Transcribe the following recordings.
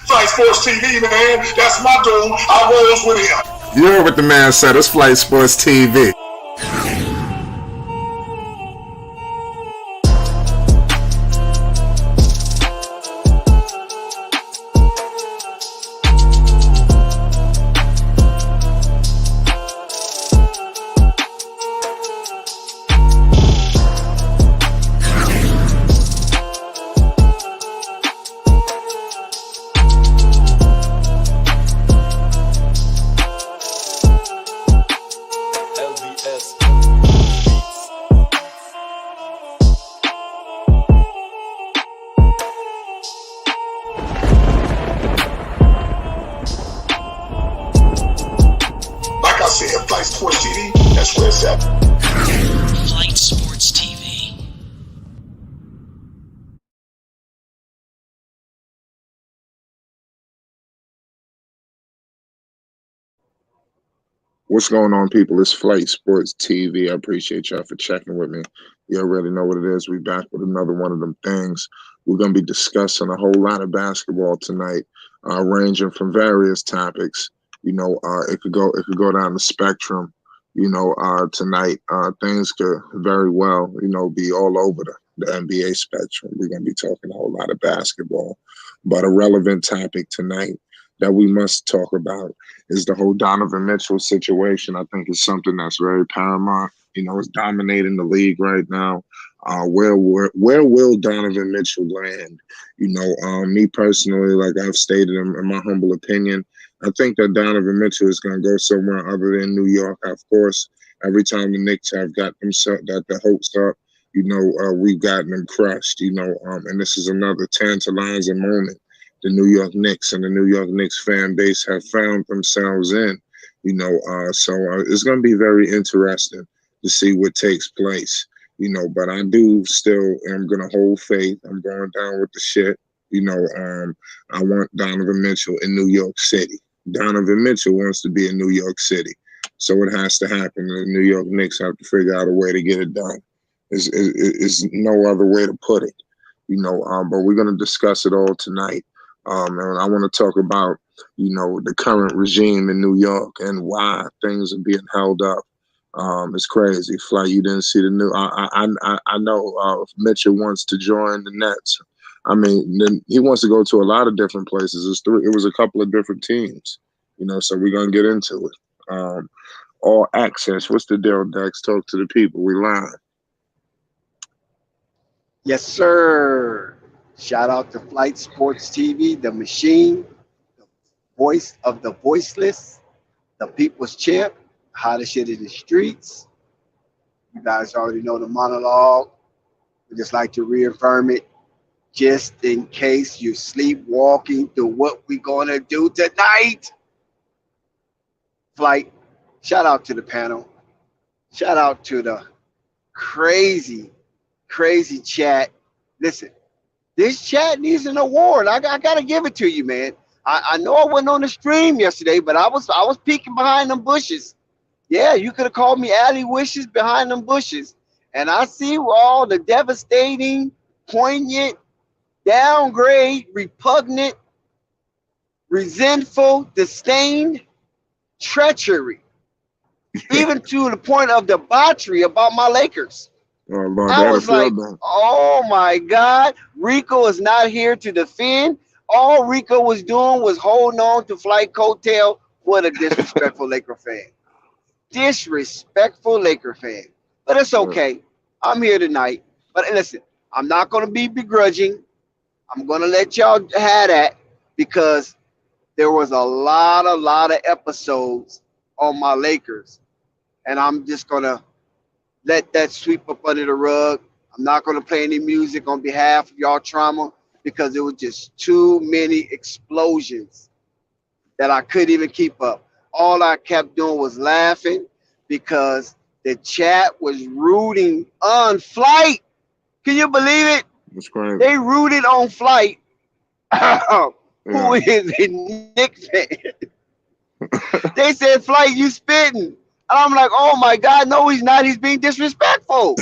Flight Sports TV, man. That's my dude. I rolls with him. You heard what the man said. It's Flight Sports TV. Flight Sports TV, that's where it's at. Flight Sports TV. What's going on, people? It's Flight Sports TV. I appreciate y'all for checking with me. You already know what it is. We back with another one of them things. We're going to be discussing a whole lot of basketball tonight, ranging from various topics. You know, it could go down the spectrum. You know, tonight things could very well, you know, be all over the NBA spectrum. We're going to be talking a whole lot of basketball. But a relevant topic tonight that we must talk about is the whole Donovan Mitchell situation. I think it's something that's very paramount. You know, it's dominating the league right now. Where will Donovan Mitchell land? You know, me personally, like I've stated in my humble opinion, I think that Donovan Mitchell is going to go somewhere other than New York. Of course, every time the Knicks have got the hopes up, you know, we've gotten them crushed, you know, and this is another tantalizing moment the New York Knicks and the New York Knicks fan base have found themselves in, you know, so it's going to be very interesting to see what takes place, you know, but I do still am going to hold faith. I'm going down with the shit, you know, I want Donovan Mitchell in New York City. Donovan Mitchell wants to be in New York City, so it has to happen. The New York Knicks have to figure out a way to get it done. There's no other way to put it, you know. But we're going to discuss it all tonight, and I want to talk about, you know, the current regime in New York and why things are being held up. It's crazy. Fly, you didn't see the new. I know Mitchell wants to join the Nets. I mean, he wants to go to a lot of different places. It was a couple of different teams, you know, so we're going to get into it. All access. What's the deal, Dex? Talk to the people. We live. Yes, sir. Shout out to Flight Sports TV, the machine, the voice of the voiceless, the people's champ, hottest shit in the streets. You guys already know the monologue. We just like to reaffirm it, just in case you're sleepwalking through what we're going to do tonight. Flight, shout out to the panel. Shout out to the crazy chat. Listen, this chat needs an award. I got to give it to you, man. I know I wasn't on the stream yesterday, but I was peeking behind them bushes. Yeah, you could have called me Alley Wishes behind them bushes. And I see all the devastating, poignant, downgrade, repugnant, resentful, disdain, treachery, even to the point of debauchery about my Lakers. I was like, oh my God, Rico is not here to defend. All Rico was doing was holding on to Flight coattail. What a disrespectful Laker fan. Disrespectful Laker fan. But it's okay. I'm here tonight. But listen, I'm not going to be begrudging. I'm going to let y'all have that because there was a lot of episodes on my Lakers. And I'm just going to let that sweep up under the rug. I'm not going to play any music on behalf of y'all trauma because it was just too many explosions that I couldn't even keep up. All I kept doing was laughing because the chat was rooting on Flight. Can you believe it? That's crazy. They rooted on Flight, who is a Knicks fan. They said, Flight, you spitting. I'm like, oh my God, no, he's not. He's being disrespectful.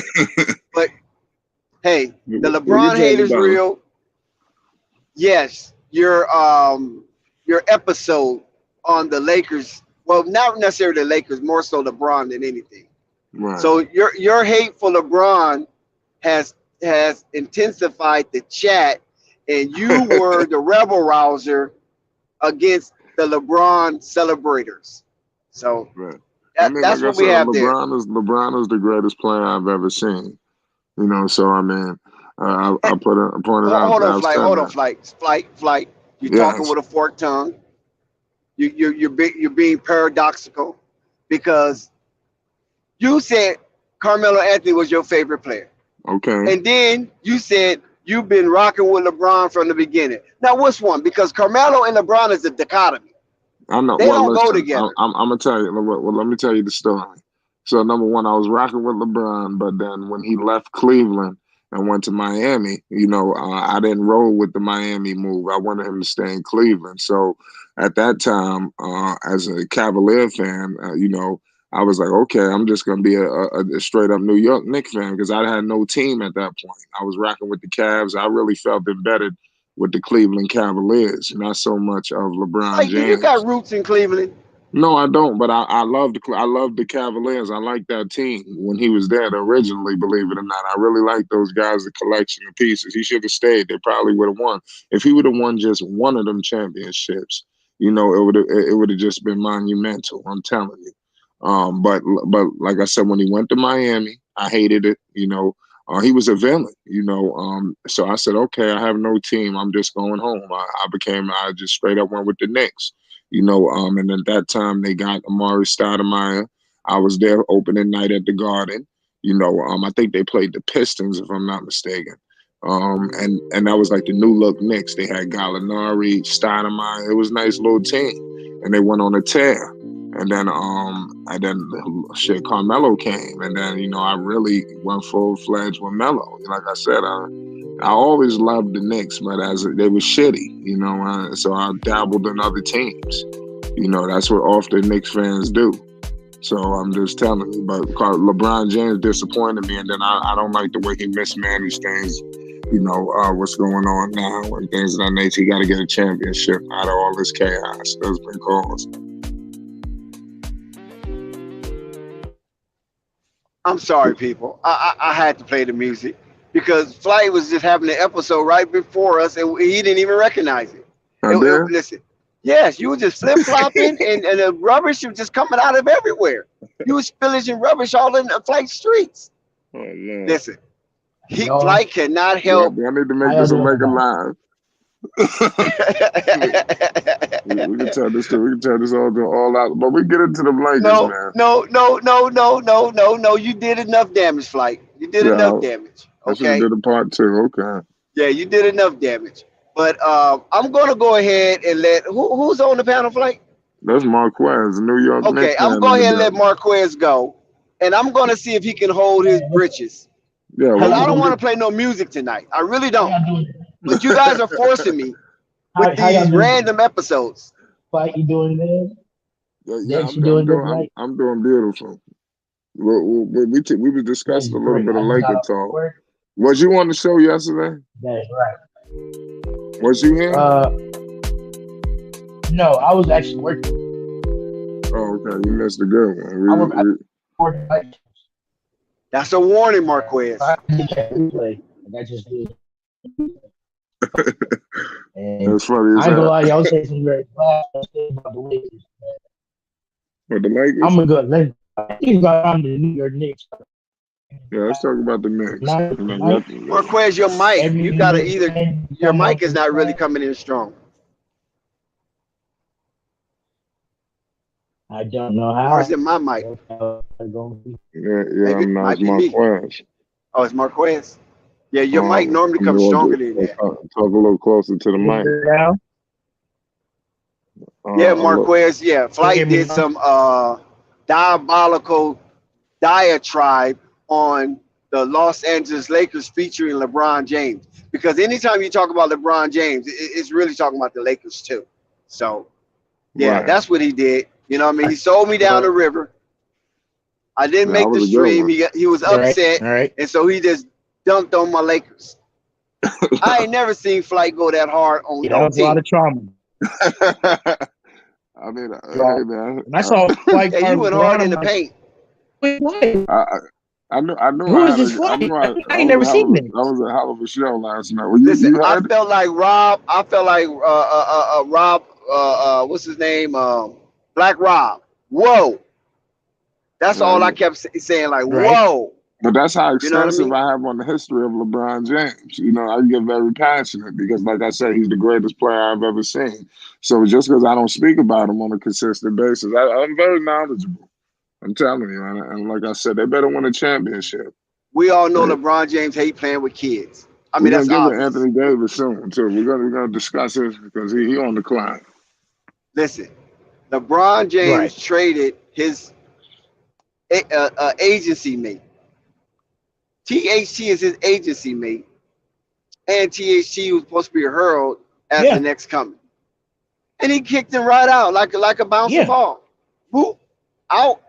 But hey, the LeBron hate is real. Yes, your episode on the Lakers. Well, not necessarily the Lakers, more so LeBron than anything. Right. So your hate for LeBron has intensified the chat, and you were the rebel rouser against the LeBron celebrators. So Right. that's like I what we said, have there. LeBron is the greatest player I've ever seen. You know, so I mean, I pointed out Hold that on, I've flight. said Hold on, that. flight. You're talking Yes. with a forked tongue. You're being paradoxical because you said Carmelo Anthony was your favorite player, Okay. and then you said you've been rocking with LeBron from the beginning. Now, which one? Because Carmelo and LeBron is a dichotomy. I know. They Well, don't go listen, together. I'm gonna tell you. Well, let me tell you the story. So, number one, I was rocking with LeBron, but then when he left Cleveland and went to Miami, you know, I didn't roll with the Miami move. I wanted him to stay in Cleveland. So, at that time, as a Cavalier fan, you know, I was like, okay, I'm just gonna be a straight up New York Knicks fan because I had no team at that point. I was rocking with the Cavs. I really felt embedded with the Cleveland Cavaliers, not so much of LeBron Like, do you James. got roots in Cleveland? No, I don't. But I love the Cavaliers. I like that team when he was there originally. Believe it or not, I really like those guys. The collection of pieces. He should have stayed. They probably would have won if he would have won just one of them championships. You know, it would have just been monumental. I'm telling you. But like I said, when he went to Miami, I hated it. You know, he was a villain. You know, so I said, okay, I have no team. I'm just going home. I just straight up went with the Knicks. You know, and at that time they got Amari Stoudemire. I was there opening night at the Garden. You know, I think they played the Pistons, if I'm not mistaken. And that was like the new look Knicks. They had Gallinari, Stoudemire. It was a nice little team, and they went on a tear. And then shit, Carmelo came, and then you know I really went full fledged with Melo. Like I said, I always loved the Knicks, but they were shitty, you know. So I dabbled in other teams. You know, that's what often Knicks fans do. So I'm just telling you. But LeBron James disappointed me, and then I don't like the way he mismanaged things. You know, what's going on now and things of that nature. He got to get a championship out of all this chaos that's been caused. I'm sorry, people. I had to play the music because Flight was just having an episode right before us, and he didn't even recognize it. Listen, yes, you were just flip flopping, and the rubbish was just coming out of everywhere. You was spillaging rubbish all in the Flight streets. Oh, man. Listen, Flight cannot help. Yeah, I need to make this a Mega Live. we can turn this all out, but we get into the Lakers, man. No. You did enough damage, Flight. You did enough damage. Okay. I did a part two. Okay. Yeah, you did enough damage. But I'm gonna go ahead and let who's on the panel, Flight? That's Marquez, New York. Okay, I'm going ahead and let Marquez go, and I'm gonna see if he can hold his britches. Yeah, well, I don't want to play no music tonight. I really don't. But you guys are forcing me with these random episodes. Fight, you doing good? Yeah, I'm doing beautiful. We was discussing a little bit of Laker talk. Was you on the show yesterday? That's right. Was you here? No, I was actually working. Oh, okay. You missed a good one. That's a warning, Marquez. That just did. That's funny. I ain't gonna lie, y'all say some great about the Lakers. But the Lakers? I'm a good Lakers. He's got the New York Knicks. Yeah, let's talk about the Knicks. Marquez, your mic, you gotta your mic is not really coming in strong. I don't know how. Or is it my mic? Yeah, it's Marquez. Oh, it's Marquez. Yeah, your mic normally comes stronger than that. Talk a little closer to the mic. Yeah, Marquez. Yeah, Flight did some diabolical diatribe on the Los Angeles Lakers featuring LeBron James. Because anytime you talk about LeBron James, it's really talking about the Lakers too. So, yeah, That's what he did. You know what I mean? He sold me down the river. I didn't make the stream. He was upset, and so he just dunked on my Lakers. I ain't never seen Flight go that hard on Yeah, that no was a lot team. of trauma. I mean, Bro. hey man, When I saw Flight Yeah, he guard went LeBron, hard in I'm the like, paint. wait, what? I knew Who I is had this a, I Flight? knew I that I ain't was never a hell seen of a this. that was a hell of a show last night. Well, you Listen, you I heard it? felt like Rob. I felt like Rob. What's his name? Black Rob. Whoa. That's all I Yeah, kept saying. Like, Right. whoa. but that's how You know what I extensive mean? I have on the history of LeBron James. You know, I get very passionate because, like I said, he's the greatest player I've ever seen. So just because I don't speak about him on a consistent basis, I'm very knowledgeable. I'm telling you, and like I said, they better win a championship. We all know Right? LeBron James hate playing with kids. I We're mean, gonna that's get with obvious. Anthony Davis soon too. We're gonna discuss it because he on the climb. Listen, LeBron Right. James traded his agency mate. THT is his agency mate, and THT was supposed to be hurled as the Yeah. next coming, and he kicked him right out like a bouncing Yeah. ball. Boop, out.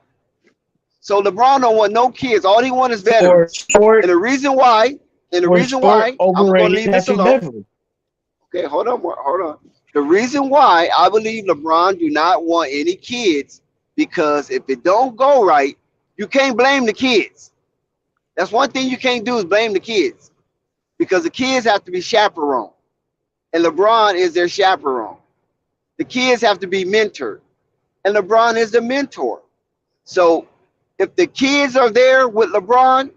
So LeBron don't want no kids. All he wants is For veterans. short, And the for reason short, why, I'm gonna overrated leave this Patrick alone. Beverly. Okay, hold on. The reason why I believe LeBron do not want any kids, because if it don't go right, you can't blame the kids. That's one thing you can't do is blame the kids, because the kids have to be chaperoned, and LeBron is their chaperone. The kids have to be mentored, and LeBron is the mentor. So if the kids are there with LeBron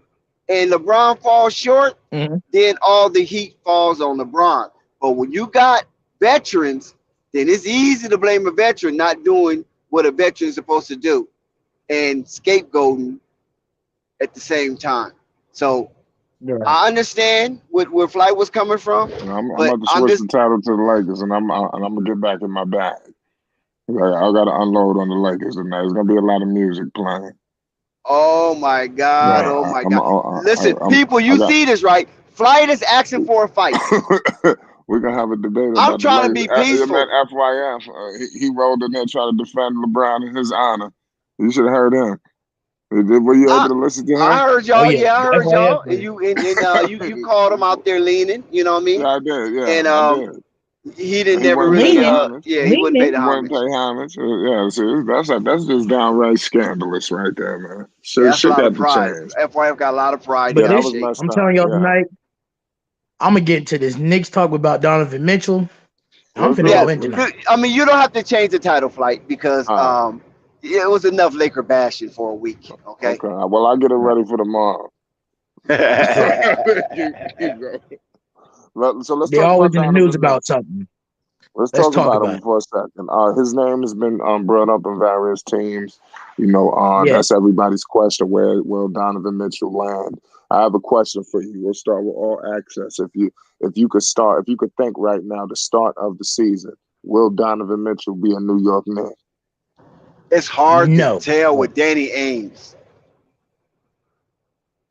and LeBron falls short, Mm-hmm. then all the heat falls on LeBron. But when you got veterans, then it's easy to blame a veteran not doing what a veteran is supposed to do and scapegoating at the same time. So Right. I understand where Flight was coming from, You know, I'm but about to I'm switch the just title to the Lakers, and I'm gonna get back in my bag. I got to unload on the Lakers tonight. There's gonna be a lot of music playing. oh my God, Right. oh my I'm God. Listen, people, I you got. see this, right? Flight is asking for a fight. We're gonna have a debate I'm about the trying to Lakers. be Your man peaceful. FYF, he rolled in there trying to defend LeBron in his honor. You should have heard him. Were you able I to listen to I him? heard Oh y'all. yeah. Yeah, I The heard FYF y'all. And was you called him out there leaning. You know what I Yeah, mean? I did. Yeah, And I did. he didn't And he never wouldn't pay really. the leaning. homage. Yeah, he wouldn't pay Leaning. the He wouldn't homage. pay homage. Yeah, see, that's just downright scandalous right there, man. Yeah, So that's a shit lot of got to pride. change. FYF got a lot of pride But in Yeah, that that this, was shape. messed I'm up. telling y'all Yeah. tonight, I'm gonna get into this Knicks talk about Donovan Mitchell. I'm Let's finna do Yeah, go it. in tonight. I mean, you don't have to change the title, Flight, because All right. it was enough Laker bashing for a week. Okay. Okay. Well, I'll get it ready for tomorrow. So Right. keep going. So let's They talk always about in the news Donovan about Mitchell. something. Let's Let's talk talk about about him it. for a second. His name has been brought up in various teams. You know, Yeah. that's everybody's question. Where will Donovan Mitchell land? I have a question for you. We'll start with all access. If you could think right now, the start of the season, will Donovan Mitchell be a New York Knick? It's hard to No. tell with Danny Ainge.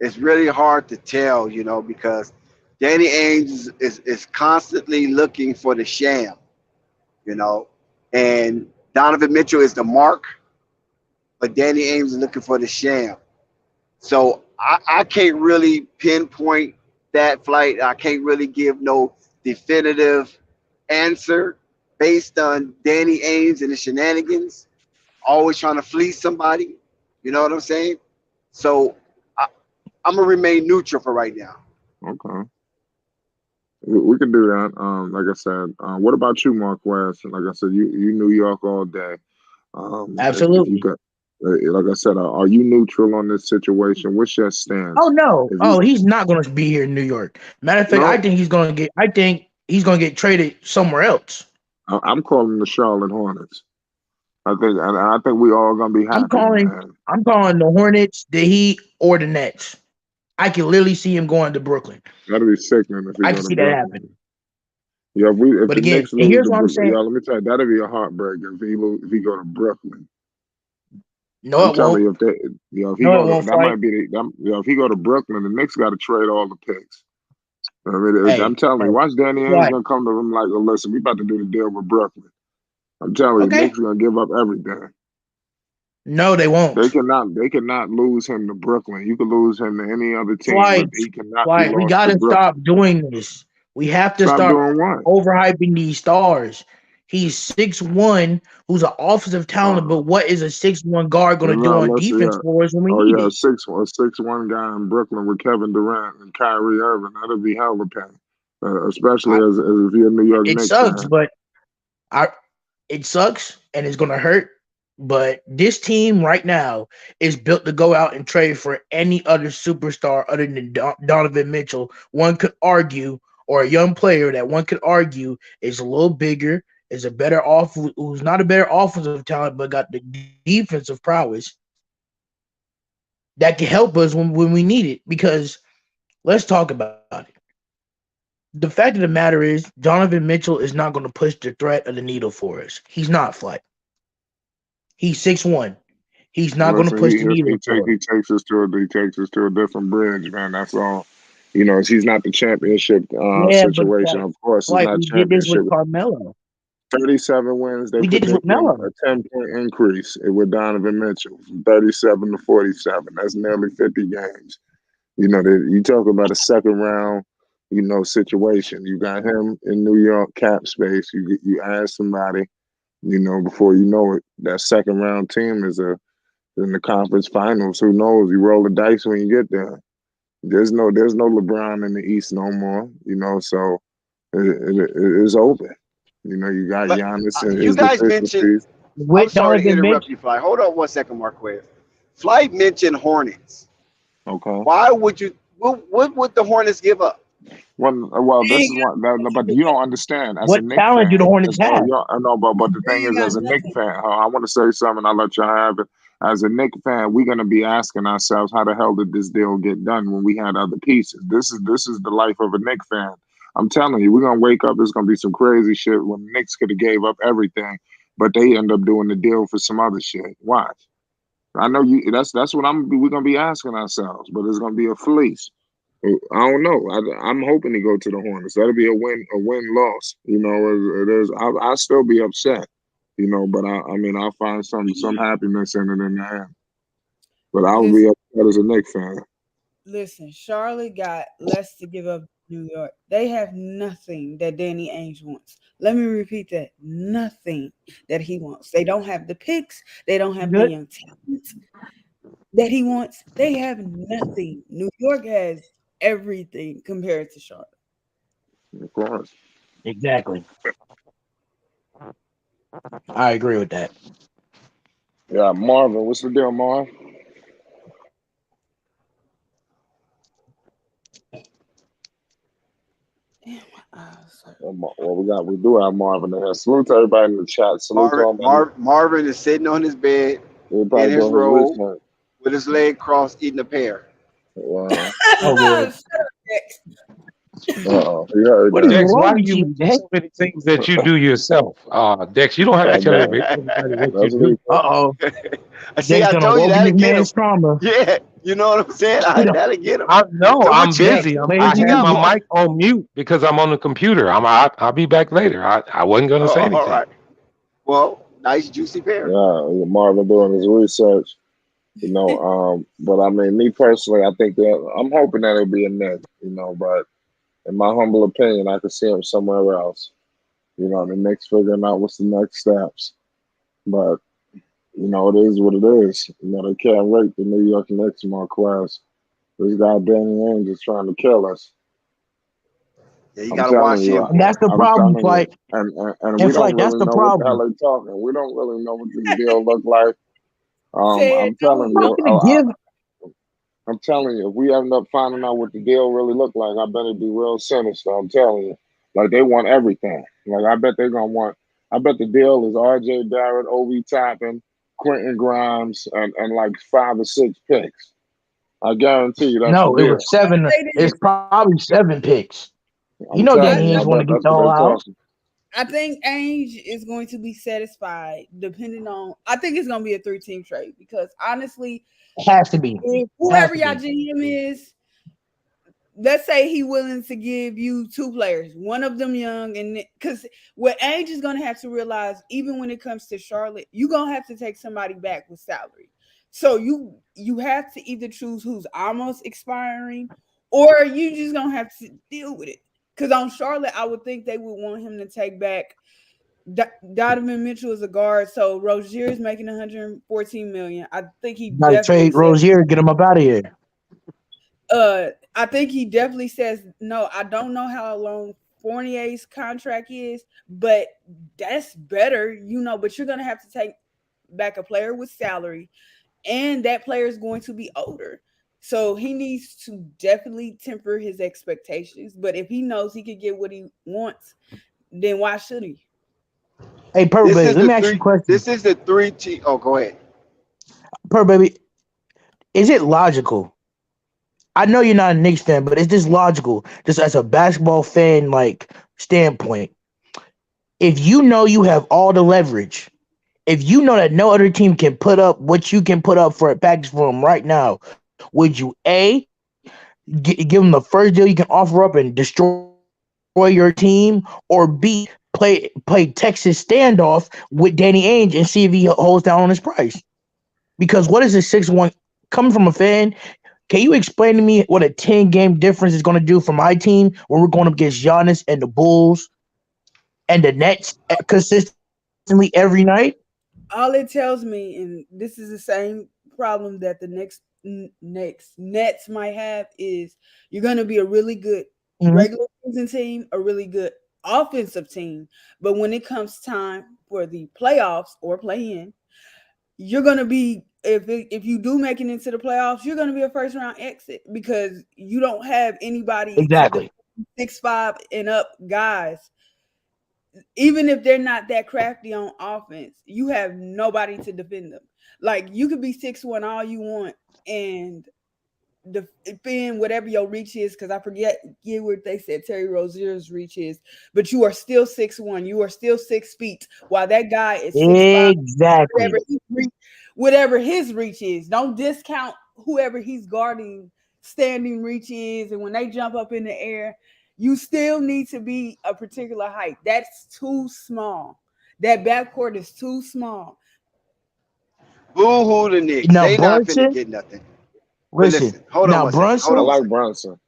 It's really hard to tell, because Danny Ainge is constantly looking for the sham, you know, and Donovan Mitchell is the mark, but Danny Ainge is looking for the sham. So I can't really pinpoint that, Flight. I can't really give no definitive answer based on Danny Ainge and the shenanigans, always trying to fleece somebody. You know what I'm saying? So I, I'm gonna remain neutral for right now. Okay, we can do that. Like I said, what about you, Mark West? Like I said, you New York all day. If you Absolutely. could, like I said, are you neutral on this situation? What's your Oh stance? no. If you Oh, he's not gonna be here in New York. Matter of fact, no, I think he's gonna get traded somewhere else. I'm calling the Charlotte Hornets. I think we all gonna be I'm happy, calling man. I'm calling the Hornets, the Heat, or the Nets. I can literally see him going to Brooklyn. That'll be sickening if we I go can to see that Brooklyn. happening. Yeah, if But the again, Knicks and lose here's to what I'm Brooklyn, saying. yeah, let me tell you, that'll be a heartbreaker if he go to Brooklyn. No, I'm it telling won't. you, if he No, it go to won't that fight. might be if he go to Brooklyn, the Knicks got to trade all the picks. I mean, I'm Hey, telling you, watch Danny Ainge flight. gonna come to him like, oh, listen, we about to do the deal with Brooklyn. I'm telling you, Okay. Knicks gonna give up everything. No, they won't. They cannot lose him to Brooklyn. You could lose him to any other team, but Flight. he cannot be Flight. We lost to gotta Brooklyn. stop doing this. We have to Stop start doing what? overhyping these stars. He's 6'1", who's an offensive talent, Uh, but what is a 6'1" guard going to do no, on let's see. defense for us when we Oh need yeah, it? 6'1" guy in Brooklyn with Kevin Durant and Kyrie Irving. That'd be hell of pain, especially I, as if you're a New York It Knicks sucks, fan. but I it sucks and it's going to hurt. But this team right now is built to go out and trade for any other superstar other than Donovan Mitchell. One could argue, or a young player that one could argue is a little bigger, is a better off, who's not a better offensive talent, but got the defensive prowess that can help us when we need it. Because let's talk about it. The fact of the matter is, Donovan Mitchell is not going to push the threat of the needle for us. He's not, Flight. He's 6'1". He's not going to Listen, push the needle for us. he takes us to a different bridge, man. That's all. You know, he's not the championship Yeah, but situation. Of course, it's Flight, not we did this with championship. Carmelo. 37 wins. They We did this with predicting Melo. a 10-point increase with Donovan Mitchell from 37 to 47. That's nearly 50 games. You know, you talk about a second round, situation. You got him in New York cap space. You add somebody, before you know it, that second round team is in the conference finals. Who knows? You roll the dice when you get there. There's no LeBron in the East no more. So it's open. You got but Giannis and you his guys mentioned. deficiencies. I'm With sorry to Donovan interrupt Mitchell, you, Fly. Hold on 1 second, Marquez. Flight mentioned Hornets. Okay. Why would you? What would the Hornets give up? Well, They this ain't is got what, nothing but to you give. don't understand. As a what Knick talent do the fan, Hornets have? I know, but the They thing ain't is, got as a Knick nothing. fan, I want to say something. I'll let you have it. As a Knick fan, we're gonna be asking ourselves, how the hell did this deal get done when we had other pieces? This is the life of a Knick fan. I'm telling you, we're gonna wake up. There's gonna be some crazy shit when the Knicks could have gave up everything, but they end up doing the deal for some other shit. Watch. I know you. That's what we're gonna be asking ourselves, but it's gonna be a fleece. I don't know. I'm hoping to go to the Hornets. That'll be a win loss. I'll still be upset. But I mean, I'll find some happiness in it in the end. But I would be Listen, upset as a Knicks fan. listen. Charlotte got less to give up. New York. They have nothing that Danny Ainge wants. Let me repeat that. Nothing that he wants. They don't have the picks. They don't have the Good. young talent that he wants. They have nothing. New York has everything compared to Charlotte. Of course. Exactly. I agree with that. Yeah, Marvin. What's the deal, Marv? Damn, my eyes hurt. Well, we do have Marvin in here. Salute to everybody in the chat. Salute to everybody. Marvin is sitting on his bed We're in probably his doing his robe research. with his leg crossed, eating a pear. Wow. Oh Lord, Shut up, Dex. You heard what is that. Dex, wrong why do with you you, mention Dex? so many things that you do yourself? Dex, you don't have to I tell know. everybody what you That's what he do. Uh said. oh, See, Dex I done told you awoken that'll this get him. man's trauma. Yeah, you know what I'm saying? He done, That'll get him. I no, So I'm what you Dex busy. I played what you had you. got, my Marv? mic on mute because I'm on the computer. I'll be back later. I wasn't gonna say All anything. right. Well, nice juicy pear. Yeah, Marvin doing his research. But I mean, me personally, I think that I'm hoping that it'll be a Nick. But in my humble opinion, I could see him somewhere else. The Knicks figuring out what's the next steps. But it is what it is. They can't rate the New York Knicks, Marquez. This guy Danny Ainge is trying to kill us. Yeah, you I'm gotta telling watch you. him, And that's boy. the I'm problem, telling you. Flight. And we And don't Flight, that's really the know what the hell problem. they talking. We don't really know what this deal look like. Said I'm no, telling I'm no. not you. gonna give. I'm telling you, if we end up finding out what the deal really looked like, I bet it'd be real sinister. I'm telling you. Like they want everything. Like I bet they're gonna want I bet the deal is RJ Barrett, Obi Toppin, Quentin Grimes, and like 5 or 6 picks. I guarantee you that's the No, it deal. was seven. Say It's this. probably 7 picks. You I'm know, I telling Danny you, I Ainge want think to bet get that's the what whole they're house. talking. I think Ainge is going to be satisfied depending on. I think it's going to be a 3-team trade because honestly, It has to be. if Has whoever to y'all be. GM is, let's say he willing to give you 2 players, one of them young, and because what Ainge is going to have to realize, even when it comes to Charlotte, you're going to have to take somebody back with salary. So you have to either choose who's almost expiring, or you just gonna have to deal with it. Because on Charlotte, I would think they would want him to take back Donovan Mitchell is a guard, so Rozier is making 114 million. I think he Got to definitely trade says. Rozier, get him up out of here. I think he definitely says no. I don't know how long Fournier's contract is, but that's better, But you're gonna have to take back a player with salary, and that player is going to be older. So he needs to definitely temper his expectations. But if he knows he could get what he wants, then why should he? Hey, Purple This Baby, is let the me ask you a three. question. This is the three T. Oh, go ahead. Purple Baby, is it logical? I know you're not a Knicks fan, but is this logical? Just as a basketball fan, like standpoint, if you know you have all the leverage, if you know that no other team can put up what you can put up for a package for them right now, would you give them the first deal you can offer up and destroy your team, or B, play Texas standoff with Danny Ainge and see if he holds down on his price? Because what is a 6-1 coming from a fan? Can you explain to me what a 10-game difference is going to do for my team when we're going up against Giannis and the Bulls and the Nets consistently every night? All it tells me, and this is the same problem that the next Nets might have, is you're going to be a really good Mhm. regular season team, a really good offensive team, but when it comes time for the playoffs or play in, you're going to be, if you do make it into the playoffs, you're going to be a first round exit because you don't have anybody to Exactly. 6'5" and up guys. Even if they're not that crafty on offense, you have nobody to defend them. Like, you could be 6'1" all you want and defend whatever your reach is, because I forget what they said Terry Rozier's reach is, but you are still 6'1", you are still 6 feet, while that guy is 6'5", Exactly. whatever his reach is. Don't discount whoever he's guarding standing reach is, and when they jump up in the air, you still need to be a particular height. That's too small. That backcourt is too small. Boo hoo the Knicks. Now They not finna Brunson, get nothing. But listen. listen, hold on Now one second. Hold I on Brunson, one like second. Brunson.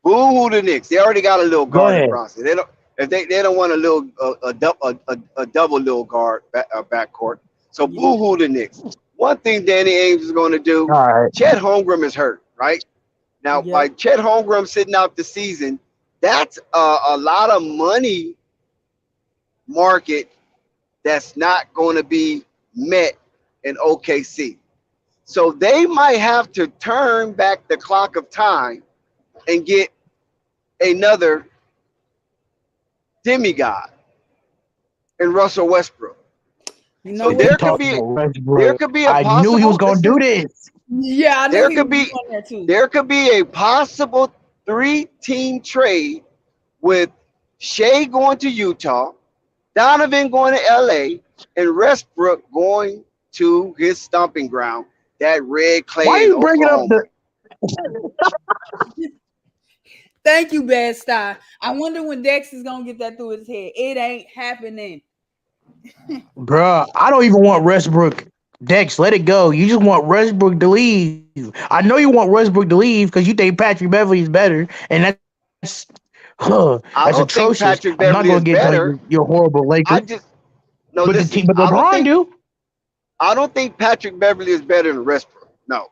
Boo hoo the Knicks. They already got a little go guard in ahead. Bronson. They don't. If they don't want a little a double little guard backcourt. So Yeah. boo hoo the Knicks. One thing Danny Ainge is going to do. All right. Chet Holmgren is hurt, right? Now, by Yep. Chet Holmgren sitting out the season, that's a lot of money market that's not going to be met in OKC. So they might have to turn back the clock of time and get another demigod in Russell Westbrook. You So know If what? you talk about there Westbrook, could be a I knew he was possible going to do this. Yeah, I knew there he could was be on there too. there could be a possible 3-team trade with Shea going to Utah, Donovan going to LA, and Westbrook going to his stomping ground, that red Why are clay in you bringing up Oklahoma. the? Thank you, Bad Star. I wonder when Dex is gonna get that through his head. It ain't happening. Bruh, I don't even want Westbrook. Dex, let it go. You just want Westbrook to leave. I know you want Westbrook to leave because you think Patrick Beverly is better, and that's I don't think atrocious. Patrick I'm not Beverly going to is get into better. your horrible I Lakers, just no but listen. but LeBron do. I don't think Patrick Beverly is better than Westbrook. No,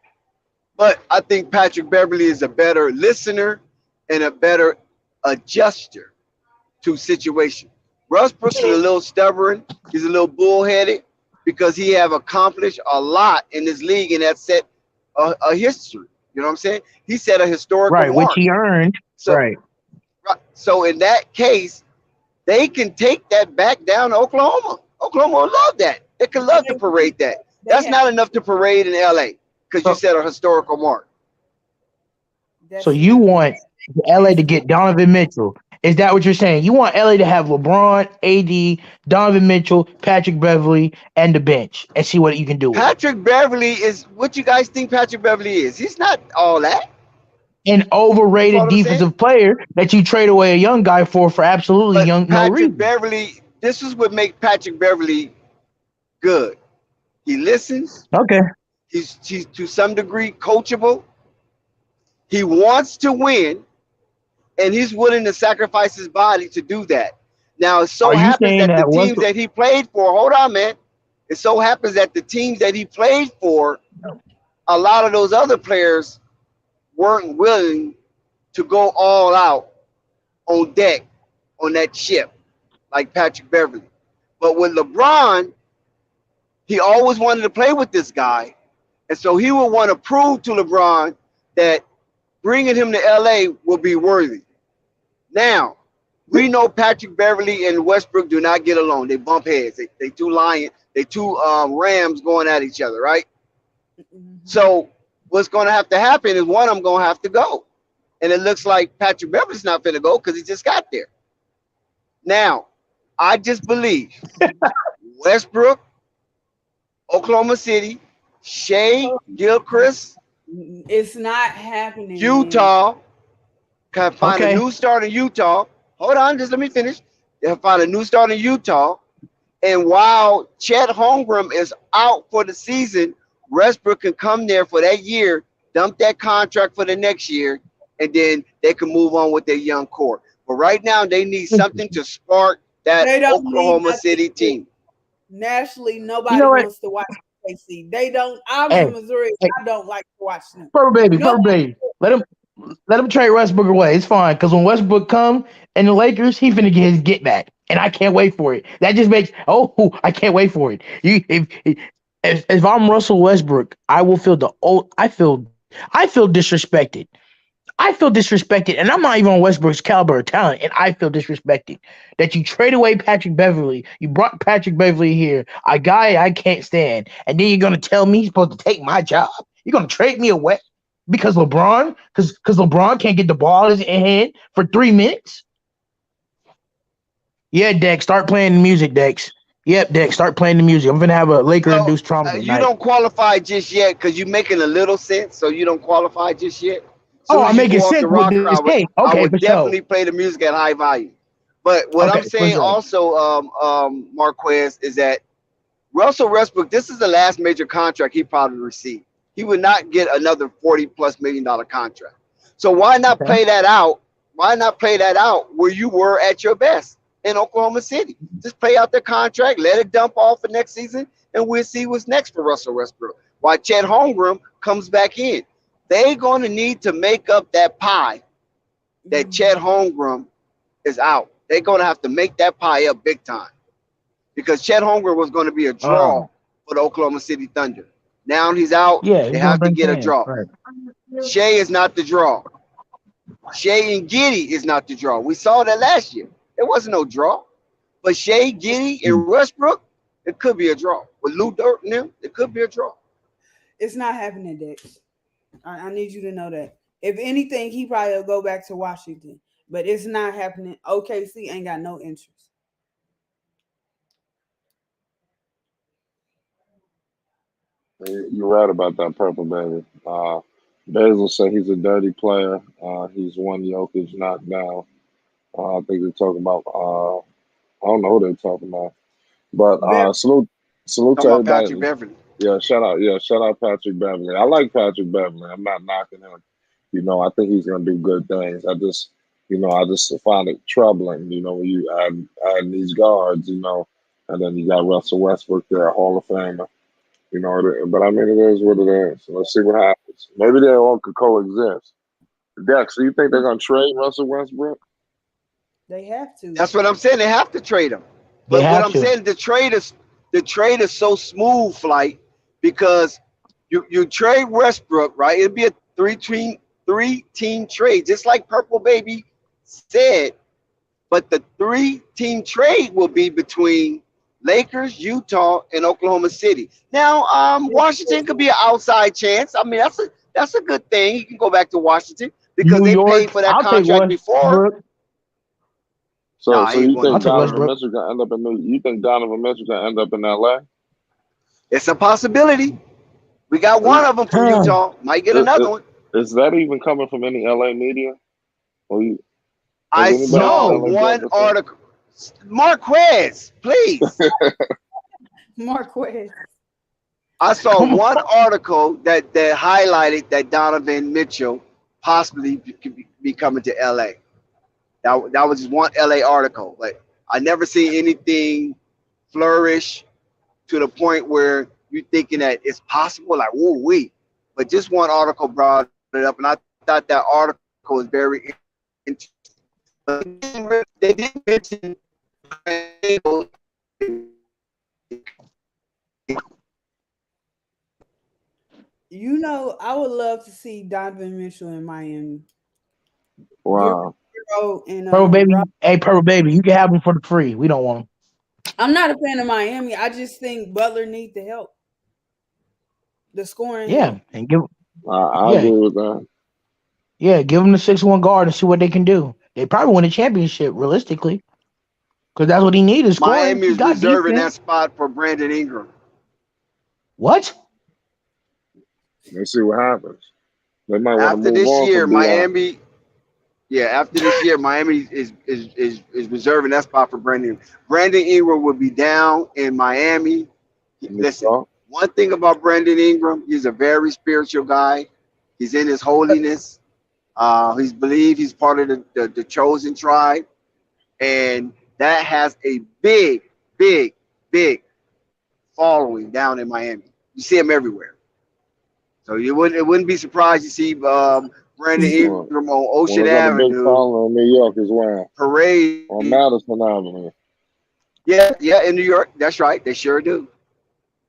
but I think Patrick Beverly is a better listener and a better adjuster to situation. Westbrook is a little stubborn. He's a little bullheaded because he have accomplished a lot in this league and has set a history. You know what I'm saying? He set a historical Right, which mark. he earned. So, Right. so in that case, they can take that back down to Oklahoma. Oklahoma will love that. They can love to parade that. They That's have not enough to parade in LA because you So, set a historical mark. so that's you literally want LA to get Donovan Mitchell? Is that what you're saying? You want LA to have LeBron, AD, Donovan Mitchell, Patrick Beverly, and the bench, and see what you can do with it? Patrick Beverly is what you guys think Patrick Beverly is. He's not all that. An You follow overrated what I'm saying? defensive player that you trade away a young guy for absolutely But young no Patrick reason. Beverly, this is what makes Patrick Beverly good. He listens. Okay. He's to some degree coachable. He wants to win, and he's willing to sacrifice his body to do that. Now, it so Are you happens saying that the that teams Westbrook? that he played for, hold on, man. It so happens that the teams that he played for, a lot of those other players weren't willing to go all out on deck on that ship, like Patrick Beverly. But with LeBron, he always wanted to play with this guy. And so he would want to prove to LeBron that bringing him to LA will be worthy. Now, we know Patrick Beverly and Westbrook do not get along. They bump heads. They two Rams going at each other, right? So what's going to have to happen is one of them going to have to go. And it looks like Patrick Beverly's not going to go because he just got there. Now, I just believe Westbrook, Oklahoma City, Shea, Gilchrist, It's not happening. Utah, can find a Okay. new start in Utah. Hold on, just let me finish. They'll find a new start in Utah. And while Chet Holmgren is out for the season, Westbrook can come there for that year, dump that contract for the next year, and then they can move on with their young core. But right now, they need something to spark that They don't need Oklahoma nothing. City team. Nationally, You nobody know what? wants to watch KC. They don't. I'm Hey, in Missouri. hey, I don't like to watch them. Purple Nobody. baby. Let him trade Westbrook away. It's fine because when Westbrook come and the Lakers, he finna get his get back, and I can't wait for it. That just makes I can't wait for it. If I'm Russell Westbrook, I will feel I feel disrespected. I feel disrespected, and I'm not even on Westbrook's caliber of talent, and I feel disrespected that you trade away Patrick Beverly. You brought Patrick Beverly here, a guy I can't stand, and then you're gonna tell me he's supposed to take my job? You're gonna trade me away because LeBron can't get the ball in his hand for 3 minutes? Yeah, Dex, start playing the music, Dex. Yep, Dex, start playing the music. I'm gonna have a Laker Well, induced trauma you tonight. don't qualify just yet because you're making a little sense, so you don't qualify just yet. As Oh, soon as I'm you making go off sense the with rocker, this game. I Okay, would for sure. definitely play the music at high volume. But what I'm Okay, for saying sure. also, Marquez, is that Russell Westbrook, this is the last major contract he probably received. He would not get another $40+ million contract. So why not Okay. play that out? Why not play that out where you were at your best in Oklahoma City? Just play out the contract, let it dump off for next season, and we'll see what's next for Russell Westbrook. While Chet Holmgren comes back in, they're going to need to make up that pie that Chet Holmgren is out. They're going to have to make that pie up big time because Chet Holmgren was going to be a draw for the Oklahoma City Thunder. Now he's out. Yeah, They he's gonna have to bring get a fans. draw. Right. Shea is not the draw. Shea and Giddy is not the draw. We saw that last year. There wasn't no draw. But Shea, Giddy, and Westbrook, it could be a draw. With Lou Dort and them, it could be a draw. It's not happening, Dex. I need you to know that. If anything, he probably will go back to Washington, but it's not happening. OKC ain't got no interest. You're right about that, Purple Baby. Basil said he's a dirty player. He's one Jokic knocked down. I think they're talking about. I don't know who they're talking about, but salute to Talking about everybody. Patrick Beverly. Yeah, shout out Patrick Beverly. I like Patrick Beverly. I'm not knocking him. I think he's gonna do good things. I just find it troubling. When you add these guards. And then you got Russell Westbrook there, Hall of Famer. But I mean, it is what it is. So let's see what happens. Maybe they all could coexist. Dex, do you think they're gonna trade Russell Westbrook? They have to. That's what I'm saying. They have to trade him. They But what have I'm to. saying, the trade is so smooth, Flight, because you trade Westbrook, right? It'd be a three team trade, just like Purple Baby said. But the 3-team trade will be between Lakers, Utah, and Oklahoma City. Now, Washington could be an outside chance. I mean, that's a good thing. You can go back to Washington because New they paid York, for that I'll take contract before. Westbrook. So, Nah, so he ain't you going I'll think to take New York. Donovan Westbrook. Mitchell gonna end up in New? You think Donovan Mitchell gonna end up in L.A.? It's a possibility. We got Is, one of them from Utah. Might get another is, one. is that even coming from any L.A. media? Has I anybody from saw No. L.A. done one this thing? article. Marquez, please. Marquez. I saw Come one on. article that highlighted that Donovan Mitchell possibly could be coming to LA. That was just one LA article. Like I never seen anything flourish to the point where you're thinking that it's possible. Like, whoa, wait. But just one article brought it up, and I thought that article was very interesting. They didn't mention. You know, I would love to see Donovan Mitchell in Miami. Wow. And Purple baby, hey Purple baby, you can have him for the free. We don't want him. I'm not a fan of Miami. I just think Butler needs the help, the scoring Yeah, help. and give I yeah, agree with that. yeah, give them the 6-1 guard and see what they can do. They probably win a championship realistically, because that's what he needs is scoring. Miami He is got reserving that defense. spot for Brandon Ingram. What? Let's see what happens. They might want to After move this on year, from Bi. after this year, Miami is reserving that spot for Brandon. Brandon Ingram will be down in Miami. Listen, one thing about Brandon Ingram, he's a very spiritual guy. He's in his holiness. He's believed he's part of the chosen tribe, and that has a big, big, big following down in Miami. You see him everywhere. So it wouldn't be surprised to see Brandon Ingram on Ocean Well, got a big Avenue following in New York as well. parade. On Madison Avenue. Yeah, in New York. That's right. They sure do.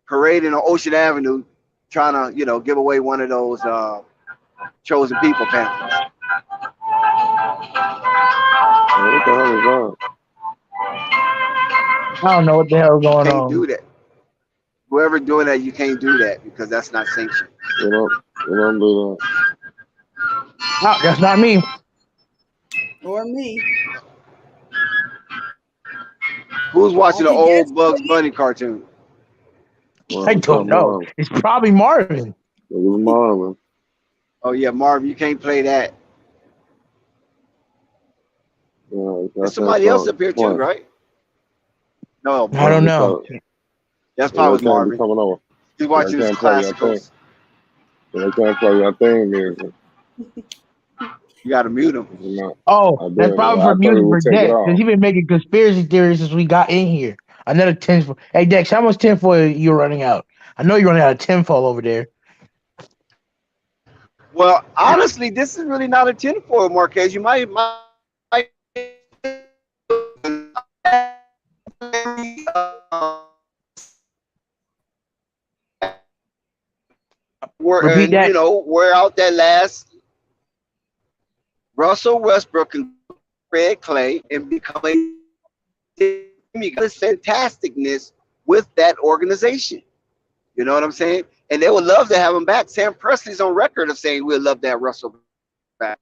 Parading on Ocean Avenue, trying to give away one of those chosen people pamphlets. What the hell is that? I don't know what the hell going Can't on. do that. Whoever doing that, you can't do that because that's not sanctioned. You don't do that. No, that's not me. Or me. Who's watching I the can guess old Bugs Bunny cartoon? Well, I it's don't know. Marvin. It's probably Marvin. It was Marvin. Oh yeah, Marvin, you can't play that. Yeah, There's somebody else up here too, right? No, I don't know. That's probably Can't be Marvin. coming over. He's watching his classicals. They can't play your theme music. You gotta mute him. Oh, that's probably for music for take it Dex, off. because he's been making conspiracy theories since we got in here. Another 10. Hey Dex, how much tinfoil you running out? I know you're running out of tinfoil over there. Well, honestly, this is really not a tinfoil, Marquez. You might Repeat that. wear out that last Russell Westbrook and Red Clay and become a fantasticness with that organization. You know what I'm saying? And they would love to have him back. Sam Presley's on record of saying we'd love to have Russell back.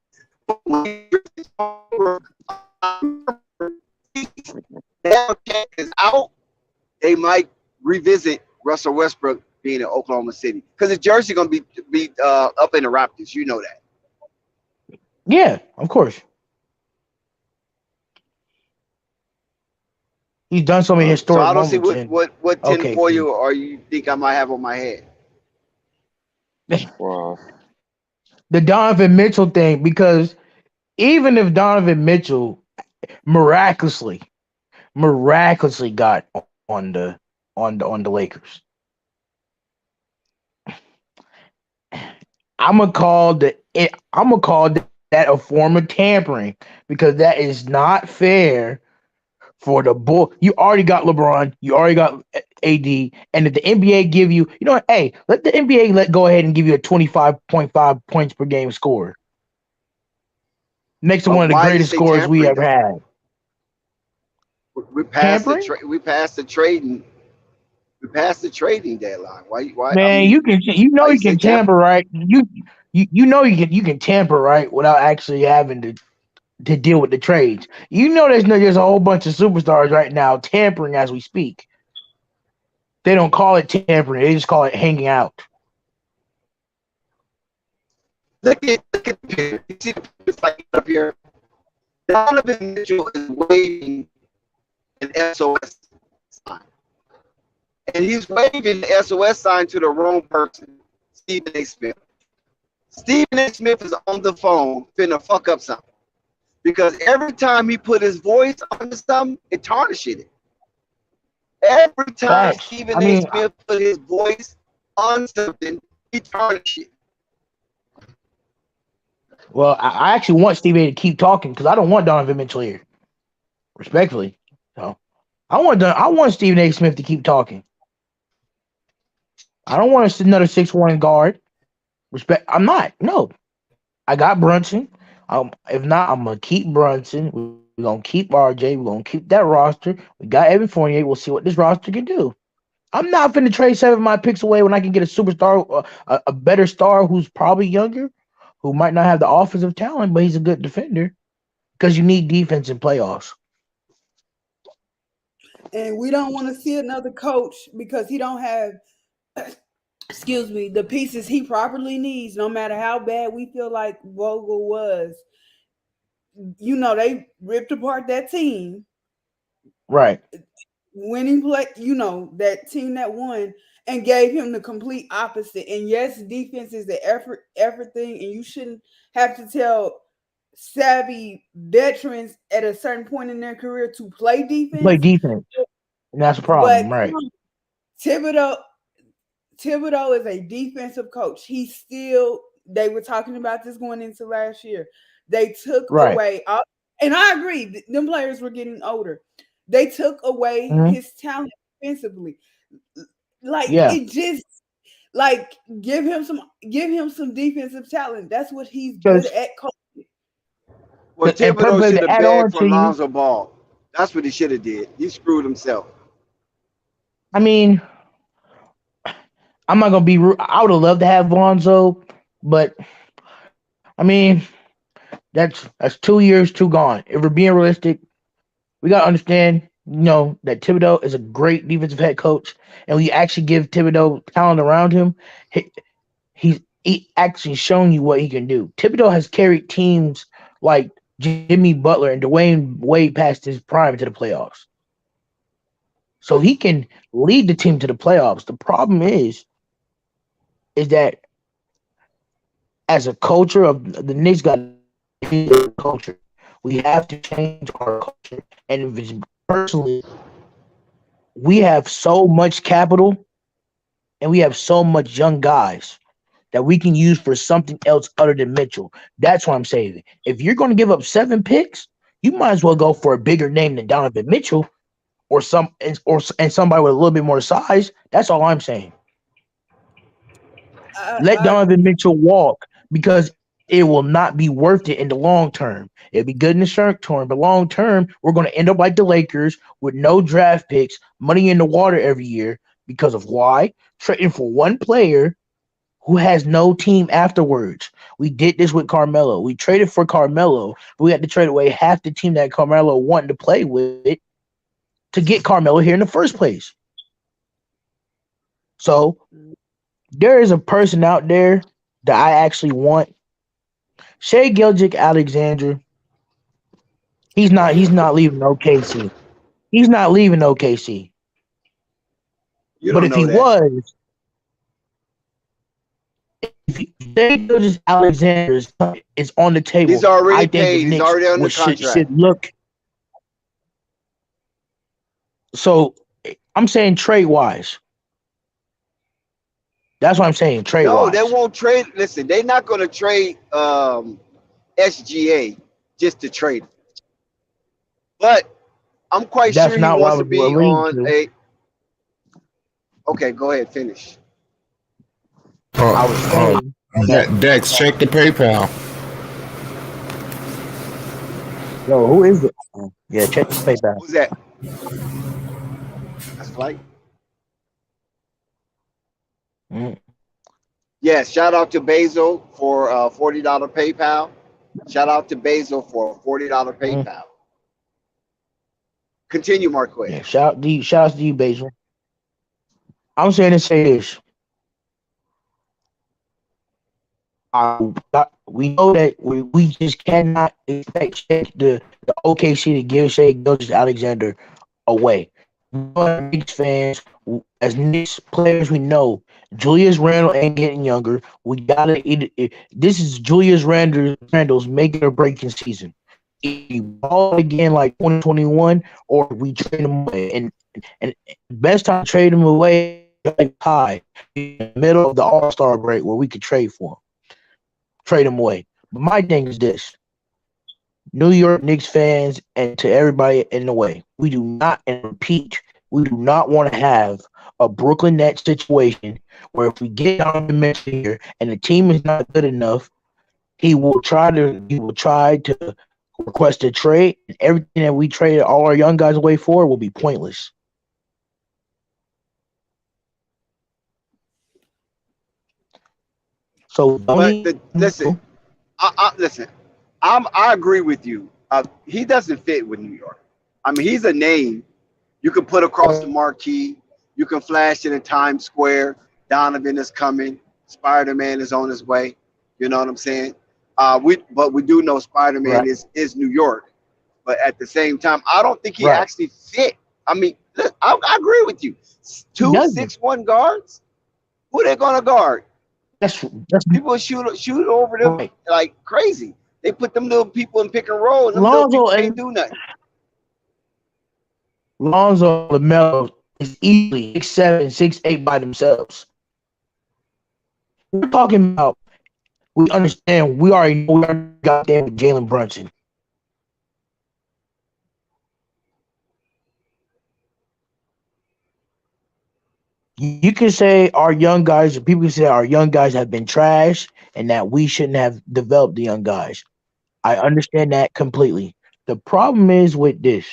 Now Cat is out, they might revisit Russell Westbrook being in Oklahoma City because the jersey gonna be up in the Raptors. You know that. Yeah, of course. He's done so many So historic I don't see moments. what tinfoil or you think I might have on my head. Wow. The Donovan Mitchell thing, because even if Donovan Mitchell miraculously got on the Lakers, I'm gonna call that a form of tampering, because that is not fair for the bull. You already got LeBron, you already got AD, and if the NBA give you, hey, let the NBA go ahead and give you a 25.5 points per game score. Next to one of the greatest scores we ever had. We passed the trading deadline. Why? Man, you can tamper, right? You can tamper, right, without actually having to deal with the trades. There's a whole bunch of superstars right now tampering as we speak. They don't call it tampering; they just call it hanging out. Look at you see the fight up here. Donovan Mitchell is waving an SOS sign, and he's waving the SOS sign to the wrong person, Stephen A. Smith. Stephen A. Smith is on the phone finna fuck up something. because every time he put his voice onto something, it tarnished it. Every time Facts. Stephen I A. mean, Smith put his voice on something, he tarnished it. well, I actually want Steve A to keep talking because I don't want Donovan Mitchell here, respectfully. So I want Stephen A. Smith to keep talking. I don't want another 6'1" guard. Respect. I'm not. No, I got Brunson. If not, I'm gonna keep Brunson. We're gonna keep RJ. We're gonna keep that roster. We got Evan Fournier. We'll see what this roster can do. I'm not finna trade 7 of my picks away when I can get a superstar, a better star who's probably younger, who might not have the offensive talent, but he's a good defender. Because you need defense in playoffs. And we don't want to see another coach because he don't have, excuse me, the pieces he properly needs. No matter how bad we feel like Vogel was, they ripped apart that team. Right. Winning play, that team that won, and gave him the complete opposite. And yes, defense is the effort thing, and you shouldn't have to tell savvy veterans at a certain point in their career to play Play defense. defense. And that's a But problem, right? Thibodeau is a defensive coach. They were talking about this going into last year. They took away, and I agree, them players were getting older. They took away his talent defensively. It just give him some defensive talent. That's what he's good at coaching. Well, Thibodeau should have begged for Lonzo Ball. That's what he should have did. He screwed himself. I mean, I'm not gonna be rude. I would have loved to have Lonzo, but I mean, that's 2 years too gone. If we're being realistic, we gotta understand, that Thibodeau is a great defensive head coach, and we actually give Thibodeau talent around him. He actually shown you what he can do. Thibodeau has carried teams like Jimmy Butler and Dwayne Wade past his prime to the playoffs. So he can lead the team to the playoffs. The problem is that as a culture of the Knicks got a culture. We have to change our culture. And if it's personally, we have so much capital and we have so much young guys that we can use for something else other than Mitchell. That's what I'm saying. If you're going to give up 7 picks, you might as well go for a bigger name than Donovan Mitchell or somebody with a little bit more size. That's all I'm saying. Let Donovan Mitchell walk because it will not be worth it in the long term. It'll be good in the short term, but long term, we're going to end up like the Lakers with no draft picks, money in the water every year because of why? Trading for one player who has no team afterwards. We did this with Carmelo. We traded for Carmelo, but we had to trade away half the team that Carmelo wanted to play with to get Carmelo here in the first place. So there is a person out there that I actually want. Shai Gilgeous-Alexander. He's not leaving OKC. He's not leaving OKC. But if he was, if Shai Gilgeous-Alexander is on the table, he's already paid. He's already on the contract. Should look. So I'm saying trade wise. That's what I'm saying. Trade wise. No, they won't trade. Listen, they're not going to trade SGA just to trade him. But I'm quite sure he wants to be on a. Okay, go ahead, finish. I was saying. Dex, check the PayPal. Yo, who is it? Yeah, check the PayPal. Who's that? That's Flight. Yes, shout out to Basil for $40 PayPal. Shout out to Basil for $40 PayPal. Continue, Marquez. Yeah, shout out to you, Basil. I'm saying to say this. We know that we just cannot expect the OKC to give Shai Gilgeous-Alexander away. Knicks fans, as Knicks players, we know Julius Randle ain't getting younger. We gotta. This is Julius Randle's making or breaking season. evolve again like 2021, or we trade him away. And the best time to trade him away like high in the middle of the All-Star break where we could trade for him, trade him away. But my thing is this: New York Knicks fans and to everybody in the way, we do not, and repeat, we do not want to have a Brooklyn Nets situation where if we get Donovan Mitchell here and the team is not good enough, he will try to request a trade, and everything that we traded all our young guys away for will be pointless. So Listen, listen. I agree with you. He doesn't fit with New York. I mean, he's a name you can put across the marquee. You can flash it in Times Square. Donovan is coming. Spider-Man is on his way. You know what I'm saying? But we do know Spider-Man right, is New York. But at the same time, I don't think he right. actually fit. I mean, look, I agree with you. He Two doesn't. 6'1" guards. Who they gonna guard? That's People shoot over them right. like crazy. They put them little people in pick and roll, and them little Lonzo people can't and do nothing. Lonzo and LaMelo is easily 6'7", 6'8" by themselves. We're talking about. We understand. We already know we already got there with Jalen Brunson. You can say our young guys, or people can say our young guys have been trash and that we shouldn't have developed the young guys. I understand that completely. The problem is with this.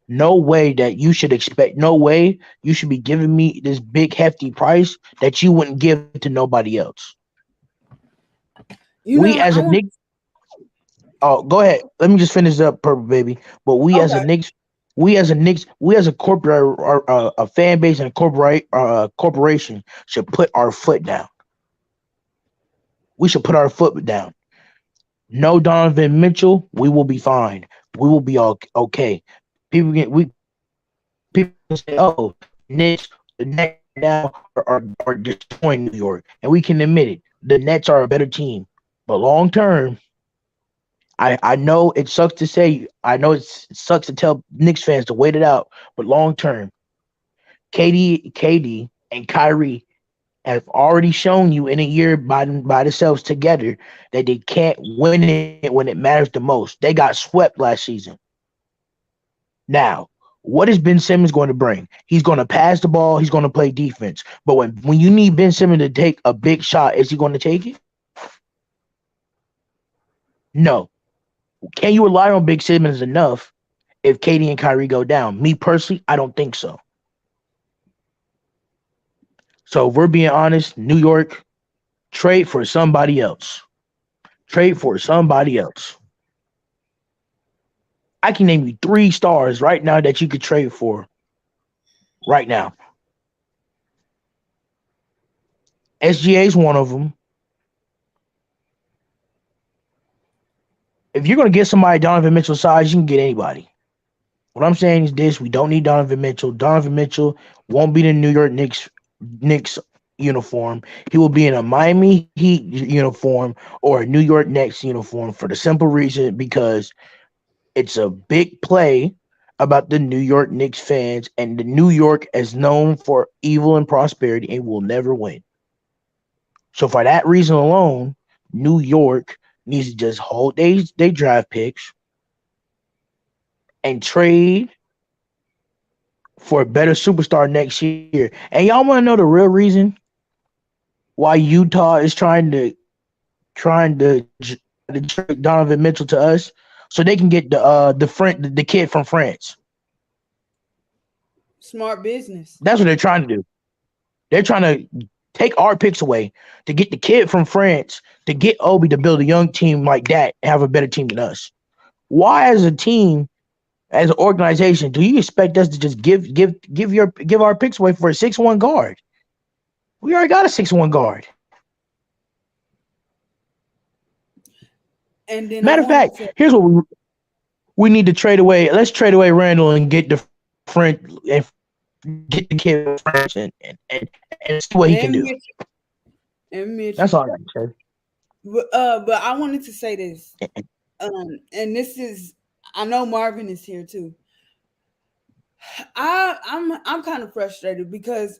No way that you should expect, no way you should be giving me this big hefty price that you wouldn't give to nobody else. You We know, as I a want Knicks, oh, go ahead. Let me just finish up, Purple Baby. But okay. We as a corporate, a fan base and a corporation should put our foot down. We should put our foot down. No Donovan Mitchell, we will be fine. We will be all okay. People can say, "Oh, the Nets now are destroying New York," and we can admit it. The Nets are a better team, but long term, I know it sucks to say. I know it sucks to tell Knicks fans to wait it out, but long term, KD, and Kyrie have already shown you in a year by themselves together that they can't win it when it matters the most. They got swept last season. Now, what is Ben Simmons going to bring? He's going to pass the ball. He's going to play defense. But when you need Ben Simmons to take a big shot, is he going to take it? No. Can you rely on Big Simmons enough if KD and Kyrie go down? Me personally, I don't think so. So if we're being honest, New York, trade for somebody else. Trade for somebody else. I can name you 3 stars right now that you could trade for right now. SGA is one of them. If you're going to get somebody Donovan Mitchell size, you can get anybody. What I'm saying is this: we don't need Donovan Mitchell. Donovan Mitchell won't be the New York Knicks uniform. He will be in a Miami Heat uniform or a New York Knicks uniform for the simple reason because it's a big play about the New York Knicks fans, and the New York is known for evil and prosperity and will never win. So for that reason alone, New York needs to just hold they draft picks and trade for a better superstar next year. And y'all want to know the real reason why Utah is trying to trade Donovan Mitchell to us, so they can get the kid from France. Smart business. That's what they're trying to do. They're trying to take our picks away to get the kid from France to get Obi to build a young team like that and have a better team than us. Why, as a team, as an organization, do you expect us to just give our picks away for a 6'1" guard? We already got a 6'1" guard. And then I Matter of wanted fact, to here's what we need to trade away. Let's trade away Randall and get the French and get the kid from France and see what he can and do. Mitchell. That's all I can say. But I wanted to say this. And this is, I know Marvin is here too. I'm kind of frustrated because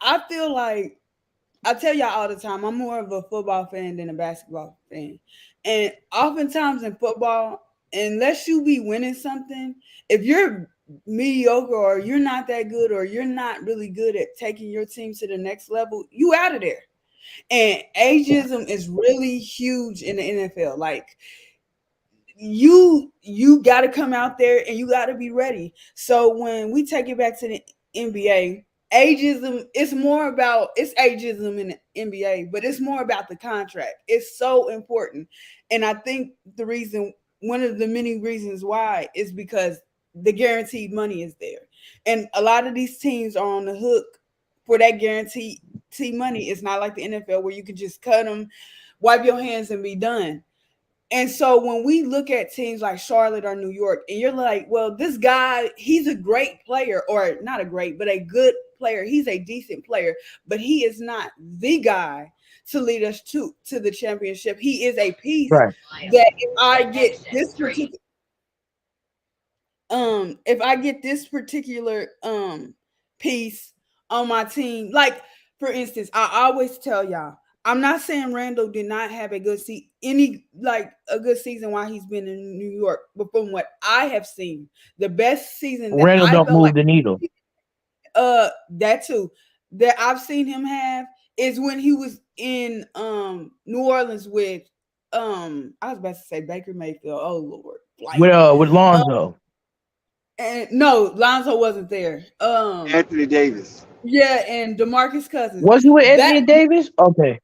I feel like I tell y'all all the time, I'm more of a football fan than a basketball fan. And oftentimes in football, unless you be winning something, if you're mediocre or you're not that good or you're not really good at taking your team to the next level, you out of there. And ageism is really huge in the NFL. Like you got to come out there and you got to be ready. So when we take it back to the NBA, ageism, it's ageism in the NBA, but it's more about the contract. It's so important. And I think one of the many reasons why is because the guaranteed money is there. And a lot of these teams are on the hook for that guaranteed money. It's not like the NFL where you can just cut them, wipe your hands and be done. And so when we look at teams like Charlotte or New York, and you're like, well, this guy, he's a great player, or not a great, but a good player. He's a decent player, but he is not the guy to lead us to the championship. He is a piece Right. that if I get this particular piece on my team, like for instance, I always tell y'all, I'm not saying Randall did not have a good a good season while he's been in New York, but from what I have seen, the best season that Randall I don't felt move like the needle. that too, that I've seen him have is when he was in New Orleans with I was about to say Baker Mayfield. Oh Lord. With Lonzo. And no, Lonzo wasn't there. Anthony Davis. Yeah, and DeMarcus Cousins. Was he with That Anthony Davis? Okay.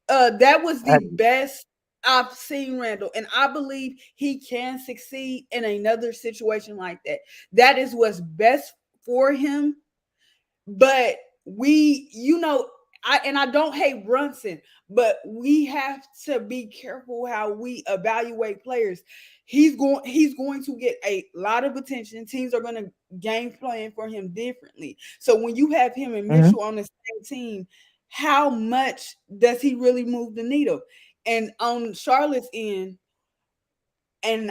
that was I- the best I've seen Randall, and I believe he can succeed in another situation like that. That is what's best for him. But I don't hate Brunson, but we have to be careful how we evaluate players. He's going to get a lot of attention. Teams are going to game plan for him differently. So when you have him and Mhm. Mitchell on the same team, how much does he really move the needle? And on Charlotte's end, and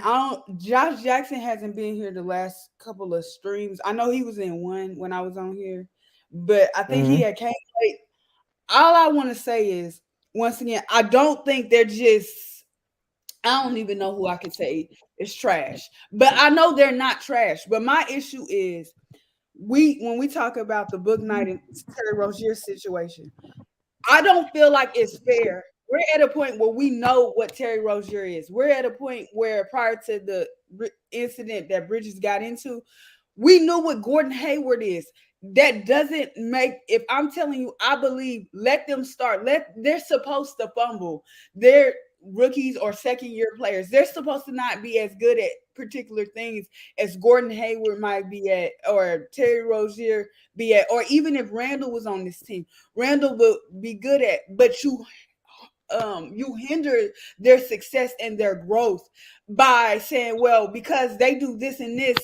Josh Jackson hasn't been here the last couple of streams. I know he was in one when I was on here, but I think he Mhm. had came late. All I want to say is, once again, I don't think they're just. I don't even know who I could say is trash, but I know they're not trash. But my issue is, when we talk about the Book Knight and Terry Rozier situation, I don't feel like it's fair. We're at a point where we know what Terry Rozier is. We're at a point where prior to the incident that Bridges got into, we knew what Gordon Hayward is. That doesn't make, if I'm telling you, I believe, let them start. They're supposed to fumble. They're rookies or second year players. They're supposed to not be as good at particular things as Gordon Hayward might be at, or Terry Rozier be at, or even if Randall was on this team, Randall will be good at, but you hinder their success and their growth by saying, well, because they do this and this,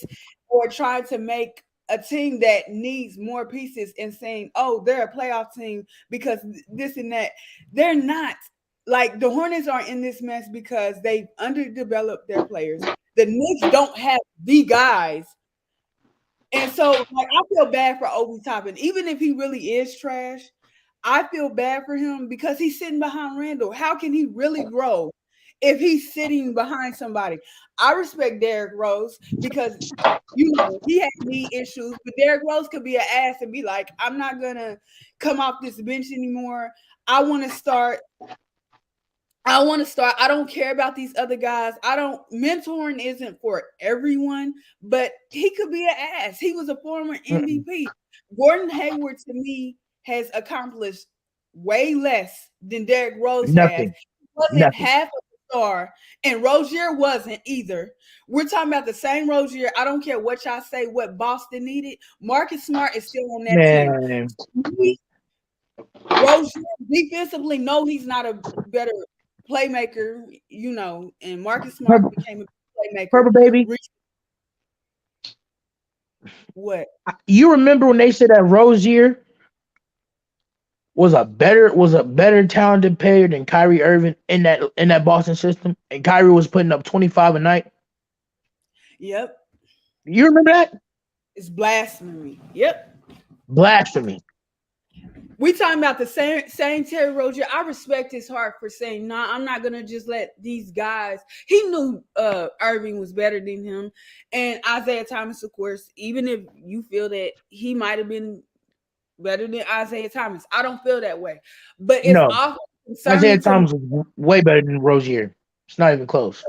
or trying to make a team that needs more pieces and saying, oh, they're a playoff team because this and that. They're not. Like the Hornets are in this mess because they've underdeveloped their players. The Knicks don't have the guys. And so, like, I feel bad for Obi Toppin. Even if he really is trash, I feel bad for him because he's sitting behind Randall. How can he really grow if he's sitting behind somebody? I respect Derrick Rose because he had knee issues, but Derrick Rose could be an ass and be like, I'm not gonna come off this bench anymore. I want to start. I don't care about these other guys. Mentoring isn't for everyone, but he could be an ass. He was a former MVP. Gordon Hayward, to me, has accomplished way less than Derrick Rose has. Nothing. He wasn't Nothing. half of a star, and Rozier wasn't either. We're talking about the same Rozier. I don't care what y'all say, what Boston needed. Marcus Smart is still on that Man. team. Rozier defensively, no, he's not a better playmaker, and Marcus Smart became a playmaker. Purple baby. What? You remember when they said that Rozier was a better talented player than Kyrie Irving in that Boston system, and Kyrie was putting up 25 a night. Yep. You remember that? It's blasphemy. Yep. Blasphemy. We talking about the same Terry Rozier. I respect his heart for saying, "Nah, I'm not gonna just let these guys." He knew Irving was better than him, and Isaiah Thomas, of course. Even if you feel that he might have been better than Isaiah Thomas, I don't feel that way. But it's No, awful Isaiah concerning to me. Thomas was way better than Rozier. It's not even close.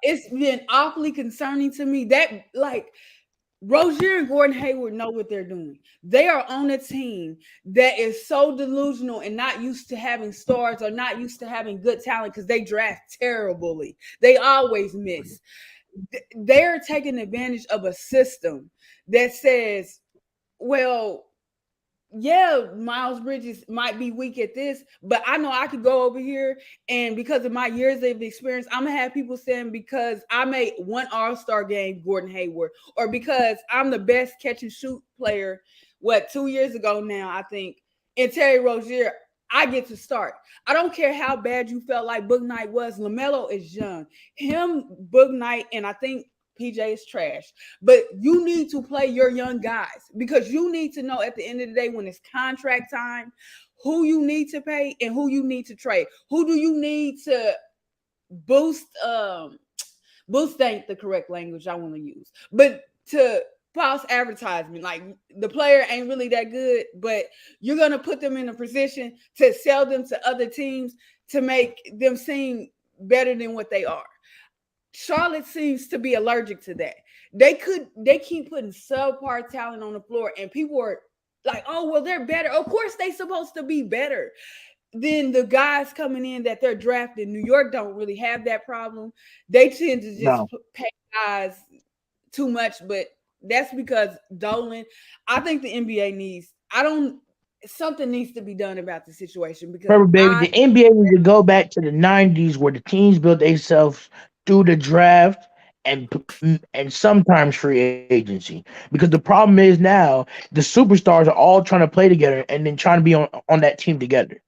It's been awfully concerning to me that like Rozier and Gordon Hayward know what they're doing. They are on a team that is so delusional and not used to having stars or not used to having good talent because they draft terribly. They always miss. They're taking advantage of a system that says, well, yeah, Miles Bridges might be weak at this, but I know I could go over here and because of my years of experience, I'm gonna have people saying because I made one All-Star game, Gordon Hayward, or because I'm the best catch and shoot player, 2 years ago now, I think, and Terry Rozier, I get to start. I don't care how bad you felt like Book Knight was. LaMelo is young. Him, Book Knight, and I think PJ is trash. But you need to play your young guys because you need to know at the end of the day when it's contract time who you need to pay and who you need to trade. Who do you need to boost? Boost ain't the correct language I want to use, but to false advertisement. Like the player ain't really that good, but you're gonna put them in a position to sell them to other teams to make them seem better than what they are. Charlotte seems to be allergic to that. They keep putting subpar talent on the floor, and people are like, "Oh, well, they're better." Of course, they supposed to be better than the guys coming in that they're drafting. New York don't really have that problem. They tend to just No. pay guys too much, but that's because Dolan. I think the NBA needs. I don't. Something needs to be done about the situation because Remember, baby, the NBA needs to go back to the '90s where the teams built themselves through the draft and sometimes free agency. Because the problem is now the superstars are all trying to play together and then trying to be on that team together,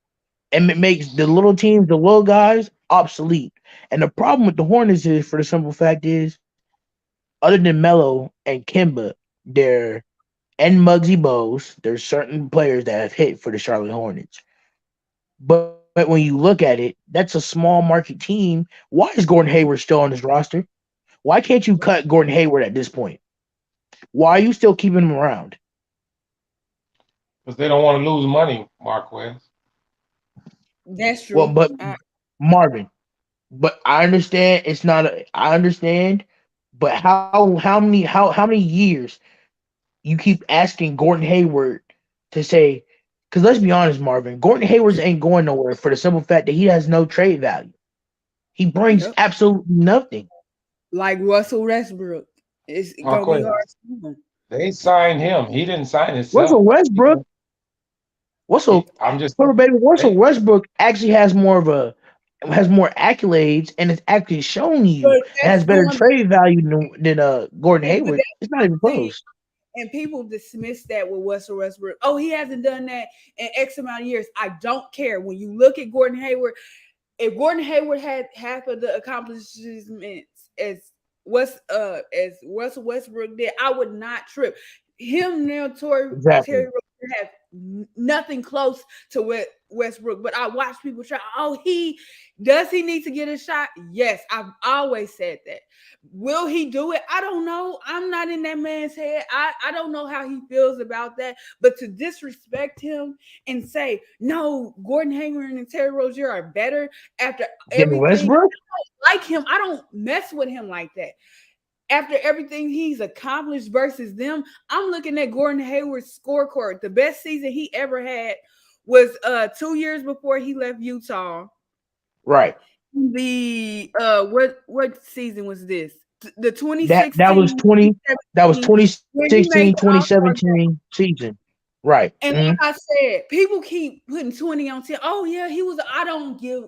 and it makes the little teams, the little guys, obsolete. And the problem with the Hornets is, for the simple fact is, other than Melo and Kimba, there and Muggsy Bogues, there's certain players that have hit for the Charlotte Hornets. But when you look at it, that's a small market team. Why is Gordon Hayward still on this roster? Why can't you cut Gordon Hayward at this point? Why are you still keeping him around? Because they don't want to lose money, Marquez. that's Well, true. but Marvin, but I understand it's not. I understand, but how many years you keep asking Gordon Hayward to say? Because let's be honest, Marvin, Gordon Hayward ain't going nowhere for the simple fact that he has no trade value. He brings Yep. absolutely nothing. Like Russell Westbrook, it's gonna be hard. Marquez. To move. They signed him. He didn't sign Russell himself. Westbrook, I'm just Russell they Westbrook actually has more accolades and it's actually shown you But it has that's better going trade value than Gordon but Hayward. It's not even that's close. and people dismiss that with Russell Westbrook. Oh, he hasn't done that in X amount of years. I don't care. When you look at Gordon Hayward, if Gordon Hayward had half of the accomplishments as Russell Westbrook did, I would not trip. Him now, Terry Exactly. Rozier have nothing close to Westbrook. But I watch people try. Oh, he need to get a shot? Yes, I've always said that. Will he do it? I don't know. I'm not in that man's head. I don't know how he feels about that. But to disrespect him and say, no, Gordon Hayward and Terry Rozier are better after Then everything, Westbrook, like him, I don't mess with him like that. After everything he's accomplished versus them, I'm looking at Gordon Hayward's scorecard. The best season he ever had was 2 years before he left Utah. right? The what season was this? The That was 2016, 20. That was 2017, where he made 2016, the All-Star game. 2017 season. Right. And like I said, people keep putting 20 on 10. Oh yeah, he was. I don't give.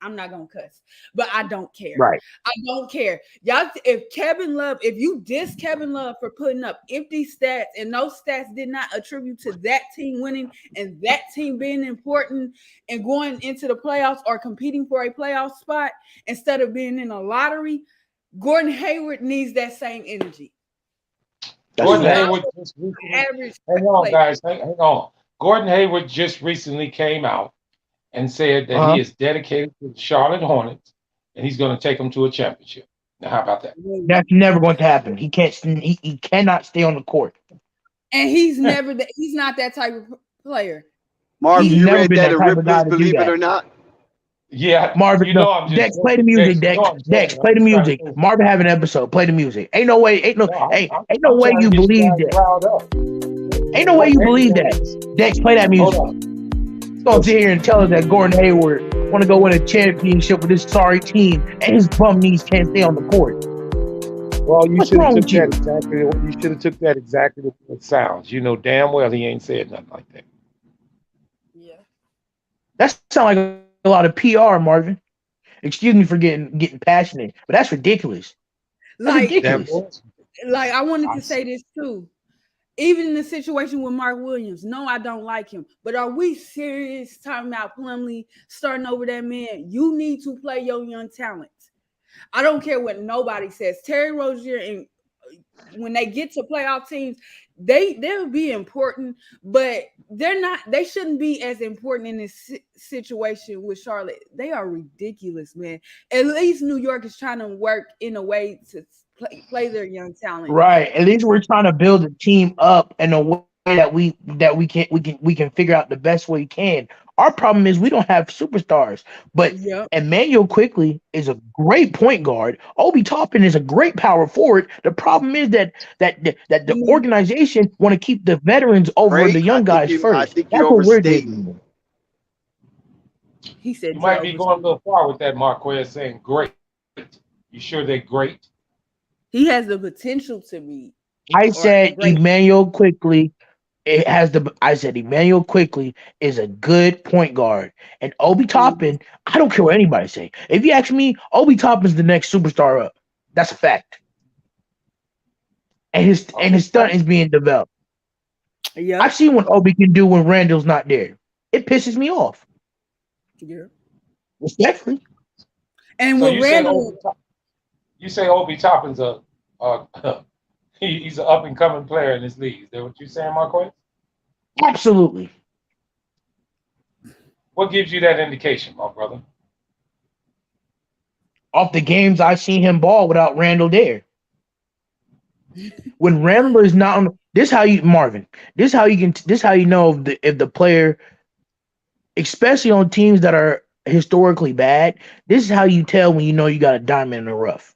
I'm not gonna cuss, but I don't care. Right. I don't care. Y'all, if you diss Kevin Love for putting up empty stats and those stats did not attribute to that team winning and that team being important and going into the playoffs or competing for a playoff spot instead of being in a lottery, Gordon Hayward needs that same energy. Gordon That's Hayward just recently, Average hang on, player. guys, hang on. Gordon Hayward just recently came out and said that he is dedicated to the Charlotte Hornets and he's going to take them to a championship. Now, how about that? That's never going to happen. He can't. He cannot stay on the court. And he's never that. He's not that type of player. Marvin, He's you never read been that that in type of guy Ripley's to do Believe It that. or Not? Yeah, Marvin, you know, no. I'm just Dex, play the music. Dex, you know I'm Dex, saying. play the I'm trying music. to- Marvin have an episode. Play the music. Ain't no way. Ain't no way I'm you trying to get believe guys that. riled up. Ain't no way you believe that. Dex, play that music. Hold on. He's gonna sit here and tell us that Gordon Hayward want to go win a championship with this sorry team, and his bum knees can't stay on the court. Well, you What's should have wrong took with you? that exactly. You should have took that exactly the way it sounds. You know damn well he ain't said nothing like that. Yeah. That sounds like a lot of PR, Marvin. Excuse me for getting passionate, but that's ridiculous. That's Like, ridiculous. like I wanted to say this too. Even in the situation with Mark Williams, no, I don't like him. But are we serious talking about Plumlee starting over that man? You need to play your young talent. I don't care what nobody says. Terry Rozier, and when they get to playoff teams, they'll be important, but they're not. They shouldn't be as important in this situation with Charlotte. They are ridiculous, man. At least New York is trying to work in a way to play their young talent. Right. At least we're trying to build a team up in a way that we can figure out the best way we can. Our problem is we don't have superstars. But Yep. Emmanuel Quickly is a great point guard. Obi Toppin is a great power forward. The problem is that the organization want to keep the veterans over Great. the young guys I first. think That's you're what we're overstating. doing. He said You might be going a little far with that, Marquez, saying great. You sure they're great? he has the potential to be. I said great. Emmanuel Quickly. I said Emmanuel Quickly is a good point guard. And Obi Toppin, I don't care what anybody say. If you ask me, Obi Toppin's the next superstar up. That's a fact. And his stunt is being developed. Yeah. I've seen what Obi can do when Randall's not there. It pisses me off. Yeah. Respectfully. And So with you say Obi Toppin's he's an up and coming player in this league. Is that what you're saying, Marquez? Absolutely. What gives you that indication, my brother? Off the games I've seen him ball without Randall there. When Randall is not on, this how you Marvin. This how you know if the player, especially on teams that are historically bad. This is how you tell when you know you got a diamond in the rough.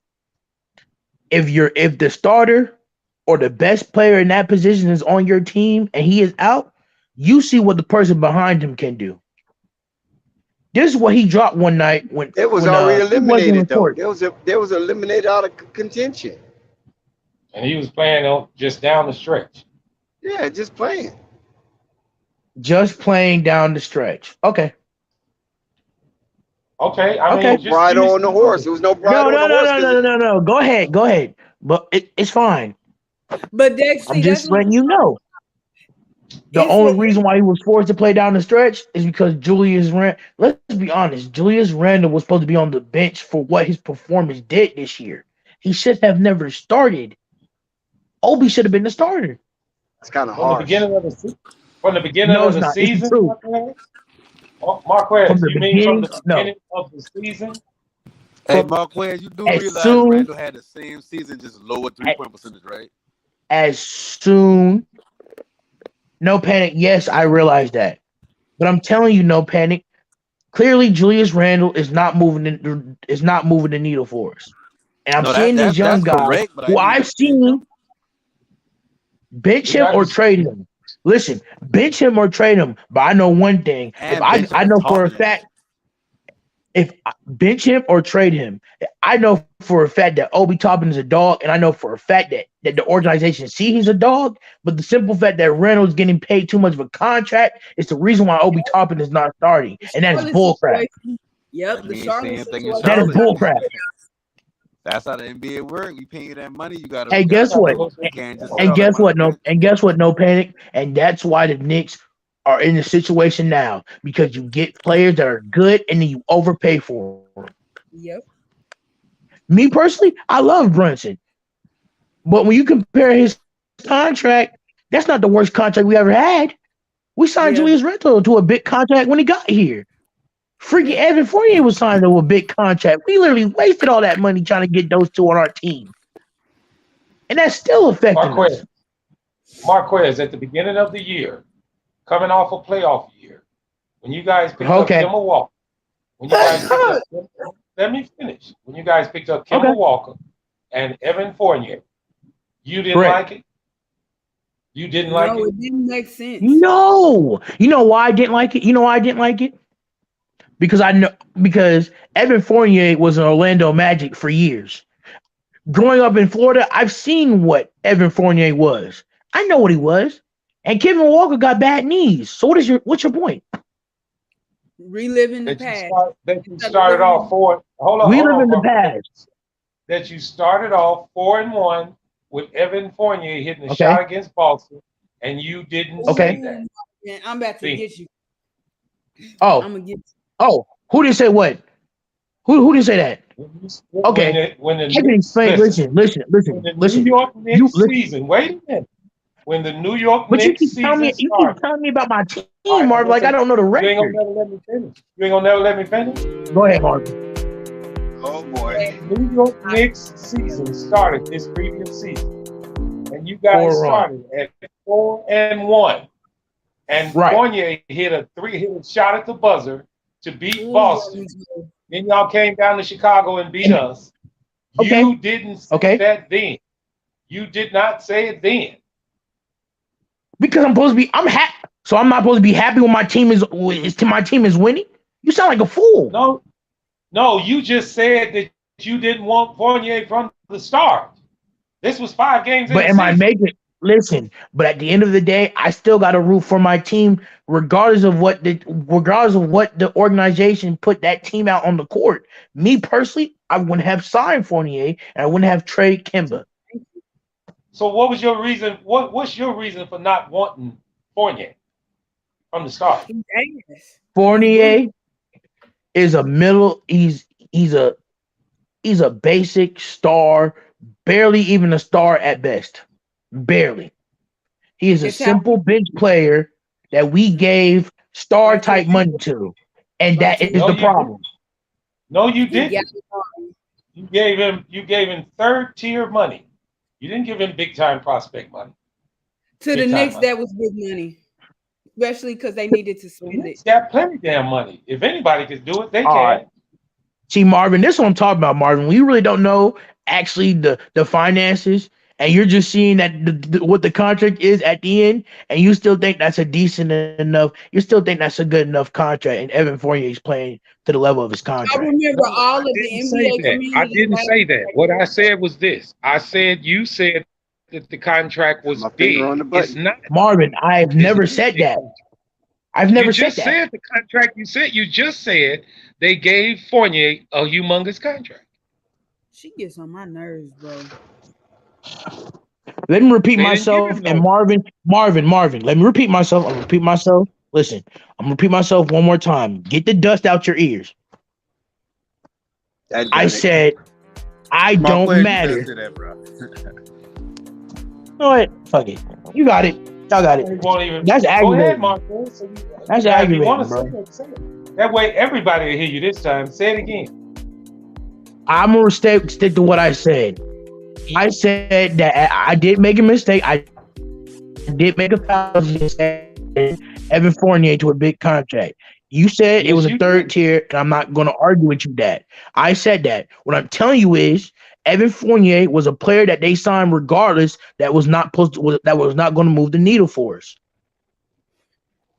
If the starter or the best player in that position is on your team and he is out, you see what the person behind him can do. This is what he dropped one night when it was already eliminated though. There was eliminated out of contention. And he was playing just down the stretch. Yeah, just playing. Just playing down the stretch. Okay. Okay. Okay. Just Ride on the horse. There was no bride on the horse. No. Go ahead. But it's fine. But Dex, I'm just letting you know. The only reason why he was forced to play down the stretch is because Julius Randle. Let's be honest. Julius Randle was supposed to be on the bench for what his performance did this year. He should have never started. Obi should have been the starter. It's kind of From hard. the beginning of the season. Marquez, you mean from the beginning of the season? Hey, Marquez, you do realize Randall had the same season, just lower 3-point percentage, right? As soon, no panic. Yes, I realize that, but I'm telling you, no panic. Clearly, Julius Randle is not moving the needle for us, and I'm seeing this young guy who I've seen bench him or trade him. Listen, bench him or trade him. But I know one thing: if I know for a fact. If I bench him or trade him, I know for a fact that Obi Toppin is a dog, and I know for a fact that the organization see he's a dog. But the simple fact that Reynolds getting paid too much of a contract is the reason why Obi Toppin is not starting, and that is bullcrap. Yep, Like the you ain't Charlotte saying thing in situation. That is Charlotte. bullcrap. That's how the NBA work. We paying you that money. Hey, guess what? You can't just And tell them guess on the what? No, bench. and guess what? No panic. And that's why the Knicks are in the situation now because you get players that are good and then you overpay for them. Yep. Me personally, I love Brunson, but when you compare his contract, that's not the worst contract we ever had. We signed Yeah. Julius Randle to a big contract when he got here. Freaking Yeah. Evan Fournier was signed to a big contract. We literally wasted all that money trying to get those two on our team, and that's still affecting us. Marquez, at the beginning of the year, coming off a playoff year, when you guys picked up Okay, Kemba Walker, when you guys picked up, let me finish. When you guys picked up okay, Kemba Walker and Evan Fournier, you didn't correct. like it? You didn't like No, it? it didn't make sense. No, you know why I didn't like it? You know why I didn't like it? Because Evan Fournier was an Orlando Magic for years. Growing up in Florida, I've seen what Evan Fournier was. I know what he was. And Kevin Walker got bad knees. So what's your point? Reliving the That you past. started off four. Hold We on, live in the Marquez. past. That you started off 4-1 with Evan Fournier hitting a Okay. shot against Boston, and you didn't Okay. say that. Man, I'm about to get you. Oh, I'm gonna get you. oh, who didn't say what? Who didn't say that? Okay. When the I can Knicks, explain. Listen. when the New York Knicks season, wait a minute. When the New York But you Knicks keep telling me, season started, about my team, all right, Marvin, like I don't know the you ain't gonna record. never let me finish. You ain't gonna never let me finish. Go ahead, Marvin. Oh boy. The New York Knicks season started this previous season, and you guys 4-1. started at 4-1, and Right. Fournier hit a shot at the buzzer to beat Ooh, Boston. Then y'all came down to Chicago and beat us. Okay. You didn't say that then. You did not say it then. Because I'm happy. So I'm not supposed to be happy when my team is winning? You sound like a fool. No, you just said that you didn't want Fournier from the start. This was 5 games in the season. Listen, but at the end of the day, I still got to root for my team, regardless of what the organization put that team out on the court. Me personally, I wouldn't have signed Fournier, and I wouldn't have traded Kemba. So what was your reason? What's your reason for not wanting Fournier from the start? Fournier is a middle. He's a basic star, barely even a star at best. Barely. He is a simple bench player that we gave star type money to, and that is the problem. No, you didn't. You gave him third tier money. You didn't give him big time prospect money. To the Knicks, that was big money, especially because they needed to spend it. Got plenty damn money. If anybody could do it, they All can. right. See, Marvin, this is what I'm talking about, Marvin. We really don't know actually the finances, and you're just seeing that what the contract is at the end, and you still think that's a decent enough. You still think that's a good enough contract, and Evan Fournier is playing to the level of his contract. I remember all of the NBA community. I didn't say that. What I said was this. You said that the contract was big. It's not. Marvin, I've never said that. I've never said that. You just said the contract. You just said they gave Fournier a humongous contract. She gets on my nerves, bro. Let me repeat myself. And Marvin, let me repeat myself. I'm gonna repeat myself. Listen, I'm gonna repeat myself one more time. Get the dust out your ears. I said, I don't matter. You know what? Fuck it. You got it. Y'all got it. That's aggravating. That's aggravating, bro. That way everybody will hear you this time. Say it again. I'm gonna stick to what I said. I said that I did make a mistake. I did make a foul. Evan Fournier to a big contract. You said it was a third tier, and I'm not going to argue with you that. I said that. What I'm telling you is Evan Fournier was a player that they signed regardless that was not going to move the needle for us.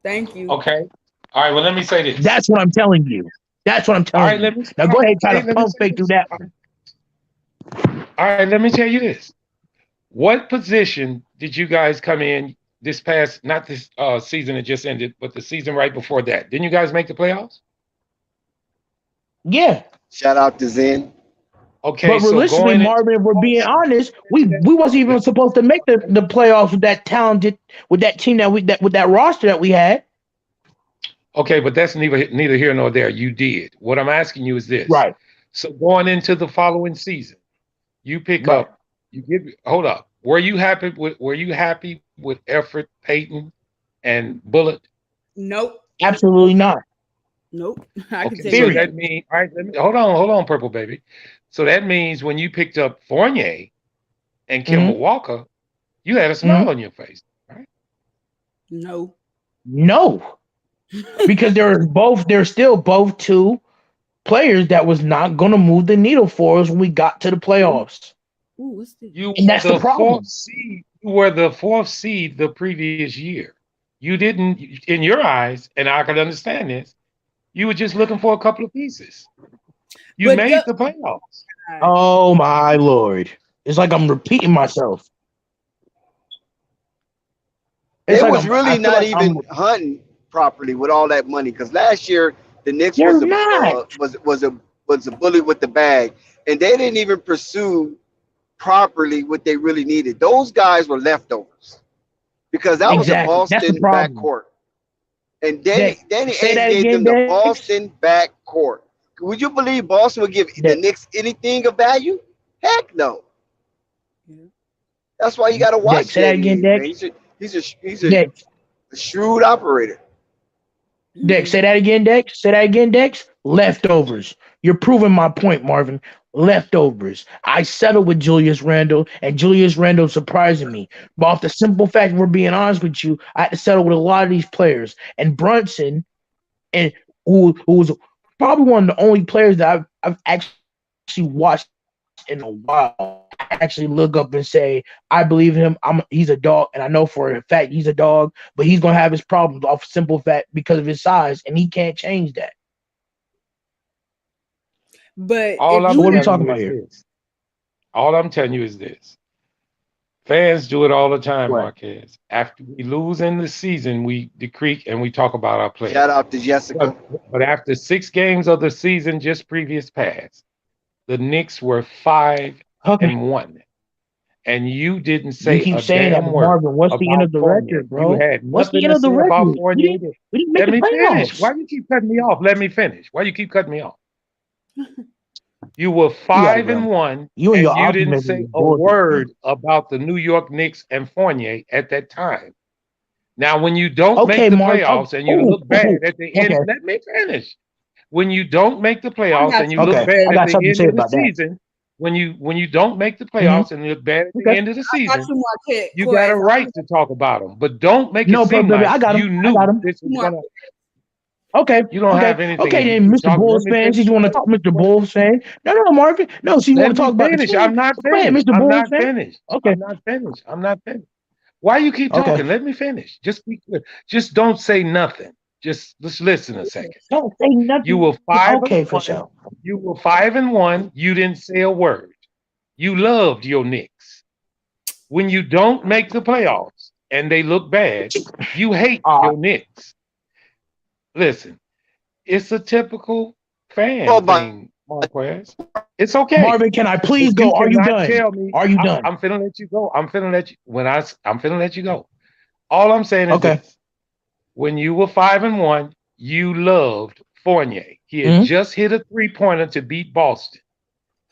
Thank you. Okay. All right. Well, let me say this. That's what I'm telling you. Now go ahead and try to pump fake through that one. All right. Let me tell you this. What position did you guys come in this past, not this season that just ended, but the season right before that? Didn't you guys make the playoffs? Yeah. Shout out to Zen. Okay, But so realistically, going into Marvin, if we're the being postseason, honest, we wasn't even supposed to make the playoffs with that talented with that team with that roster that we had. okay, but that's neither here nor there. You did. What I'm asking you is this. Right. So going into the following season, you pick Right. up, you give hold up. Were you happy with Effort, Peyton, and Bullet? Nope. Absolutely not. Nope. I can Okay, tell you so Period. that. that means all right, hold on, Purple Baby. So that means when you picked up Fournier and Kimball Mm-hmm. Walker, you had a smile Mm-hmm. on your face, right? No. No, because they're still both two players that was not going to move the needle for us when we got to the Ooh, playoffs, what's this? You and were that's the the fourth problem. seed. You were the fourth seed the previous year. You didn't, in your eyes, and I can understand this. You were just looking for a couple of pieces. You But made the playoffs. God, Oh my lord! It's like I'm repeating myself. They It's like was I really feel not like I'm. even hunting properly with all that money because last year the Knicks They're was a not was a bully with the bag, and they didn't even pursue properly what they really needed. Those guys were leftovers because that was a exactly. That's the Boston problem. backcourt, and Danny Dex, Danny say Ainge that gave again, them the Dex. Boston backcourt. Would you believe Boston would give the Dex, Knicks anything of value? Heck no. yeah. That's why you got to Dex, watch say that Danny again, Ainge, man. Dex. He's a Dex, shrewd operator. Dex, say Mm. that again, Dex. Say that again, Dex. Leftovers. You're proving my point, Marvin. Leftovers. I settled with Julius Randle, and Julius Randle surprising me. But off the simple fact, we're being honest with you, I had to settle with a lot of these players. And Brunson, and who was probably one of the only players that I've actually watched in a while. I actually look up and say, I believe him. He's a dog, and I know for a fact he's a dog, but he's gonna have his problems off simple fact because of his size, and he can't change that. But All if I'm So you what are we have, telling talking you about is here? this. All I'm telling you is this. Fans do it all the time, What? Marquez. After we lose in the season, we decree and we talk about our Shout players. out to Jessica. But after 6 games of the season just previous past, the Knicks were 5-1. And you didn't You say keep a saying that, damn but word Marvin, what's the end about of the Fournier. record, You bro? had What's the nothing end to of the say record? about Fournier. We didn't make Let the me finish. playoffs. Why you keep cutting me off? Let me finish. Why you keep cutting me off? You were You gotta five go. and one, You and and your you didn't optimism say is a bullshit. word about the New York Knicks and Fournier at that time. Now, when you don't make Okay, the Mark. playoffs and you Oh, look bad at the okay, end, let me finish. When you don't make the I playoffs got and you something look okay. to bad I say. at got something the to end say of the about that. season, when you don't make the Hmm. playoffs and you look bad at the Okay. end of the I got season, two more you got a questions. right to talk about them. But don't make it No, but seem baby, like I got him. you I got knew him. this Two was more. gonna. Okay, You don't okay, have anything okay. if you Then, keep Mr. talking. Let Bulls me fan, finish since you want my to talk, Mr. question. Bulls fan. No, Marvin. No, so you want Let to me talk about the finish. I'm team? not Go ahead, finished. Mr. I'm Bulls not fan. finished. Okay, I'm not finished. I'm not finished. Why you keep okay. talking? Let me finish. Just be clear. Just don't say nothing. Just listen a second. Don't say You nothing. were five and Okay, for one. sure. You were 5-1. You didn't say a word. You loved your Knicks. When you don't make the playoffs and they look bad, you hate Uh, your Knicks. Listen, it's a typical Oh fan my, thing, Marquez. It's okay. Marvin, can I But please you go? Are you cannot done? tell me Are you done? I'm finna let you go. I'm finna let you I'm finna let you go. All I'm saying is Okay. this. When you were 5-1, you loved Fournier. He had Mm-hmm. just hit a three-pointer to beat Boston.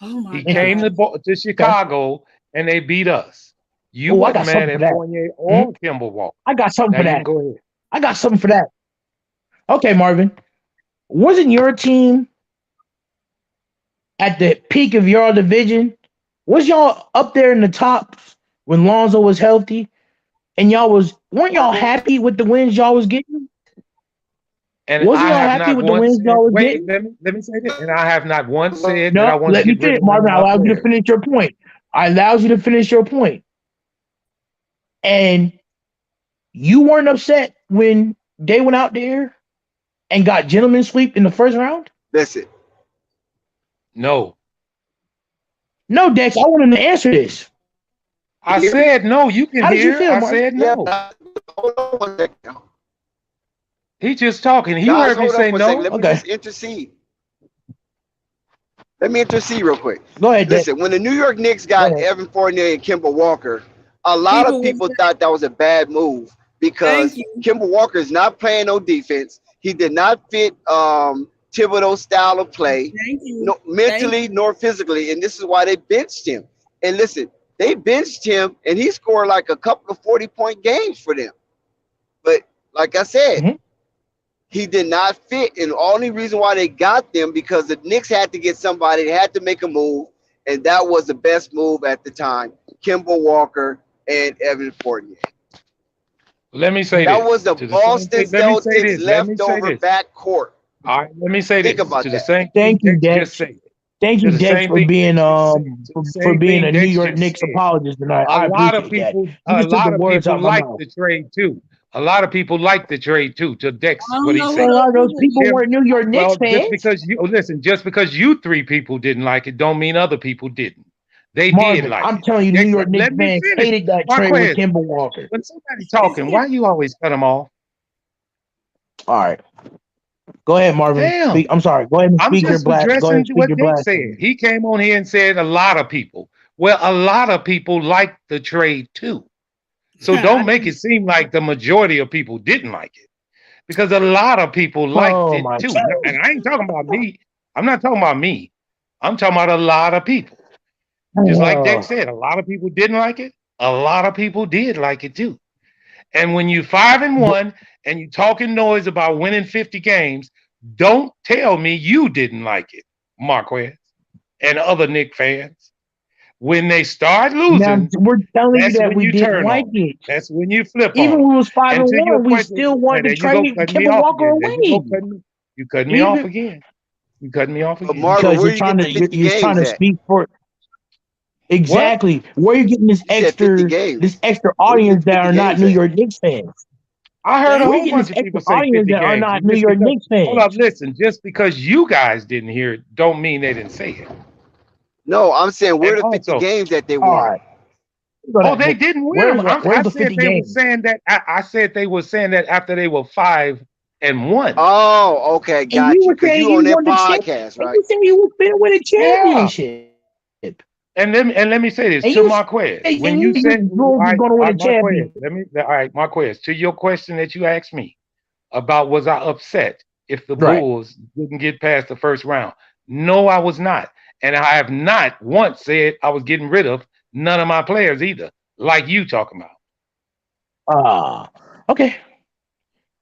Oh my He came God. to Okay. Chicago and they beat us. You Oh, I wasn't got mad something for at that. Fournier Mhm. or Kimball Walker. I got something Now for you can that. go ahead. I got something for that. Okay, Marvin. Wasn't your team at the peak of your division? Was y'all up there in the top when Lonzo was healthy? And weren't y'all happy with the wins y'all was getting? And Wasn't I y'all have happy not with the once wins said, y'all was wait, getting? let me say this. And I have not once said that I No, want to let me get rid finish, of none Marvin. of I my allowed you to players. finish your point. I allowed you to finish your point. And you weren't upset when they went out there and got gentleman sweep in the first round? listen. No. No, Dex, I want him to answer this. I You hear me? said no. You can How did you hear. feel, I Marvin? said Yeah. no. Hold on one second. He just talking. You Guys, heard me hold up say for a second. no. Let me Okay. just intercede. Let me intercede real quick. Go ahead, Dex. Listen, when the New York Knicks Go got ahead. Evan Fournier and Kemba Walker, a lot of people thought that was a bad move because Kemba Walker is not playing no defense. He did not fit Thibodeau's style of play, no, mentally nor physically, and this is why they benched him. And listen, they benched him, and he scored like a couple of 40-point games for them. But like I said, he did not fit, and the only reason why they got them because the Knicks had to get somebody, they had to make a move, and that was the best move at the time. Kemba Walker and Evan Fournier. Let me say that this. was the Boston Celtics leftover backcourt. All right, let me say Think this. about to that. the same Thank you, thing Dex. just said. Thank you, To the Dex, same for thing being for a New York Knicks apologist tonight. I A lot of appreciate that. people, You a just took the lot of words out people of my like mouth. the trade too. A lot of people like the trade too. To Dex, I don't what he know who said. A lot of those people Jim, weren't New York Knicks well, just fans. because you listen, just because you three people didn't like it, don't mean other people didn't. They did Marvin, like I'm it. telling you, New York Knicks Let me fans finish. hated that trade with Marquez, Kemba Walker. when somebody's talking, why you always cut them off? All right. Go ahead, Marvin. Damn. I'm sorry. Go ahead and I'm speak your just blast. Go ahead addressing and speak what your Dick blast. said. He came on here and said a lot of people. Well, a lot of people like the trade too. So don't make it seem like the majority of people didn't like it. Because a lot of people liked it my too. God. And I ain't talking about me. I'm not talking about me. I'm talking about a lot of people. Just like Dick said, a lot of people didn't like it. A lot of people did like it too. And when you 5-1 and you talking noise about winning 50 games, don't tell me you didn't like it, Marquez and other Knick fans. When they start Now losing, we're telling you that's that when we you didn't turn like on. it. That's when you flip on Even them. when we was 5 And and to your 1, we question, still wanted to there you go trade cutting me Kemba off Walker again. There you go away. cutting me. You cutting me off Even again. You cutting me off But again. Marvin, because where you're you get the 50 you're trying games to at? speak for What? exactly where you getting You said 50 games. this extra Where you get audience the that 50 are not games New at? York Knicks fans. I heard a Where you whole getting bunch this of extra people say audience 50 that are games. not And New just York because, Knicks hold up, fans? listen, just because you guys didn't hear it, don't mean they didn't say it. No, I'm saying where And the 50 also, games that they All won. right. oh, they didn't win them. Where's I the said 50 they were games? saying that. I said they were saying that after they were 5-1. Oh, okay, And got you you. were Because saying you you on that won the champ, podcast, and right? you saying you were finna win a Yeah. championship. And let me say this And to you Marquez. say When and you you said, Bulls was gonna win a Marquez, championship. all right, Marquez, to your question that you asked me about was I upset if the Right. Bulls didn't get past the first round? No, I was not. And I have not once said I was getting rid of none of my players either, like you talking about. Okay.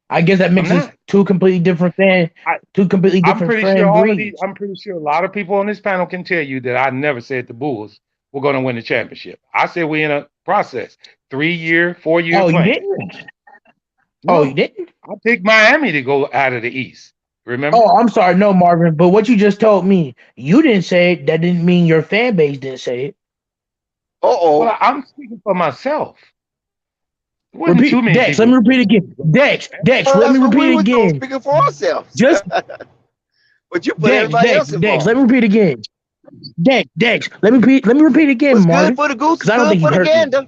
I guess that I'm makes us not. two completely different I'm pretty sure breeds. I'm pretty sure a lot of people on this panel can tell you that I never said the Bulls were going to win the championship. I said we're in a process, 3-year, 4-year Oh, you plan. didn't? No, Oh, you didn't? I picked Miami to go out of the East. Remember? Oh, I'm sorry, no, Marvin. But what you just told me, you didn't say it. That didn't mean your fan base didn't say it. Well, I'm speaking for myself. It wasn't too Repeat, many Dex. people. Let me repeat again. Dex, Well, let me that's what we repeat was doing, again. speaking for ourselves. Just But you put everybody else Dex. involved. Let me repeat again. Dex. Let me repeat again, What's Marvin. good for the goose Because is I don't good think you for the heard me. gander.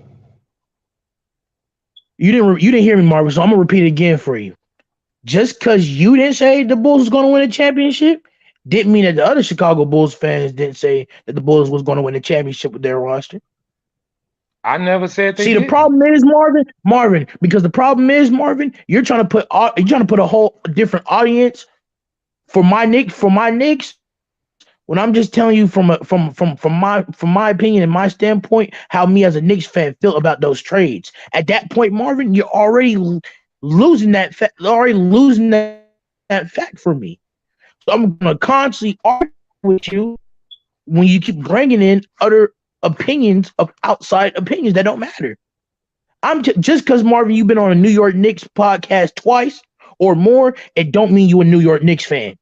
You didn't hear me, Marvin. So I'm gonna repeat it again for you. Just because you didn't say the Bulls was going to win a championship, didn't mean that the other Chicago Bulls fans didn't say that the Bulls was going to win a championship with their roster. I never said they See, did. the problem is Marvin, because the problem is Marvin, you're trying to put a whole different audience for my Knicks. When I'm just telling you from my opinion and my standpoint, how me as a Knicks fan feel about those trades. At that point, Marvin, you're already losing that fact for me. So I'm gonna constantly argue with you when you keep bringing in other opinions of outside opinions that don't matter. Just because Marvin, you've been on a New York Knicks podcast twice or more, it don't mean you a New York Knicks fan.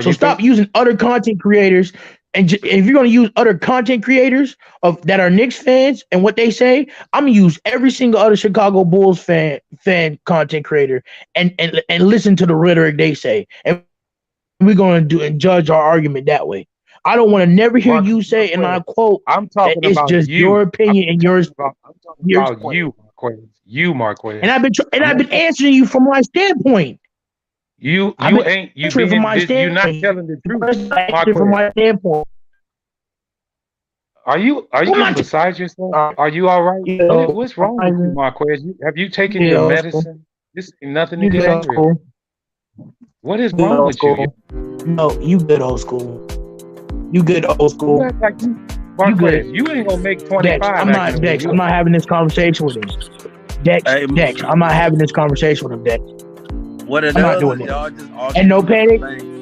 So stop using other content creators, and if you're going to use other content creators that are Knicks fans and what they say, I'm gonna use every single other Chicago Bulls fan content creator and listen to the rhetoric they say, and we're going to do and judge our argument that way. I don't want to never hear you say, and I quote, I'm that talking it's about just you. your opinion and yours. I'm talking about you, Marquez. You, Marquez. And I've been answering you from my standpoint. You I've been ain't you accurate from being my you're not standpoint. telling the truth, Accurate from Marquez. my standpoint. Are you I'm not. beside yourself? Are you all right? You know, What's wrong with you, Marquez? Have you taken you your know, school. medicine? This ain't nothing to You get good old angry about. school. What is You good wrong old with you? school. No, you good old school. You good old You school. act like you, You Marquez. good. You ain't gonna make Dex, 25 I'm acting not the way Dex. you I'm not are. having this conversation with him. Dex, Hey, Dex, I'm not having this conversation with him, Dex. what it I'm not does doing is it. y'all just And no arguing panic. different things.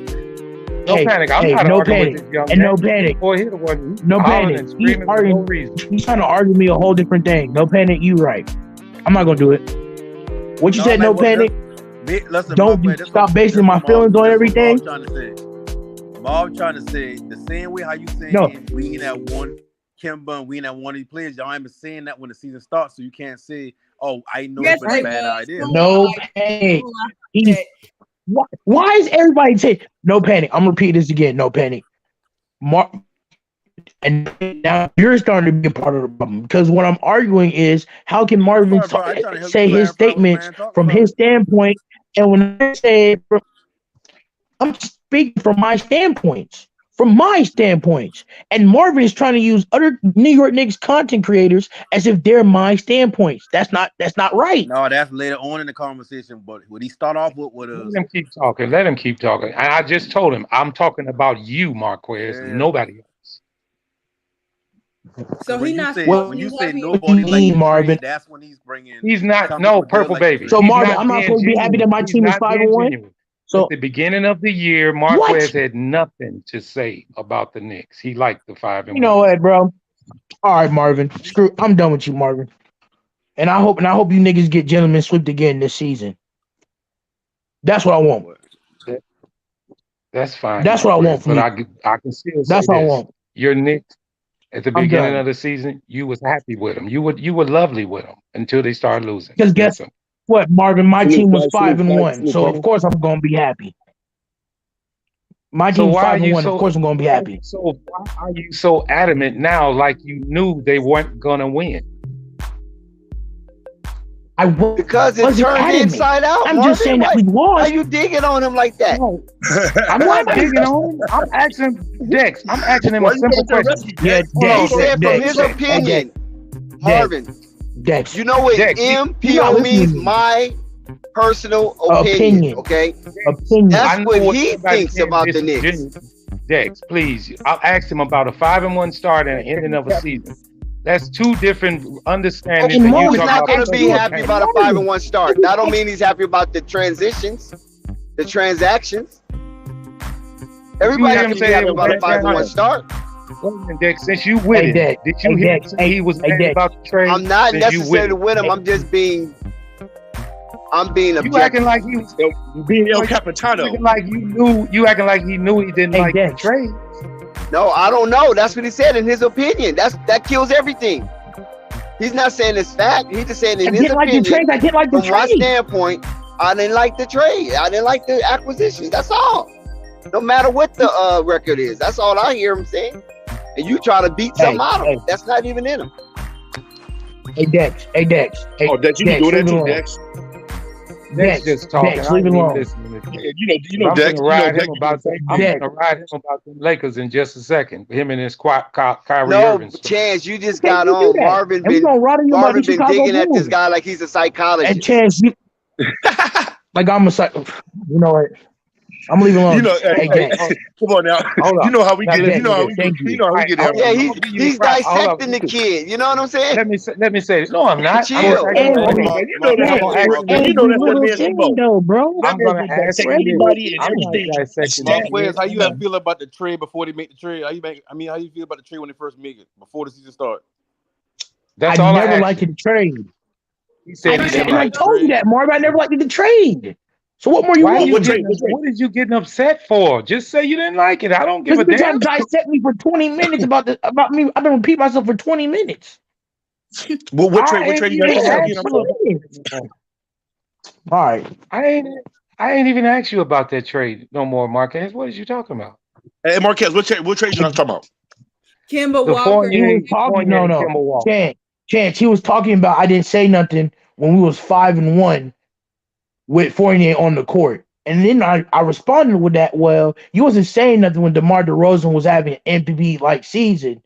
No panic. I'm not no arguing with panic. this young And man. no panic. Before he hit the one, he's No hollering panic. and He's screaming for no arguing. reason. He's trying to argue me a whole different thing. No panic. You right. I'm not gonna do it. What you said? No panic. Listen, Don't Marquez, stop basing my feelings on everything. Trying to say. Bob trying to say the same way how you saying No. we ain't at one Kimba and we ain't at one of these players. Y'all ain't been saying that when the season starts, so you can't say, "Oh, I know it's been a bad idea." No panic. Why is everybody saying no panic? I'm gonna repeat this again. No panic. And now you're starting to be a part of the problem because what I'm arguing is how can Marvin say his statements from his standpoint, and when I say I'm speaking from my standpoints. And Marvin is trying to use other New York Knicks content creators as if they're my standpoints. That's not right. No, that's later on in the conversation. But what he start off with Let was him keep talking. Let him keep talking. And I just told him I'm talking about you, Marquez, nobody else. So when he not when you say nobody like Marvin, that's when he's bringing. He's not purple baby. So he's Marvin, not I'm not supposed to be happy that my team is 5-1. So at the beginning of the year, Marquez had nothing to say about the Knicks. He liked the 5-1. You know what, bro? All right, Marvin. I'm done with you, Marvin. And I hope you niggas get gentlemen swept again this season. That's what I want. That's fine. That's what I want from you. But I can still say that's what I this. want. Your Knicks at the beginning of the season, you was happy with them. You were lovely with them until they started losing. Because guess what, Marvin? My team was 5-1, so of course I'm gonna be happy. My team's 5-1. Of course I'm gonna be happy. So why are you so adamant now, like you knew they weren't gonna win? Because it turned inside out. I'm just saying that we lost. Why you digging on him like that? No, I'm not digging on him. I'm asking Dex. I'm asking him a simple question. Yeah, he said from his opinion, Marvin. Dex. You know what MPO means? My personal opinion. Okay. That's what he thinks about the Knicks. Dex, please. I'll ask him about a 5-1 start and an ending of a season. That's two different understandings. He's not going to be happy about a 5-1 start. That don't mean he's happy about the transitions, the transactions. Everybody can be happy about a 5-1 start. Dex, since you with it, did you hear he was mad about the trade? I'm not necessarily with him. I'm just being. I'm being objective. You acting like he was being El Capitano. You acting like he knew he didn't like the trade. No, I don't know. That's what he said in his opinion. That kills everything. He's not saying it's fact. He's just saying in his opinion. I didn't like the trade. From my standpoint, I didn't like the trade. I didn't like the acquisition. That's all. No matter what the record is. That's all I hear him saying. And you try to beat something out of him. That's not even in him. Hey, Dex. Oh, Dex, you can do that too, Dex. Dex just talking. Dex, leave it alone. You know, Dex. I'm gonna ride him about the Lakers in just a second. Him and his Kyrie Irving. Chance, you just got on. Marvin been digging at this guy like he's a psychologist. And Chance, like I'm a you know what? I'm leaving alone. You know, come on now. Hold on. You know how we get it. You know how we get it. Yeah, he's dissecting the kid. You know what I'm saying? Let me say it. No, I'm not. Chill. You know that man, bro. I'm gonna ask anybody and everything. Marquez, how you feel about the trade before they make the trade? How you feel about the trade when they first make it before the season starts? That's I all never liked the trade. He said I told you that, Marvin. I never liked the trade. So what more you want? What is you getting upset for? Just say you didn't like it. I don't give a damn. Because you dissect me for 20 minutes about me. I've been repeating myself for 20 minutes. Well, what trade you got? All right. I ain't even asked you about that trade no more, Marquez. What is you talking about? Hey, Marquez, what trade you talking about? Kimba Walker. He was talking. No. Chance. He was talking about. I didn't say nothing when we was 5-1 with Fournier on the court, And then I responded with that. Well, you wasn't saying nothing when DeMar DeRozan was having an MVP like season,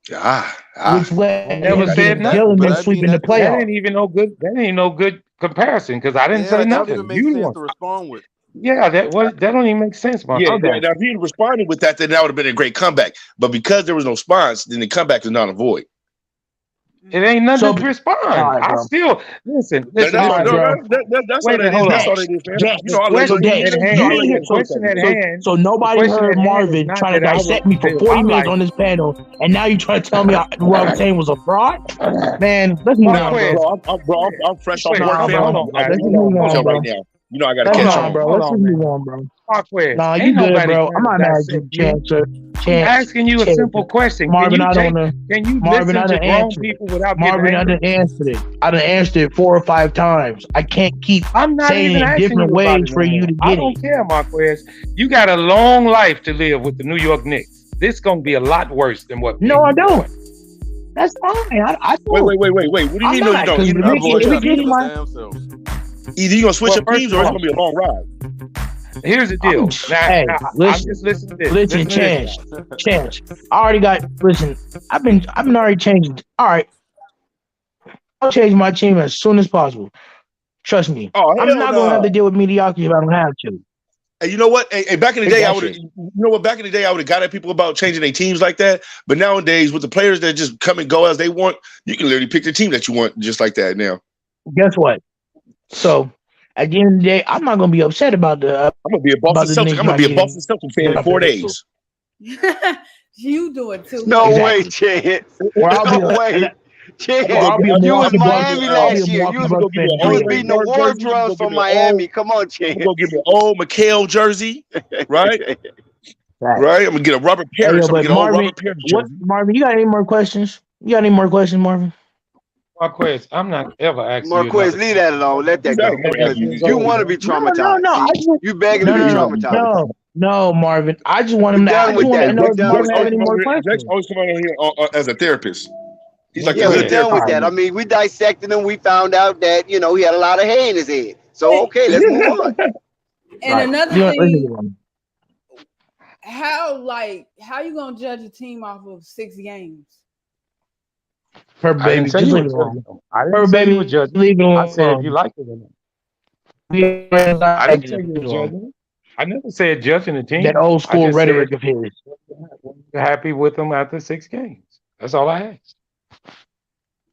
which led I to never him said getting nothing. Jalen but and I mean sweeping the that's the That playoffs. ain't even no good. That ain't no good comparison because I didn't say that don't even nothing. make You the sense one. to respond with. Yeah, that don't even make sense, Mark. Yeah, Okay. now if he had responded with that, then that would have been a great comeback. But because there was no response, then the comeback is not a void. It ain't nothing So, to all respond. right, I bro. still listen. That's All all. right, No, bro. that's all Wait a that minute, is. hold That's on. all that is, man. Jax, You know, I like so Question you Jax, at know, you know, I you hand. like didn't The hear your so question at storytelling, man. hand. so The nobody question heard at hand is Marvin not trying to that I dissect me for that 40 I minutes like. on this panel, and now you trying to tell me what I'm saying was a fraud? Man, let's move on, bro. Marquez, I'm fresh off Marquez, work, Nah, man. hold bro. on, I'm Let's doing just my move on, show right bro. now. You know, I got to Let's catch not, on. bro. hold Let's just on, man. move on, bro. Marquez, Nah, you ain't good, nobody bro. trying I'm to not mad at dissect you, you. I'm Chance. asking you a simple question. Can Marvin, you I don't know. Marvin, listen I to done grown answered it. people without getting Marvin, I angry? done answered it. I done answered it 4 or 5 times. I can't keep I'm not saying even it asking different you about ways it no for you more. to I get it. don't care, Marquez. You got a long life to live with the New York Knicks. This gonna be a lot worse than what me No, and I you don't. doing. That's fine. I Wait. don't. What do you I'm mean? No, you not, don't. because Either That you're gonna boy switch if trying up we to get kill in his my, damn self. either you're gonna switch Well, up first teams of or it's all, gonna be a long ride. here's the deal. hey, Now I'm listen, just listening to this. listen, Listen to this Chance, now. Chance. I already got. Listen, I've been already changing. All right, I'll change my team as soon as possible. Trust me. Oh I'm hell not gonna have to no! deal with mediocrity if I don't have to. Hey, you know what? Hey, back in the Take day, I that would have. shit. You know what? Back in the day, I would have got at people about changing their teams like that. But nowadays, with the players that just come and go as they want, you can literally pick the team that you want just like that now. Guess what? So at the end of the day, I'm not gonna be upset about I'm gonna be a Boston Celtic. Knicks I'm gonna not be a Boston getting Celtic fan in 4 days. You doing too No much. way, exactly. Chance. Or I'll be No a, way. I'm gonna or Chance. go I'll get. be a You was Milwaukee Bucks. Miami I'll be a last year. Milwaukee I'm gonna Bucks go get fan me in an You three was old days. beating the Westbrook war jersey. I'm gonna drums go get from me an old. Miami. Come on, I'm gonna Chance. go get me an old McHale jersey. Right, Right. right. I'm gonna get a Robert Hey Parrish. yo, I'm gonna but get an old Marvin, Robert Parrish what jersey. Marvin? You got any more questions? You got any more questions, Marvin? Marquez, I'm not ever asking you Marquez, another leave question. that alone. Let that Exactly. go. I'm That never Because asking message you is you anything. over, want to be man. traumatized. No. See, I just you begging to be traumatized. no, Marvin. I just want We're him to. I done just with want to that. know We're if done Dex with Marvin have always that. any come out more here. Dex questions. always come out here as a therapist. He's like the Yeah, we're good Marquez, done with therapist. All that. right. I mean, we dissected him. We found out that, he had a lot of hay in his head. So, okay, let's move on. And Right. another Let's thing, move on. how you gonna judge a team off of 6 games? Her I didn't baby, say just you leave were it alone. judging them. I didn't Her say you were baby, judging. leave it I said if you alone. like it or not. We I like didn't say it. you Leave were it alone. judging. I never said judging the That team. old I school just said rhetoric of his. you're happy with them after 6 games. That's all I asked.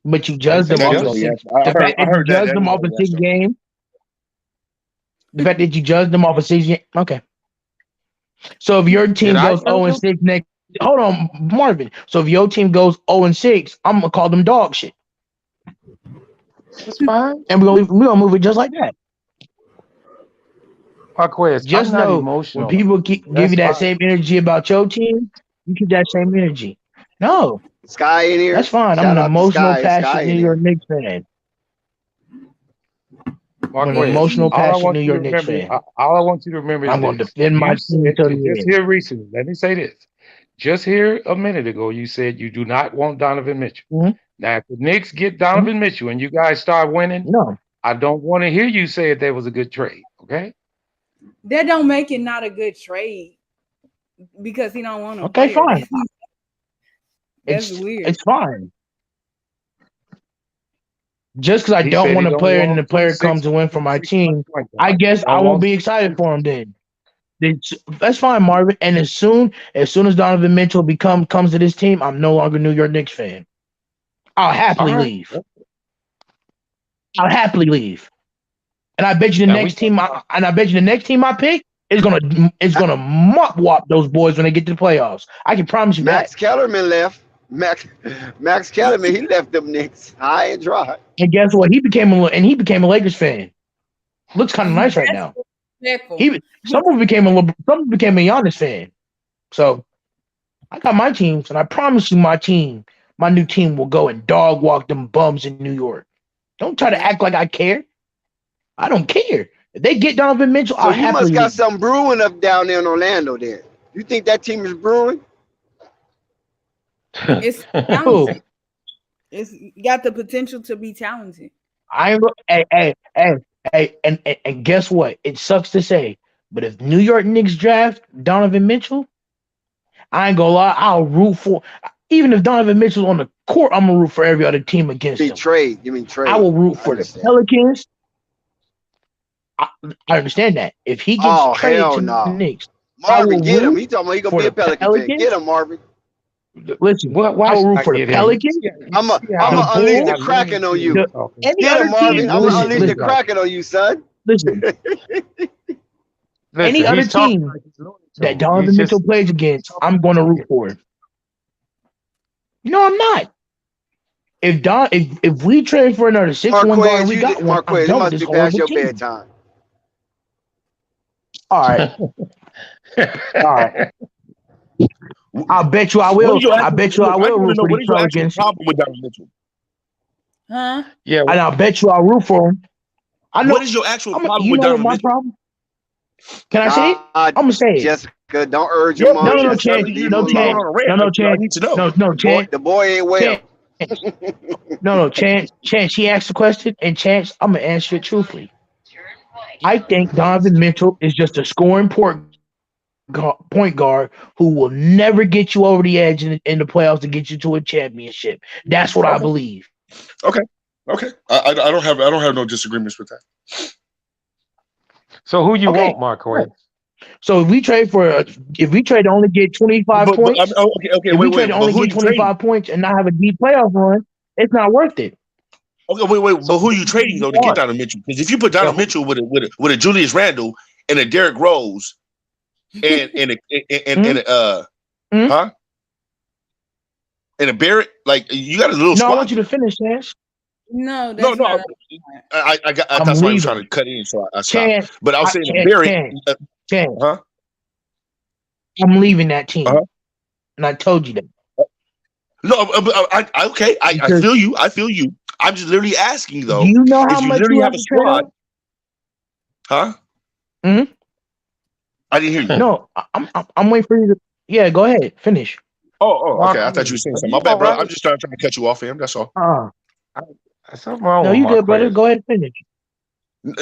But you I didn't judged say them That off is of all he judging. six. asked. I The heard. fact I that you heard that. judged That them is off all of he six asked. games. The fact that you judged them off of 6 games. Okay. So if your Did team I goes judge 0 and them? 6 next, hold on, Marvin. So if your team goes 0 and 6, I'm gonna call them dog shit, That's fine. and we gonna move it just like that. Marquez, I'm Just not know when emotional. people give you That's that fine. same energy about your team, you keep that same energy. No, Sky in that's here. fine. I'm Shout an out to emotional, Sky. Sky passionate in New York here. Knicks fan. I'm an Marquez, emotional, all I passionate want New you to York Knicks remember, fan. all I want you to remember is I'm gonna this. defend my You team said till the just end. here recently. Let me say this. Just here a minute ago, you said you do not want Donovan Mitchell. Mhm. Now, if the Knicks get Mhm. Donovan Mitchell and you guys start winning, No, I don't want to hear you say that was a good trade. Okay? That don't make it not a good trade because he don't want a okay, player. fine. That's weird. It's fine. Just because I He don't said he want a don't player and want the player comes and win for my 26 months team, like that. I guess He I don't won't want be excited for him then. That's fine, Marvin. And as soon as Donovan Mitchell comes to this team, I'm no longer a New York Knicks fan. I'll all happily right. leave. I'll happily leave. And I bet you Now we the next team I pick is gonna mop wop those boys when they get to the playoffs. I can promise you that. Max Kellerman left. Max Kellerman, he left them Knicks high and dry. And guess what? He became a Lakers fan. Looks kind of nice right That's now. respectful. Someone became a Giannis fan. So I got my teams, and I promise you, my new team will go and dog walk them bums in New York. Don't try to act like I care. I don't care. If they get Donovan Mitchell, So I'll you must happily got leave. something brewing up down there in Orlando then. You think that team is brewing? It's Who? talented. It's got the potential to be talented. I ain't. Hey, Hey, and guess what? It sucks to say, but if New York Knicks draft Donovan Mitchell, I ain't gonna lie, I'll root for. Even if Donovan Mitchell's on the court, I'm gonna root for every other team against him. Trade. You mean trade? I will root I for the understand. Pelicans. I, I understand that. If he gets Oh traded hell to the no, Knicks, I Marvin, will get him. root He talking about he gonna for be a the Pelican fan. Get Pelicans. him, Marvin. Listen, Why I will should root I for the get him? Pelicans, I'm See how the gonna unleash the Bulls, Kraken on you. the talking. any Get him, other Marvin. team. I'm gonna unleash the Listen, Kraken on you, son. listen. Any Listen, other he's talking team like he's Looney that Tunes. Donovan He's Mitchell just plays against, talking I'm like going to a root kid. for. No, I'm not. If we trade for another 6'1" guard and Marquez, we got one, I'm Marquez, it done with must this be past horrible your team. bedtime. All right, all right. I bet you I What will. is your I actual? bet you Look, I I just will want to root know for what these is your actual Pelicans, problem with Donovan Mitchell? Huh? Yeah, and I bet you I'll root for them. I know. What is your actual problem You with know what Donovan my Mitchell? problem? Can I say it? I'm gonna say it. Jessica, don't urge Your him on, No, opinion, sir. Jessica. Chance. Leave him No, You going Chance. alone. on a rant? No, I Chance. need to know. No, Chance. The boy ain't well. Chance. No, Chance. Chance. She asked the question, and Chance, I'm gonna answer it truthfully. I think Donovan Mitchell is just a scoring point guard who will never get you over the edge in the playoffs to get you to a championship. That's what I Okay. believe. Okay. I don't have no disagreements with that. So who you Okay. want, Marquez? So if we trade to only get 25 points, Okay. if we Wait. trade to But only who get you trading? 25 points and not have a deep playoff run, it's not worth it. Okay, wait. But who you trading though to get want? Donovan Mitchell? Because if you put Donovan Mitchell with a Julius Randle and a Derrick Rose and Mhm. huh? And a Barrett, like you got a little No, squad. I want you to finish, Chance. No, that's No. not. I I'm that's why I was leaving. trying to cut in, so I stopped. Chance, But I was saying a Barrett, Chance. huh? I'm leaving that team, Uh-huh. and I told you that. No, okay. I Because feel you. I feel you. I'm just literally asking though. do you know how If you much literally you have have a to trade squad, up? huh? Mhm. I didn't hear you. No, I'm waiting for you to. Yeah, go ahead, finish. Oh, okay. I thought you were saying something. My bad, bro. I'm just trying to cut you off, fam. That's all. Something wrong No, with you good, brother. Marquez. Go ahead and finish.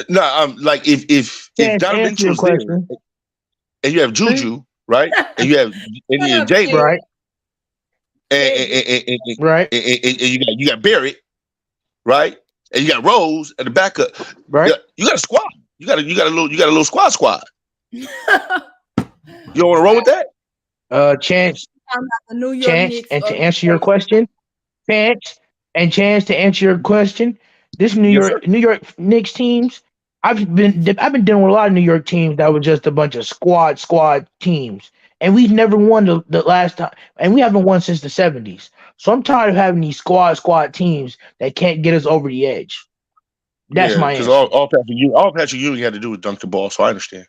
No, like if Chance, Donovan answer your Mitchell's there, question. and you have Juju, right? And you have Jalen, Right, and right, you got Barrett, right? And you got Rose at the backup. right. You got a squad. You got a little squad. You don't want to roll with that? Chance, I'm not the New York Chance, Knicks and to or answer your question, Chance to answer your question. This New Yes, sir. York Knicks teams. I've been dealing with a lot of New York teams that were just a bunch of squad teams, and we've never won the last time, and we haven't won since the '70s. So I'm tired of having these squad teams that can't get us over the edge. That's Yeah, my because answer. all Patrick Ewing had to do was dunk the ball, so I understand.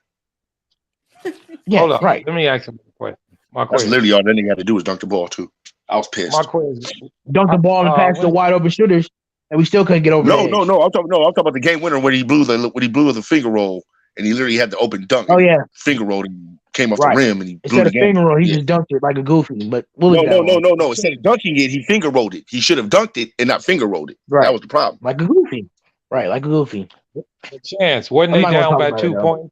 Yeah, Hold on. right. Let me ask him a question. That's Marquez. literally all that nigga had to do was dunk the ball too. I was pissed. Marquez. Dunk the ball and pass the wide open shooters, and we still couldn't get over the edge. No. I'm talking about the game winner when he blew the finger roll and he literally had the open dunk. Oh yeah, finger rolled and came off right. the rim and he blew Instead the of game. finger roll, he Yeah. just dunked it like a goofy. But we'll leave that alone. No. Instead of dunking it, he finger rolled it. He should have dunked it and not finger rolled it. Right. That was the problem. Like a goofy. Right, like a goofy. Chance, wasn't I'm they not gonna down talk by about 2 it, though. points?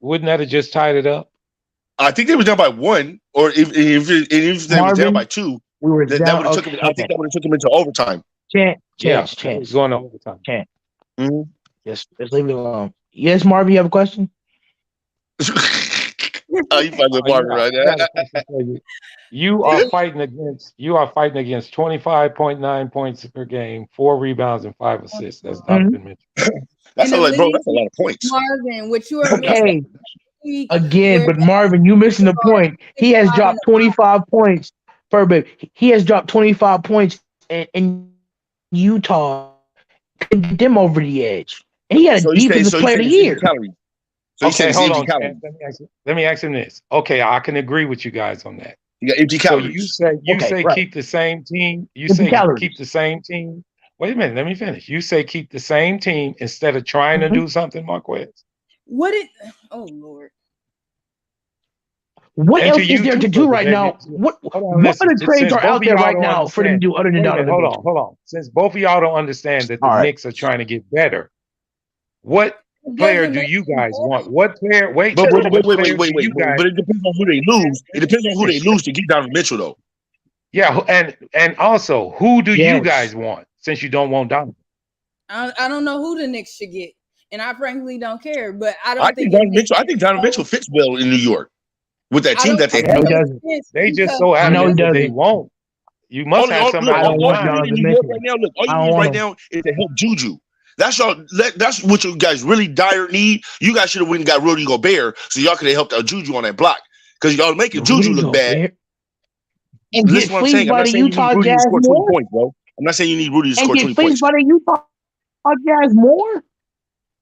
Wouldn't that have just tied it up? I think they was down by 1, or if they was Marvin, down by 2, we were that down. would have took him. I think that would have took him into overtime. Chance. It's going to overtime. Chance. Mm-hmm. Let's leave it alone. Yes, Marvin, you have a question? Oh, you fucking Marvin right now. You are fighting against 25.9 points per game, 4 rebounds and 5 assists. That's Donovan Mitchell. That's a lot, bro. That's a lot of points. Marvin, what you are Okay. Again, but Marvin, you missing the point. He has dropped 25 points per bit. He has dropped 25 points in Utah. Couldn't get them over the edge. And he had a defensive player of the year. So okay, hold on. Let me ask him this. Okay, I can agree with you guys on that. You got empty calories. So you say right. keep the same team. You empty say calories. Keep the same team. Wait a minute, let me finish. You say keep the same team instead of trying to do something, Marquez. Oh Lord. What else is there to do right now? What other trades are out there right now for them to do other than Donovan? Hold on. Since both of y'all don't understand that the Knicks are trying to get better, What player Doesn't do make you them guys want? better. What player? Wait, But what wait. player do you guys? But it depends on who they lose. It depends on who they lose to get Donovan Mitchell, though. Yeah, and also, who do you Yes. guys want? Since you don't want Donovan, I don't know who the Knicks should get, and I frankly don't care. But I I don't think think Donovan Mitchell. I think Donovan Mitchell fits well in New York with that I team don't that they think No, have. he it doesn't. makes sense they just because so No, he adamant that they doesn't. won't. You must have somebody I don't in want mind. All you Donovan need in New York Mitchell. right now, look, all I you don't need want right him. now is to help Juju. That's what you guys really dire need. You guys should have went and got Rudy Gobert so y'all could have helped out Juju on that block because y'all making Juju Rudy look bad. Gobert and get Listen, what I'm fleeced saying. I'm by not the saying you need Utah Rudy to Jazz score 20 more, points, bro. I'm not saying you need Rudy to and score get 20 fleeced points, by the Utah Jazz more.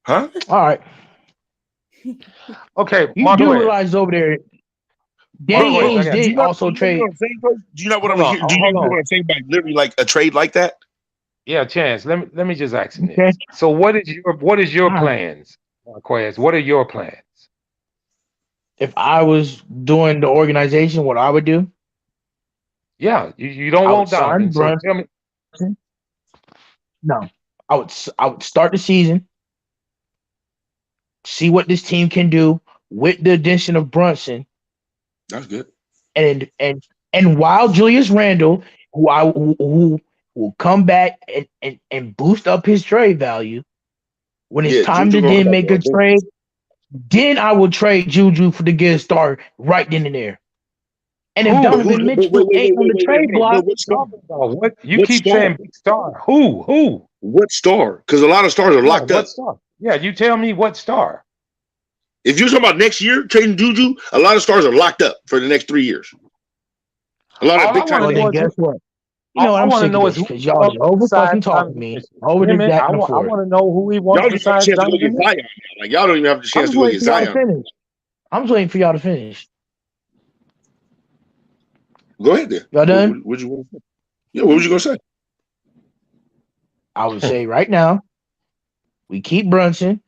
huh? All right, Okay, you do Marquez. realize over there, Danny Marquez, I Ainge got Do you. you did not also know trade. what I'm saying, bro? Do you not what Hold I'm on, here? Do you hold know on. what I'm saying by literally like a trade like that? Yeah, Chance. Let me just ask him Okay, this. So, what is your all right. plans, Marquez? What are your plans? If I was doing the organization, what I would do, Yeah, you don't I would want sign Donovan. So Brunson. tell me. No, I would start the season, see what this team can do with the addition of Brunson, That's good. and while Julius Randle, who will come back and boost up his trade value when it's Yeah, time Juju to gonna then come back make a to our trade, then I will trade Juju for the good start right then and there. And if Who? But who's Donovan but Mitchell ain't on the wait, trade hold on. block, What star? Talking about what you What keep star? saying? Big star. Who? What star? Because a lot of stars are Yeah, locked what up. star? Yeah, you tell me what star. If you're talking about next year trading Juju, a lot of stars are locked up for the next 3 years. A lot of All I big time want well to then know names. is guess what? You know all what? I I'm want to sick of know is this who because he y'all just wants over besides fucking talking Donovan me, Mitchell. over Wait a this, minute. that, I and the want fourth. to know who he Y'all wants don't even have a besides chance to go Donovan get Zion Mitchell. now. Like y'all don't even have the I'm chance just to go waiting get for y'all to Zion. finish. I'm just waiting for y'all to finish. Go ahead then. Y'all done? What you want to say? Yeah, what was you gonna say? I would say right now we keep Brunson.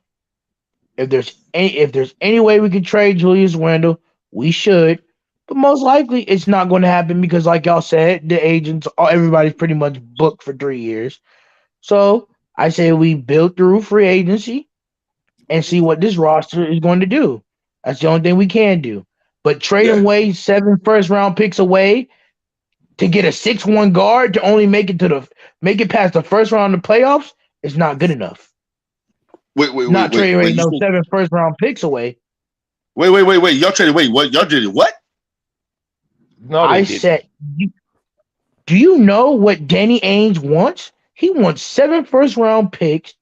If there's any way we can trade Julius Randle, we should. But most likely it's not going to happen because, like y'all said, the agents, everybody's pretty much booked for 3 years. So I say we build through free agency and see what this roster is going to do. That's the only thing we can do. But trading Yeah. away 7 first-round picks away to get a 6'1" guard to only make it past the first round of the playoffs is not good enough. Not trading away You no said, 7 first-round picks away. wait. Y'all traded. Wait, what? Y'all did what? No, they I didn't. said, do you know what Danny Ainge wants? He wants 7 first-round picks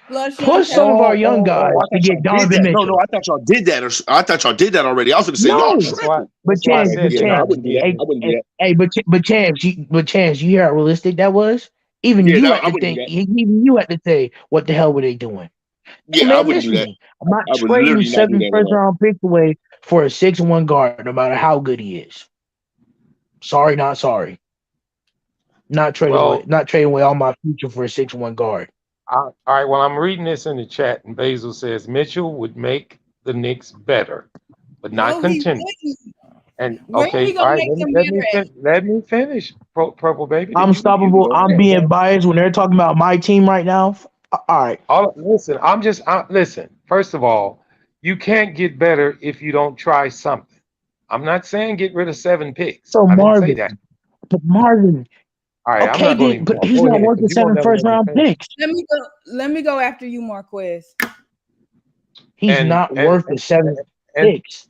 plus young plus some of our talent. young guys I to thought get y'all did Donovan that. Mitchell. No, I thought y'all did that. I thought y'all did that already. I was gonna say y'all No, That's why. tripping. but That's why I Chance, said Yeah, no, I Chance. wouldn't do that. I wouldn't do that. hey, but Chance, you hear how realistic that was? Even Yeah, you no, had I to wouldn't do think. that. Even you had to say, "What the hell were they doing?" Hey, Yeah, I man, wouldn't miss do that. me. I'm not I would trading literally not do 7 that at all. first-round picks away for a 6'1" guard, no matter how good he is. Sorry, not sorry. Not trading away. Well, Not trading away all my future for a 6'1" guard. all right. Well, I'm reading this in the chat, and Basil says Mitchell would make the Knicks better, but not No, he contenders. wouldn't. And Where are okay, we all gonna right. make them Let me better at? let me finish, Purple Baby. I'm You can stoppable. go I'm ahead, being man. biased when they're talking about my team right now. All right. Listen, listen. First of all, you can't get better if you don't try something. I'm not saying get rid of 7 picks. So I didn't say that. Marvin. All right, I'm Okay, not going to then, even but talk. he's Go not ahead, worth because the you won't 7 never let me first-round finish. picks. Let me go after you, Marquez. He's And not worth the 7 and picks.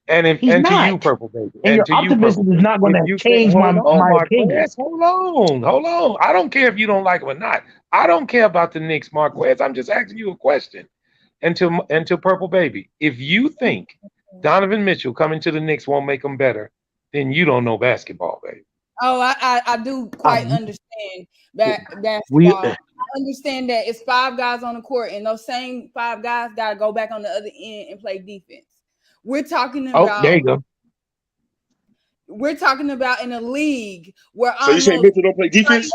and He's to you, not. Purple Baby, And and your to you, Purple optimism is Baby. not going If to you think, change hold on, my opinion. Marquez, hold on. I don't care if you don't like him or not. I don't care about the Knicks, Marquez. I'm just asking you a question. And to Purple Baby, if you think Donovan Mitchell coming to the Knicks won't make them better, then you don't know basketball, baby. Oh, I do quite understand that We basketball. I understand that it's 5 guys on the court, and those same 5 guys got to go back on the other end and play defense. We're talking there about you go. in a league where So you say almost Mitchell don't play defense?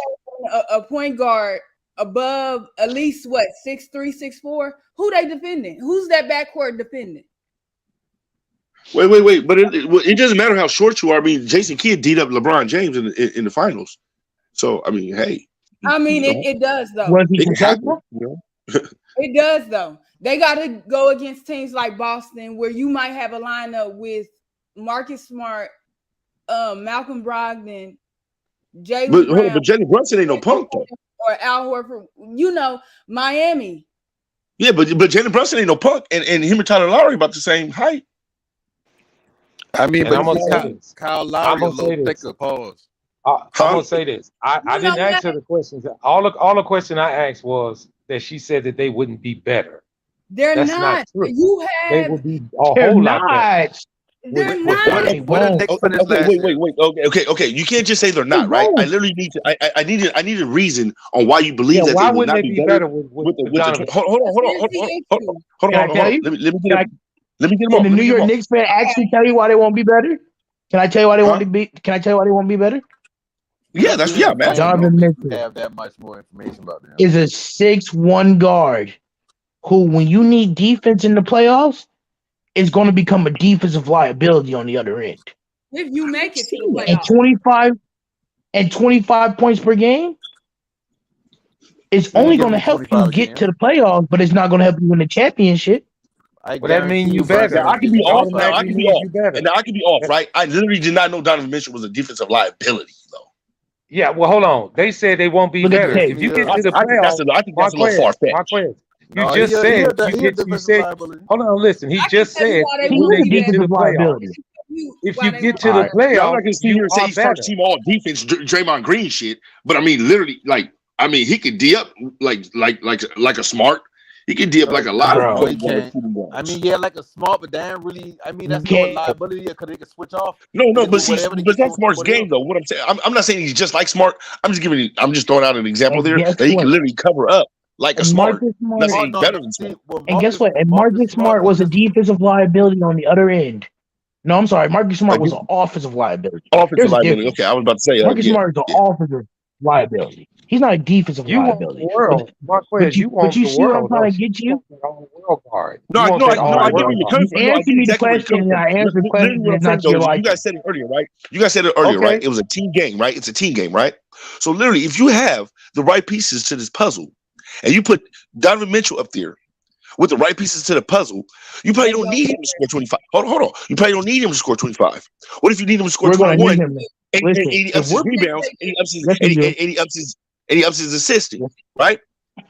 a point guard above at least what 6'3", 6'4". Who they defending? Who's that backcourt defending? Wait. But it doesn't matter how short you are. I mean, Jason Kidd beat up LeBron James in the finals. So I mean, hey, I mean, it does though. Was he it can happen. successful? You know? It does though. They got to go against teams like Boston, where you might have a lineup with Marcus Smart, Malcolm Brogdon, Jalen Brown, But Jalen Brunson ain't no punk though. or Al Horford. You know, Miami. Yeah, but Jalen Brunson ain't no punk, and him and Tyler Lowry about the same height. I mean, And but I'm gonna see, say this. Kyle I'm Lowry a gonna say little this. thicker. Pause. I'm Huh? gonna say this. I You didn't know ask her what? the questions. All the question I asked was that she said that they wouldn't be better. They're That's not. not true. You They have. would be a They're whole lot better. not. They're With not. better. They What did won't. Knicks finish Okay, last year? wait. Okay. You can't just say they're They not, right? I won't. literally need to. I need a reason on why you believe Yeah, that why they will wouldn't not they be be better better with with the Donovan? hold Can I tell on. you? Let me get Can I? them. Let me get them Can off. the Let New me get them York off. Knicks fan actually tell you why they won't be better? Can I tell you why they Huh? won't be? Can I tell you why they won't be better? Yeah, Being a I'm asking. fan, Donovan don't think you Mitchell have that much more information about them. is a 6'1" guard who, when you need defense in the playoffs, is going to become a defensive liability on the other end. If you make it to the And playoffs. 25 points per game is He only ain't giving going to you help 25 you a get game. to the playoffs, but it's not going to help you win the championship. I Well, that mean guarantee you you Brunson better. Now I gonna can give be you It off. 25. Now I automatically can be means off. you better. And now I can be off, right? I literally did not know Donovan Mitchell was a defensive liability, though. Yeah, well, hold on. They said they won't be Look at the better. tape. If you He get is. to the I think that's playoffs, a little far fetched. Marquez, you No, just said he a you defensive said. liability. Hold on, listen. He I can just tell you said why they He when is they a won't be get to better. the defensive playoffs, liability. if Why you they get won't to be the All right. better. Now I'm not playoffs, gonna sit you here and say are he starts better. team all defense, Draymond Green shit. But I mean, literally, he could D up like a Smart. He could D up like a lot of No, Bro, he one or can't. two I mean, guards. yeah, like a smart, but damn, really. I mean, you that's no can't. liability because they can switch off. They No, can do but see, whatever they but get that's to Smart's somebody game else. though. What I'm saying, I'm not saying he's just like Smart. I'm just throwing out an example And there guess that he can what? literally cover up like a And Smart. Marcus I'm not Smart. saying Oh he's no, better than see, Smart. well, And guess what? And Marcus Marcus Smart Smart was was a just defensive liability on the other end. No, I'm sorry. Marcus Smart Like was an offensive liability. offensive There's a liability. difference. Okay, I was about to say, Marcus yeah, Smart is an yeah. offensive liability. He's not a defensive You want the liability. world, Marquez. You But want you the see what I'm world, trying don't to you? get You you? want that all world guard. No, You want that All all I right, get where bro. world you're guard. coming You from. No, I answered get me the exactly where you're question, coming and from. I answered the Literally, question, what and I'm it's saying not to though your is, you liking. guys said it earlier, right? You guys said it earlier, right? Okay. It was a team game, right? It's a team game, right? So literally, if you have the right pieces to this puzzle, and you put Donovan Mitchell up there with the right pieces to the puzzle, you probably They don't don't need him to score 25. Hold on. You probably don't need him to score 25. What if you need him to score We're going to need 21 him. and Listen, he if ups his we're rebounds and he ups his yes, we do. and he ups his assisting, right?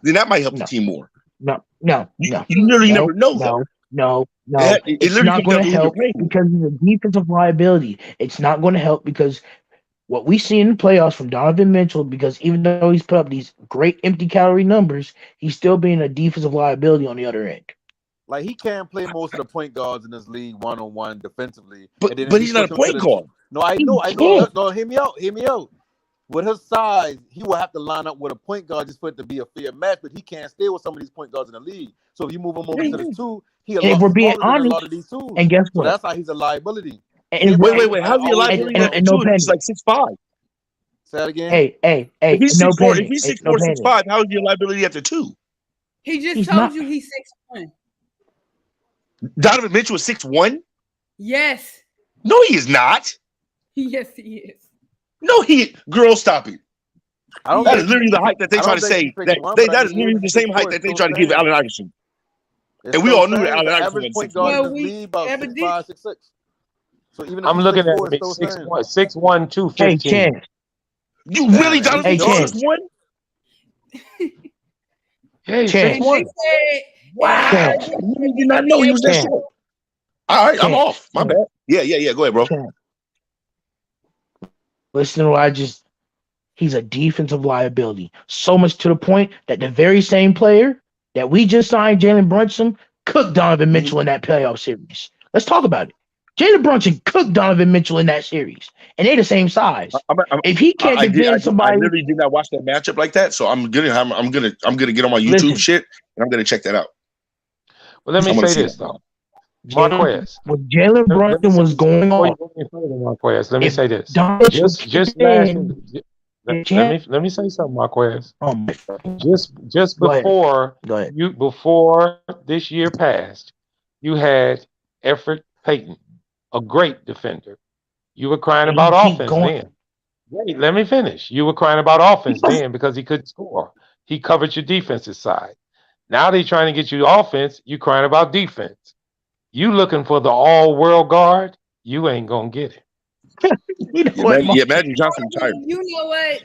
Then that might help the No, team more. no, You literally never know though. no. It It's literally not comes going down to to who you're help playing with. because he's a defensive liability. It's not going to help because what we see in the playoffs from Donovan Mitchell, because even though he's put up these great empty calorie numbers, he's still being a defensive liability on the other end. like he can't play most of the point guards in this league one on one defensively. And then if But you he's not switch a him to point the guard. no, I He know. can't. No, hear me out. With his size, he will have to line up with a point guard just for it to be a fair match. But he can't stay with some of these point guards in the league. So if you move him over to the two, he a And if lot we're being smaller than a lot honest, of these twos. and guess So what? that's how he's a liability. And if Same we're, thing. Wait. I How's he a always say liability at the and no two if he's panic. like 6'5"? say that again. Hey, If he's no 6'4", panic. No 6'4", panic. 6'5", how is he a liability at the two? He just He's told not. you he's 6'1". Donovan Mitchell is 6'1"? Yes. No, he is not. Yes, he is. No, girl, stop it. I don't That is think literally the height that they I try don't to think say. he's 6'1", but I That mean, is even literally if the he's same 6'4", height it's that they still try to give stands. Allen Iverson. It's And we still all knew that stands. Allen The Iverson average wasn't point 6'1". guard in Well, this we league about ever did. 6'5", 6'6". So even if I'm he's looking at 6'4", him it at still stands. 6'1", 215. Hey, Chance. You Damn, really, man, Donovan Hey, Mitchell Chance. 6'1"? Yeah, he's Chance. And they 6'1". said, Wow. Chance. I really did not know he was that Chance. short. All right, I'm Chance. off. My bad. Yeah. Go ahead, bro. Chance. Listen to what I just. He's a defensive liability. So much to the point that the very same player that we just signed, Jalen Brunson, cooked Donovan Mitchell in that playoff series. Let's talk about it. Jalen Brunson cooked Donovan Mitchell in that series, and they're the same size. If he can't I defend somebody, literally did not watch that matchup like that. So I'm gonna get on my YouTube listen, shit and I'm gonna check that out. Well, let me I want to say see this that. though, Marquez. when Jalen Let me Brunson say was this going before you off, go any further, Marquez. Let me if say this. Donovan Just last. Let me say something, Marquez. Oh my God. Just Go ahead. before Go ahead. before this year passed, you had Effort Payton, a great defender. You were crying And about he keep offense going. then. Wait, let me finish. You were crying about offense then because he couldn't score. He covered your defensive side. Now they trying to get you offense. You crying about defense. You looking for the all-world guard. You ain't gonna get it. You know what, Magic Johnson retired. You know what?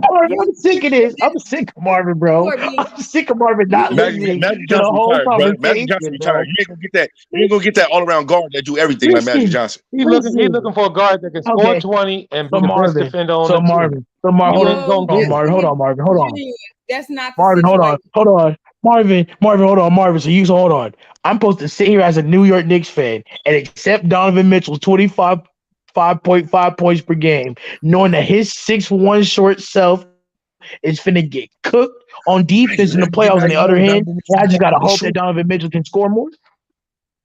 Marvin, I'm sick of this. I'm sick of Marvin, bro. I'm sick of Marvin not listening Magic to the Johnson whole retired, bro. Magic conversation, Johnson bro. retired. You ain't gonna get that. You ain't gonna get that all-around guard that do everything like Magic Johnson. He looking for a guard that can score 20 and be the best defender on the team. Hold on, Marvin. That's not the Marvin, situation. hold on. Marvin, hold on, Marvin. So hold on. I'm supposed to sit here as a New York Knicks fan and accept Donovan Mitchell's 5.5 points per game, knowing that his 6'1" short self is finna get cooked on defense in the playoffs. On the other hand, I just gotta hope that Donovan Mitchell can score more.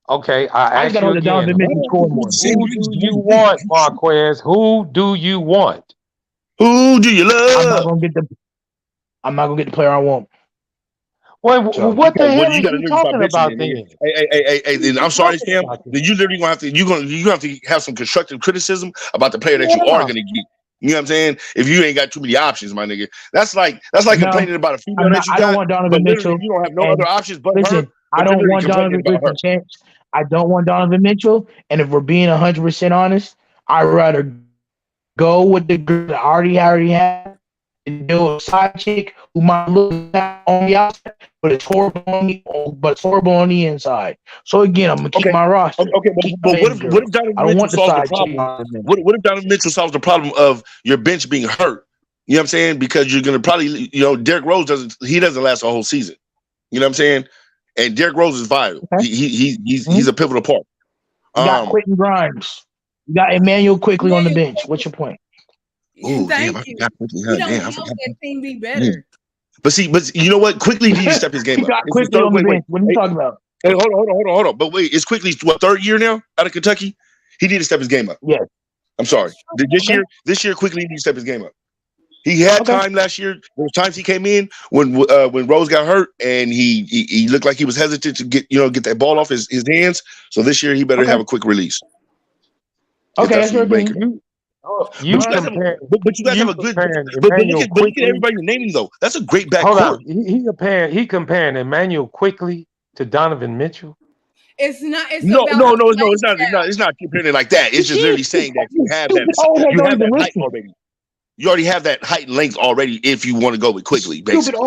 Okay, I just ask gotta you hope that again. Donovan Mitchell can score more. Who do you want, Marquez? Who do you want? Who do you love? I'm not gonna get the player I want. Well, So, what the hell are you you talking about then? Hey, then I'm sorry, Sam. Then you literally gonna have to have some constructive criticism about the player that you are gonna get. You know what I'm saying? If you ain't got too many options, my nigga, that's like complaining about a female that you got. I don't want Donovan Mitchell. You don't have no other options but listen, her. I don't want Donovan Mitchell. I don't want Donovan Mitchell. And if we're being 100% honest, I'd rather go with the girl that I already have and do a side chick who might look on the outside, but it's horrible on the inside. So again, I'm gonna keep my roster. Okay, but what if Donovan Mitchell solves the problem? What if Donovan Mitchell solves the problem of your bench being hurt? You know what I'm saying? Because you're gonna probably, Derrick Rose doesn't last a whole season. You know what I'm saying? And Derrick Rose is vital. Okay. He's a pivotal part. You got Quentin Grimes. You got Emmanuel Quickly on the bench. What's your point? Oh, damn! I forgot that team be better. But you know what? Quickly needs to step his game up. You got Quickly on the bench. What are you talking about? Hey, hold on. But wait, is Quickly third year now out of Kentucky? He need to step his game up. Yeah. I'm sorry. This year, Quickly needs to step his game up. He had time last year. There was times he came in when Rose got hurt and he looked like he was hesitant to get that ball off his hands. So this year he better have a quick release. Okay, that's your opinion. But you guys have a good. But look at everybody you're naming though. That's a great backcourt. He comparing Emmanuel Quickly to Donovan Mitchell. It's not. It's no. It's not comparing it like that. It's just literally saying that you have that height already. You already have that height and length already. If you want to go with Quickly, basically.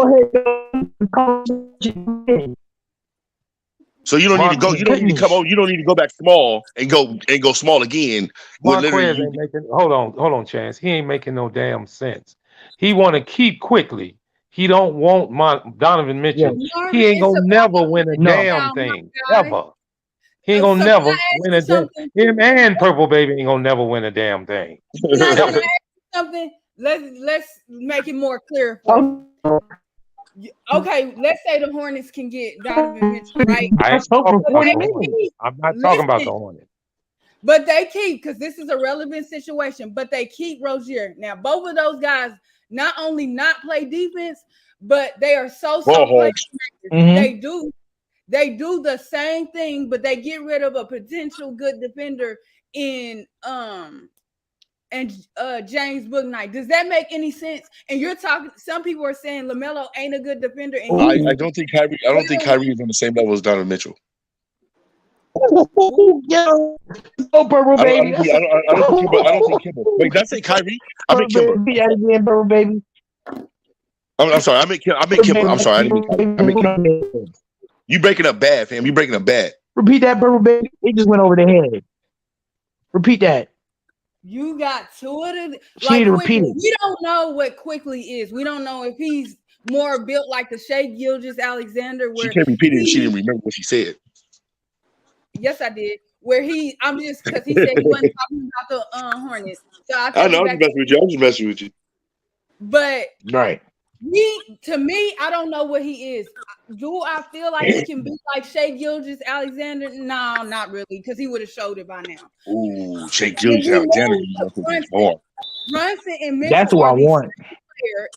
So you don't need to go. You don't need to come over. You don't need to go back small and go small again. Marquez ain't making. Hold on, Chance. He ain't making no damn sense. He want to keep Quickly. He don't want Donovan Mitchell. Yeah. He ain't gonna never win a damn thing ever. He ain't gonna never win a damn. Him and Purple Baby ain't gonna never win a damn thing. Something. Let's make it more clear. Okay, let's say the Hornets can get Donovan Mitchell, right? I'm not talking about the Hornets. But they keep, because this is a relevant situation, but they keep Rozier. Now, both of those guys not only not play defense, but they are so They do the same thing, but they get rid of a potential good defender in James Bouknight. Does that make any sense? And you're talking. Some people are saying LaMelo ain't a good defender. And I don't think Kyrie. I don't think Kyrie is on the same level as Donovan Mitchell. Purple Baby. I don't think Kimber. Wait, did I say Kyrie? I meant Kimber. Purple Baby. I'm sorry. I meant Kimber. I'm sorry. I meant Kimber. You breaking up bad, fam. You breaking up bad. Repeat that, Purple Baby. It just went over the head. Repeat that. You got two of the. We don't know what Quickly is. We don't know if he's more built like the Shai Gilgeous-Alexander. She can't repeat it if she didn't remember what she said. Yes, I did. I'm just because he said he wasn't talking about the Hornets. So I know. I'm just messing with you. But right. To me, I don't know what he is. Do I feel like he can be like Shai Gilgeous-Alexander? No, not really, because he would have showed it by now. Ooh, Shai Gilgeous-Alexander. Brunson and Mitchell. That's what I want.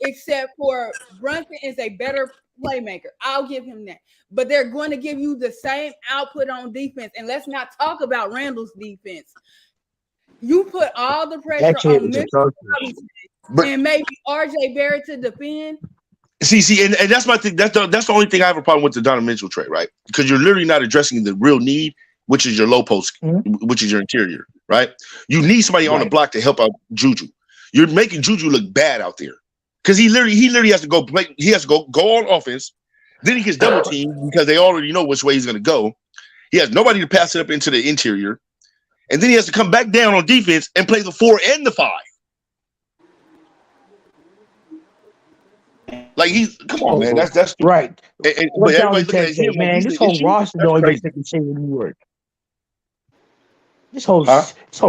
Except for Brunson is a better playmaker. I'll give him that. But they're going to give you the same output on defense. And let's not talk about Randall's defense. You put all the pressure on Mitchell and maybe RJ Barrett to defend. and that's my thing. That's the only thing I have a problem with the Donovan Mitchell trade, right? Because you're literally not addressing the real need, which is your low post, which is your interior, right? You need somebody on the block to help out Juju. You're making Juju look bad out there because he literally has to go play. He has to go on offense. Then he gets double teamed because they already know which way he's going to go. He has nobody to pass it up into the interior, and then he has to come back down on defense and play the 4 and the 5. Like come on, man. That's right. But everybody look at him man. Like this whole roster don't even fit the shit in New York. This whole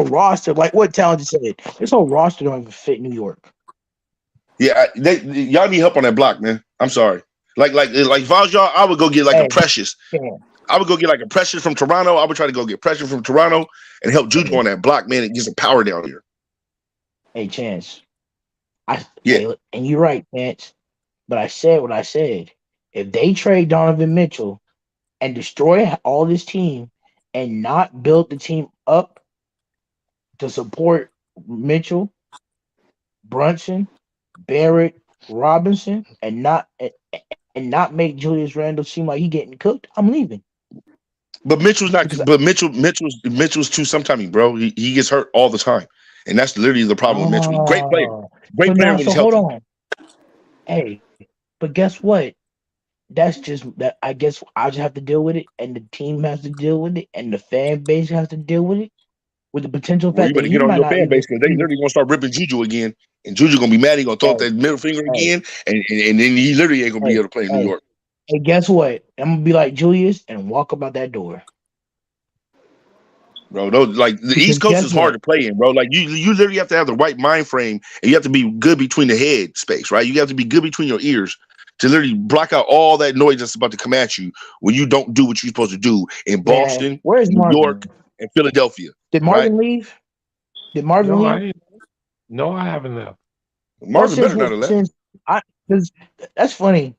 roster, like what Talent just said, this whole roster don't even fit New York. Yeah, y'all need help on that block, man. I'm sorry. Like if I was y'all, I would go get a Precious. I would go get a Precious from Toronto. I would try to go get Precious from Toronto and help Juju on that block, man. It gives some power down here. Hey, Chance. And you're right, Chance. But I said what I said. If they trade Donovan Mitchell and destroy all this team and not build the team up to support Mitchell, Brunson, Barrett, Robinson, and not make Julius Randle seem like he getting cooked, I'm leaving. But Mitchell's not. But Mitchell's too sometiming, bro. He gets hurt all the time, and that's literally the problem with Mitchell. Great player, when he's healthy. Hold on. Hey, but guess what? That's just that. I guess I just have to deal with it, and the team has to deal with it, and the fan base has to deal with it, with the potential fact you better get on your fan base because they literally gonna start ripping Juju again, and Juju gonna be mad. He gonna throw up that middle finger again, and then he literally ain't gonna be able to play in New York. Hey, guess what? I'm gonna be like Julius and walk about that door. Bro, the East Coast is hard to play in, bro. Like you literally have to have the right mind frame, and you have to be good between the head space, right? You have to be good between your ears to literally block out all that noise that's about to come at you when you don't do what you're supposed to do in Boston, New York, and Philadelphia. Did Marvin leave? Did Marvin leave? No, I haven't left. Marvin better not have left. Because that's funny.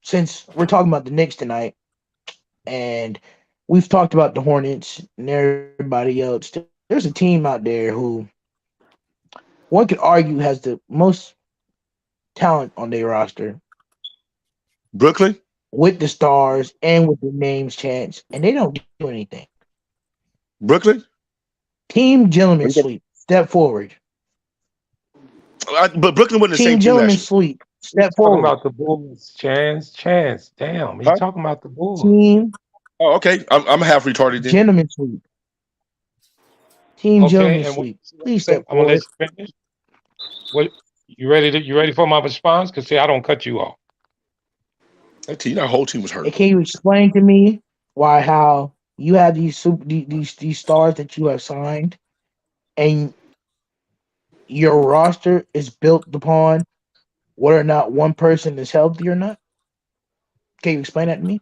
Since we're talking about the Knicks tonight, and we've talked about the Hornets and everybody else, there's a team out there who one could argue has the most talent on their roster. Brooklyn? With the stars and with the names Chance, and they don't do anything. Brooklyn? Team Gentleman Sweep. Step forward. But Brooklyn wasn't the same team. Gentleman Sweep. Step forward. Talking about the Bulls. Chance. Damn, he's talking about the Bulls. Team. Oh, okay. I'm half retarded then. Gentleman Sweep. Team Gentleman Sweep. Please step forward. I'm gonna let you finish. What you ready for my response? Because see, I don't cut you off. That team, that whole team was hurt. Can you explain to me how you have these stars that you have signed, and your roster is built upon whether or not one person is healthy or not? Can you explain that to me?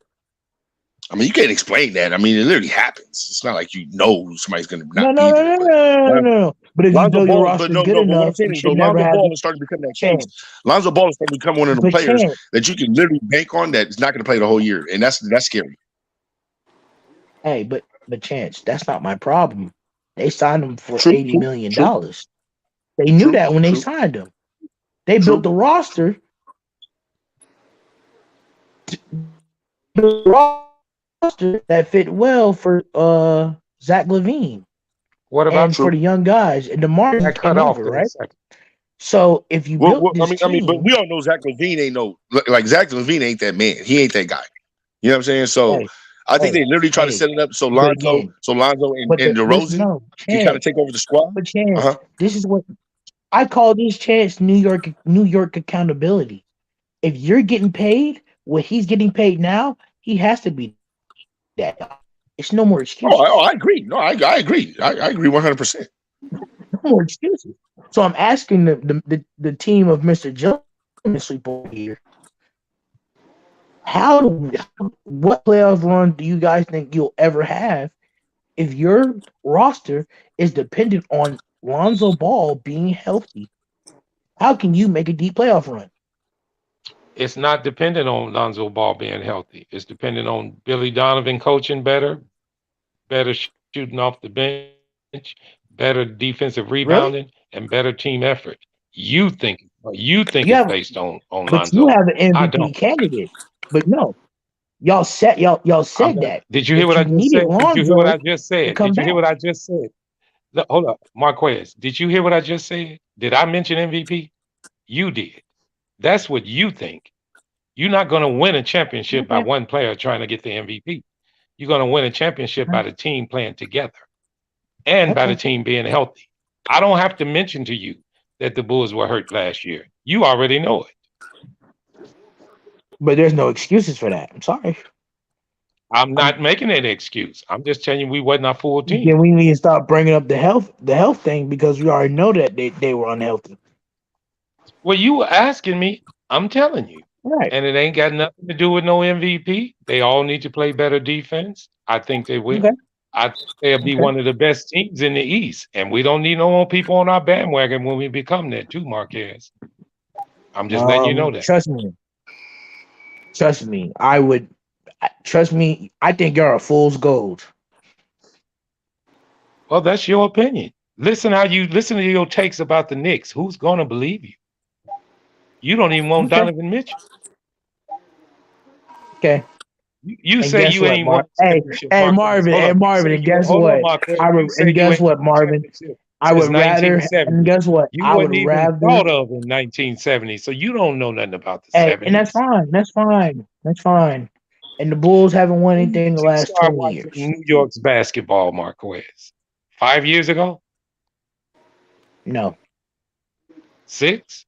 I mean, you can't explain that. I mean, it literally happens. It's not like you know somebody's going to not be there. No. But if you build your roster good enough, you should never have. Lonzo Ball is starting to become that case. Lonzo Ball is starting to become one of the players that you can literally bank on that is not going to play the whole year, and that's scary. Hey, but Chance, that's not my problem. They signed him for $80 million. They knew that when they signed him. They built the roster. That fit well for Zach LaVine. What about for the young guys and the market came over, right? So if you build this team, but we all know Zach LaVine ain't Zach LaVine ain't that man. He ain't that guy. You know what I'm saying? So I think they literally try to set it up so Lonzo and DeRozan can kind of take over the squad. But Chance, this is what I call this, Chance, New York accountability. If you're getting paid what he's getting paid now, he has to be that. It's no more excuses. Oh, I agree. No, I agree. I agree 100%. No more excuses. So I'm asking the team of Mr. Gentleman Sweep over here, what playoff run do you guys think you'll ever have if your roster is dependent on Lonzo Ball being healthy? How can you make a deep playoff run? It's not dependent on Lonzo Ball being healthy. It's dependent on Billy Donovan coaching better shooting off the bench, better defensive rebounding, and better team effort. You think You think You it's have, based on but you Lonzo. have an I MVP don't. candidate. But no, y'all said I'm not. that Did you hear what I you just needed said? Did you hear what Lonzo I just to said? come Did you hear back. what I just said? Look, hold up, Marquez. Did you hear what I just said? Did I mention MVP? You did. That's what you think. You're not going to win a championship by Okay. one player trying to get the MVP. You're going to win a championship by the team playing together and by the Okay. team being healthy. I don't have to mention to you that the Bulls were hurt last year. You already know it. But there's no excuses for that. I'm sorry. I'm not making an excuse. I'm just telling you we wasn't our full team. Then we need to stop bringing up the health thing because we already know that they were unhealthy. Well, you were asking me. I'm telling you. Right. And it ain't got nothing to do with no MVP. They all need to play better defense. I think they will. Okay. I think they'll be Okay. one of the best teams in the East. And we don't need no more people on our bandwagon when we become that too, Marquez. I'm just letting you know that. Trust me. Trust me. Trust me. I think you're a fool's gold. Well, that's your opinion. Listen to your takes about the Knicks. Who's gonna believe you? You don't even want Okay. Donovan Mitchell. Okay. You And say guess you what, ain't won a championship, Marquez. Hold up. You say And you guess hold on, what? Marquez. You say And you guess ain't what, won a Marvin? championship I since would rather. And 1970. guess what? You I would wasn't even rather. thought of in 1970, so you don't know nothing about the Hey, and that's 70s. fine. That's fine. That's fine. And the Bulls haven't won When anything did in the you last start 20 watching years. New York's basketball, Marquez? 5 years ago? No. 6?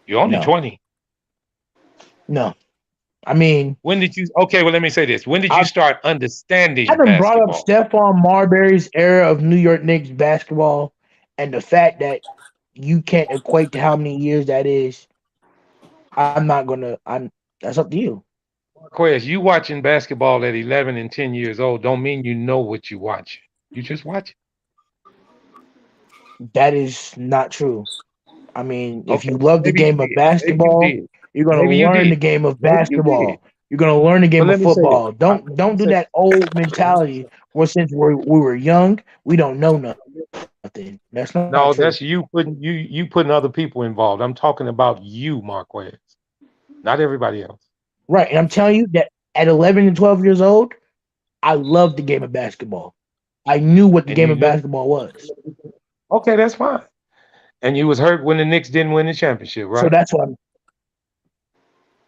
You're only No. 20. No. I mean, When did you? Okay, well, let me say this. When did you start understanding I've been brought up basketball? Stephon Marbury's era of New York Knicks basketball, and the fact that you can't equate to how many years that is. I'm not gonna. I'm. That's up to you. Marquez, you watching basketball at 11 and 10 years old don't mean you know what you watching. You just watch it. That is not true. I mean, if Okay, you love the maybe you game of did. Maybe you basketball, did. you're gonna Maybe you learn the did. game of Maybe you did. basketball. You're gonna learn the But game of let me say this. football. Let Don't me do say that old mentality where since we were young, we don't know nothing. That's not no, true. that's you putting other people involved. I'm talking about you, Marquez, not everybody else. Right. And I'm telling you that at 11 and 12 years old, I loved the game of basketball. I knew what the And game you of knew. basketball was. Okay, that's fine. And you was hurt when the Knicks didn't win the championship, So right? that's why I'm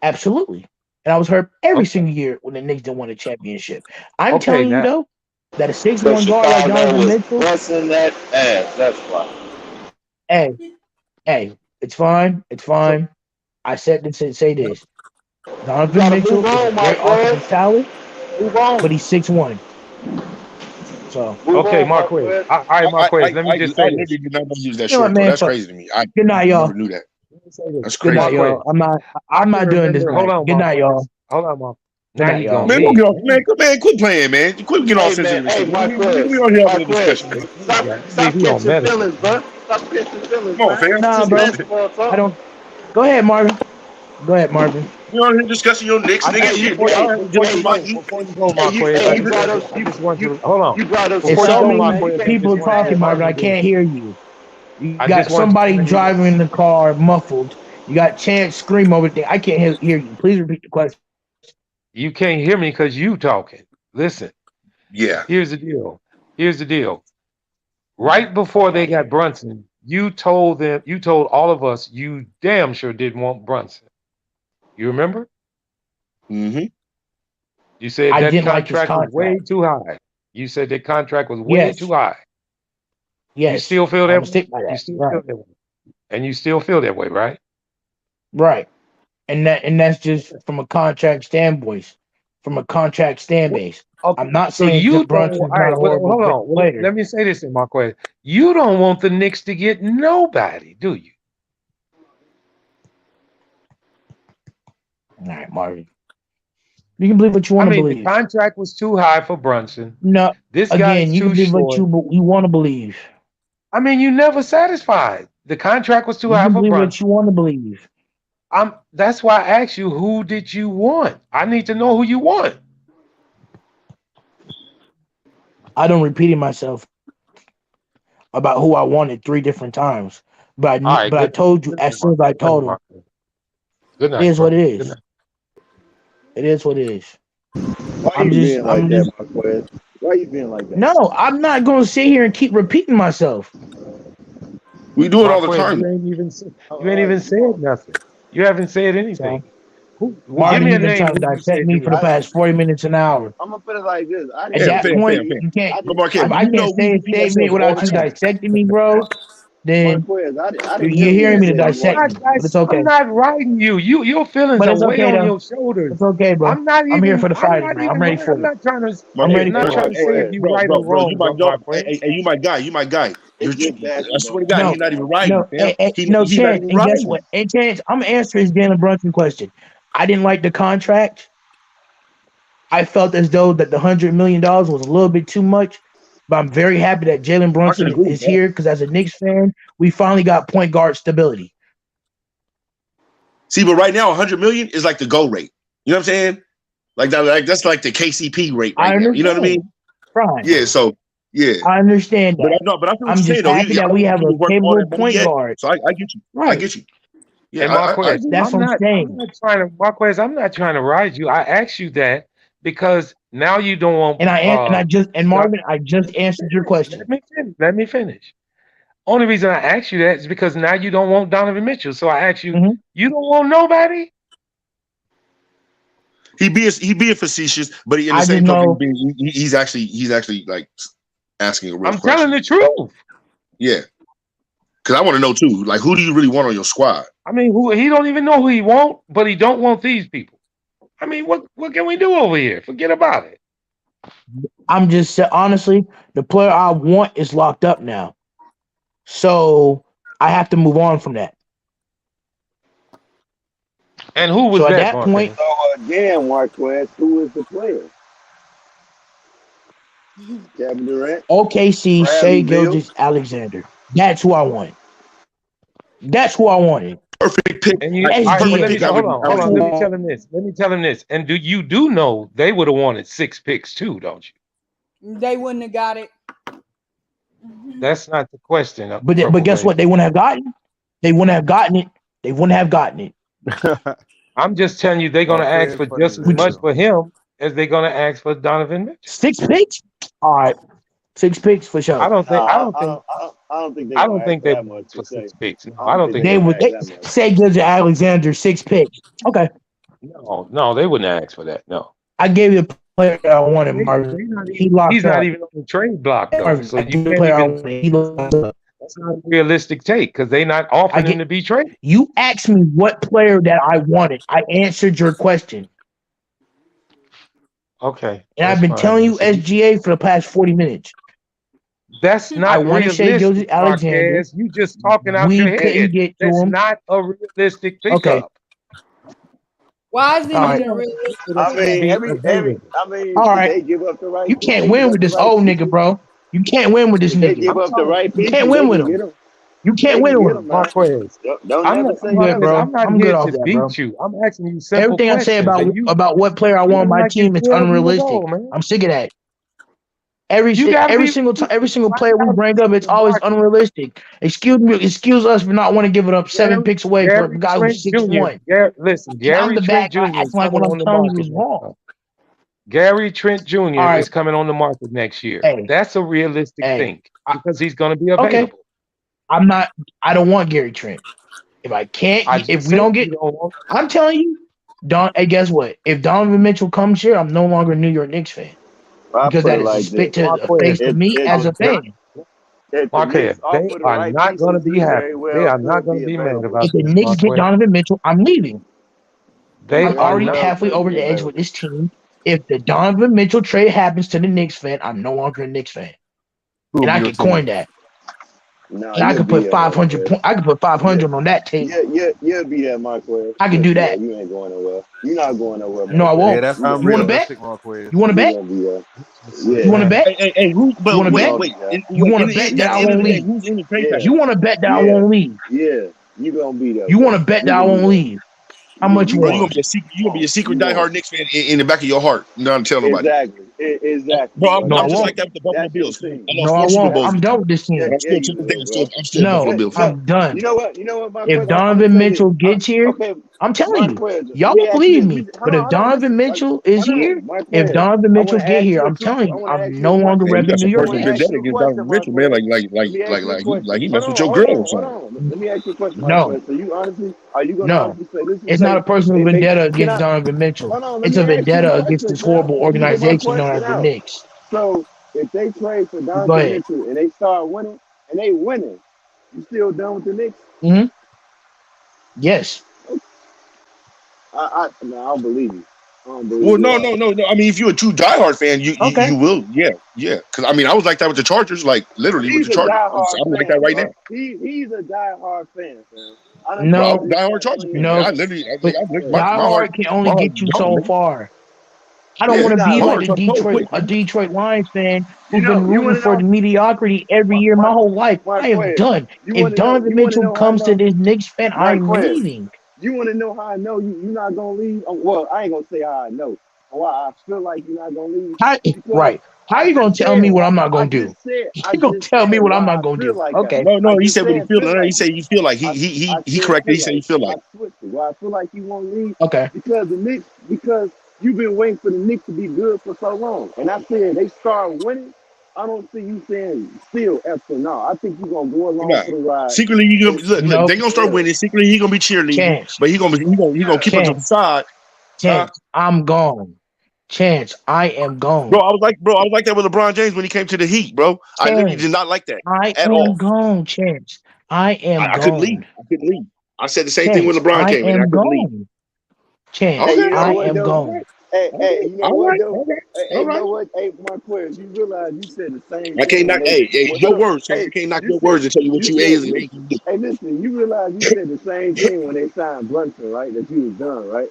absolutely. And I was hurt every Okay. single year when the Knicks didn't win a championship. I'm Okay, telling you now though, that a Because 6'1" guard like Chicago Donovan was Mitchell, busting that ass. That's why. hey, hey, it's fine. It's so fine. I said to say this. You Donovan gotta move Mitchell is a on, great Marquez. offensive talent, Move on. but he's 6'1". So Move okay, on, Marquez. Marquez. All right, Marquez. Let me just I say this. literally did not know you was that you know what, short, though. man? That's crazy to me. I Good night, never y'all. knew that. Let me say this. That's Good night, crazy. y'all. Marquez. I I'm can not doing this remember. Hold night. on, Good night, y'all. Marquez. Hold on, Marquez. Good Now night, he y'all. gonna Man, don't leave. get off. Man, quit playing, man. Quit getting all Hey man, sensitive and hey shit. Marquez, We on here having a Marquez, discussion, man. stop, Leave. stop He on catching medicine. feelings, bro. Stop catching feelings, Come on, man. fam. Nah, This bro. basketball I talk. don't. Go ahead, Marvin. Go ahead, Marvin. We on here discussing your Knicks, I nigga. just Hey, you, Shit. before I hey, don't have a before voice you hey, about go you. before you go, hey, you, Marquez. hey, you brought up, I just want you to hold on. you brought up It's Before you so go, Chicago, many man. You Marquez, I can't just people want you to talking, complain. Marvin. I handle this. can't hear you. You I got just want you to somebody handle driving in this. the car muffled. You got Chance scream over there. I can't hear you. Please repeat the question. You can't hear me because you talking. Listen, Yeah. here's the deal. Here's the deal. Right before they got Brunson, you told all of us you damn sure didn't want Brunson. You remember? Mm-hmm. You said I that didn't like his contract was way contract. too high. You said that contract was way Yes, too high. You yes. still feel I'm that gonna way? stick by You that. still Right, feel that way. And you still feel that way, right? right. And that's just from a contract standpoint. From a contract stand Wh- base. Okay. I'm not So saying you that don't all Brunson's not right, a well, horrible hold on. Well, player. let me say this in my question. You don't want the Knicks to get nobody, do you? All right, Marvin. You can believe what you I want to mean, the believe. contract was too high for Brunson. No, This guy's again, you can too believe what short. you want to believe. I mean, you never satisfied. The contract was too You high can for believe what Brunson. you want to believe. That's why I asked you, who did you want? I need to know who you want. I don't repeating myself about who I wanted 3 different times. But All right, I good. told you Good as night, soon as I Marquez. told him, Good it night, is what bro. it Good is. night. It is what it is. Why you being like that, Marquez? Why you being like that? No, I'm not gonna sit here and keep repeating myself. We do it all the Marquez, time. you ain't even said nothing. You haven't said anything. Well, give Marvin, me a you've been name trying to who you dissect said me for the didn't. past 40 minutes, an hour. I'm gonna put it like this. I At didn't that say point, Fam. you can't. But Marquez, I you know can't say we a repeat statement ourselves all without the you time. dissecting me, bro. Then Marquez, I didn't you're never hearing even me to say you dissect want. me, but it's okay. I'm not writing you. Your feelings But are it's way okay on though. your shoulders. It's okay, bro. I'm not I'm here even. for the I'm fight, not man. I'm even. ready I'm for it. not trying to. I'm Marquez, ready Not for trying it. to say if you right or bro, you wrong, my dog. Marquez. Hey, you my guy. You my guy. It's just I swear to basketball. God, No, he's not even riding, fam. no He's not chance. even And guess riding. what? And chance, I'm gonna answer his Jalen Brunson question. I didn't like the contract. I felt as though that the $100 million was a little bit too much, but I'm very happy that Jalen I can Brunson agree with is that. here because as a Knicks fan, we finally got point guard stability. See, but right now, 100 million is like the go rate. You know what I'm saying? Like that, that's like the KCP rate right I now. You know what I understand. mean? Fine. Yeah. So yeah. I understand But I that. know, but I feel what I'm you're saying just though. happy I that don't we think have he a was worth all capable that money point yet. guard. So I get you. I Right. get you. Yeah, And I Marquez, agree. That's what I'm saying. Marquez, I'm not trying to ride you. I asked you that because now you don't want. Marvin, I just answered your question. Let me finish. Only reason I asked you that is because now you don't want Donovan Mitchell. So I asked you, you don't want nobody? He being facetious, but in the I same just token, know he's actually like asking a real I'm question. telling the truth. Yeah, because I want to know too. Like, who do you really want on your squad? I mean, he don't even know who he want, but he don't want these people. I mean, what can we do over here? Forget about it. I'm just honestly, the player I want is locked up now. So I have to move on from that. And who was so that? At that point, So again, Marquez, who is the player? Kevin Durant. OKC, Bradley Shea Beal. Gilgeous, Alexander. That's who I wanted. That's who I wanted. Perfect pick. And you, SGA. let me hold on. Let me tell him this. And you do know they would have wanted 6 picks too, don't you? They wouldn't have got it. That's not the question. But guess what? They wouldn't have gotten it. They wouldn't have gotten it. They wouldn't have gotten it. I'm just telling you, they're gonna ask for just as much for him as they're gonna ask for Donovan Mitchell. 6 picks? All right. 6 picks for sure. I don't think they that much for to say. 6 picks. No, I don't think they would say Gilgeous Alexander 6 picks. Okay. No, they wouldn't ask for that. No. I gave you a player that I wanted, Marvin. He's not even on the trade block though. Marvin, So you can't even. That's not a realistic take because they're not offering him to be traded. You asked me what player that I wanted. I answered your question. Okay. And I've been telling you SGA for the past 40 minutes. That's not I want to say Gilgeous Alexander. Marquez. You just talking out your head. Couldn't get to That's him. not a realistic pickup. Okay. Why is it All even right. realistic? All right. They give up the right. You can't win with this old nigga, bro. You can't win with this nigga. They give up the right You pieces. can't win with him. You can't win with him. Marquez. I'm not good, bro. I'm not I'm here good off to that, beat bro. you. I'm asking you simple Everything questions. I say about what player I want on my team, it's unrealistic. I'm sick of that. Every single player we bring up, it's always unrealistic. Excuse us for not wanting to give it up 7 picks away for a guy who's 6'1". Listen, I'm Gary the Trent back Jr. acting like what I'm telling you is wrong. Gary Trent Jr. Right. is coming on the market next year. Hey. That's a realistic thing because he's going to be Okay. available. I don't want Gary Trent. If I can't, if we don't get, I'm telling you, hey, guess what? If Donovan Mitchell comes here, I'm no longer a New York Knicks fan because that is a spit to the face to me as a fan. Marquez, they are not going to be happy. They are not going to be mad about If the this. Knicks get Donovan Mitchell, I'm leaving. I'm already not halfway over the edge with this team. If the Donovan Mitchell trade happens to the Knicks fan, I'm no longer a Knicks fan. And I can coin that. No, and I could put 500. I could put 500 on that tape. You'll be there, Marquez. I can do that. You ain't going nowhere. You're not going nowhere. No, I won't. Yeah, that's You want to bet? Marquez. You want to bet? Yeah. You want to bet? Hey, who? But you want to bet? Wait. You want to bet that I won't leave? Who's in the trade package? You want to bet that I won't leave? Yeah, you gonna be there. You want to bet that I won't leave? How much you Bro, want? you gonna be a secret diehard Knicks fan in the back of your heart. Not telling nobody. Exactly, Bro, bro. No, I I'm just won't. like that with the Buffalo That's your Bills. team. I lost No, I 4 Super won't. Bowls I'm with done them. with this Yeah, team. And yeah, I'm you still to this day, will, bro. I'm still a Buffalo No, Bill fan. I'm done. You know what? You know what, If Marquez? I'm gonna Donovan say this. Mitchell gets here, Okay, I'm telling you, Marquez. y'all Let me don't ask you believe this. me. But if Hold on. Donovan Listen. Mitchell is Hold here, on, if Marquez. Donovan I Mitchell want to get ask here, you a I'm true. telling I you, want to I'm ask you no one longer Man, you question. got repping New some I York want personal to ask Knicks. vendetta you a against Donovan question, Mitchell, man. Marquez. Let me ask you a question. Like he Hold messed with on, your hold girl or on, hold something. on. Let me ask you a question, No, Marquez. So you honestly, are you gonna no, honestly say this and it's not say a personal if they vendetta can against I? Donovan Mitchell. Hold on. Let It's me a ask you a vendetta against question, this fam. horrible Let me get my organization known question as the out. Knicks. So if they trade for Go Donovan ahead. Mitchell and they start winning and they winning, you still done with the Knicks? Hmm. Yes. No, I don't believe you. I don't believe Well, you at no, all. no, no, no. I mean, if you're a true diehard fan, Okay. you will, yeah. Because I mean, I was like that with the Chargers, like literally with He's the a Chargers. diehard I'm like that fan, right now, bro. He's a diehard fan, fam. I done bro. I No, was told a you this diehard man Charger plenty fan, of man. no, I times. literally, but Yeah, my heart, diehard can only get you gone, so man. far. I don't yeah, want it's to not be My like right. heart turned cold quick, A man. Detroit Lions fan You who's know, been you rooting want to for know, the mediocrity every Mark, year my Mark, whole life. I am Marquez, done. you If want to know, Donovan Mitchell how I comes to know, this Knicks fan, I am Marquez, leaving. you want to know how I know you're not gonna leave? Well, I ain't gonna say how I know. Why I feel like you're not gonna leave How, because right? How you gonna tell me what I'm not gonna do? I You gonna just tell me said what I'm why not I gonna feel do? like that. Okay. No, I no. He just said what he said feel. feel No, he like. said he feel like I he said corrected. feel He said he like. feel I like. switched it. Why I feel like you won't leave Okay. because the Knicks because you've been waiting for the Knicks to be good for so long. And I said they start winning. I don't see you saying still after no. I think you're gonna go along Nah. for the ride. Secretly, you And gonna look. Nope. They gonna start yeah, winning. Secretly, he gonna be cheerleading, Chance. but he gonna keep up to the Chance. side. Huh? Chance. I'm gone. Chance. I am Bro, gone. I was like that with LeBron James when he came to the Heat, bro. I literally did Chance. not like that I at am all. gone. Chance. I am I couldn't leave. gone. I couldn't leave. I said the same thing when Chance. LeBron I came in. I am couldn't leave. gone. Chance. hey, Okay, you know I what am though? all right, gone. Hey, you know all what right, though? all right, Hey, all you right. know what? Hey, Marquez, you realize you said the same I can't thing knock. when they. Hey, When, hold your on. words, Chance. Hey, I can't knock you your said words and tell you what you you said is and you. ain't gonna do. Hey, listen. You realize you said the same thing when they signed Brunson, right? That you was done, right?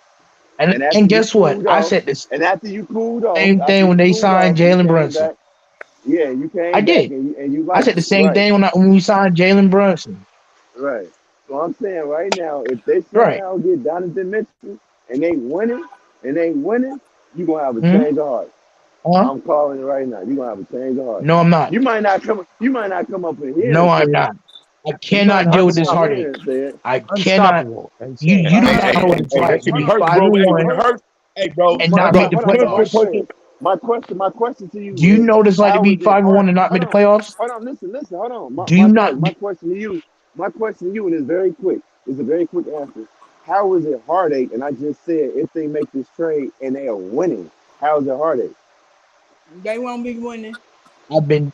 And after And you guess what? cooled I off, said the and after you cooled off, same thing when they signed you Jalen came Brunson. back. Yeah, you I came back did. and you I liked said the it, same right? thing when we signed Jalen Brunson. Right. So I'm saying right now, if they Right. somehow get Donovan Mitchell and they winning, you gonna have a Hmm. change of heart. Huh? I'm calling it right now. You're gonna have a change of heart. No, I'm not. You might not come up in here No, and say I'm it. not. I You might cannot not deal with come this up in Unstoppable. here heartache. and say it. I cannot. Unstoppable. They said You do Hey, not hey, know what unstoppable. hey, it's hey, that like to shit be be Hold hurting, five bro. and Hey, when one it hurts, hey, bro. and on, not hold on, make the hold on, hold on, playoffs. Marquez. My question to Do you you is know what it's like to how be is it 5-1 and not make the playoffs? listen, hold on. Do you Marquez, not? my question to you, and it's very quick. It's a very quick answer. How is it heartache? And I just said if they make this trade and they are winning, how is it heartache? They won't be winning. I've been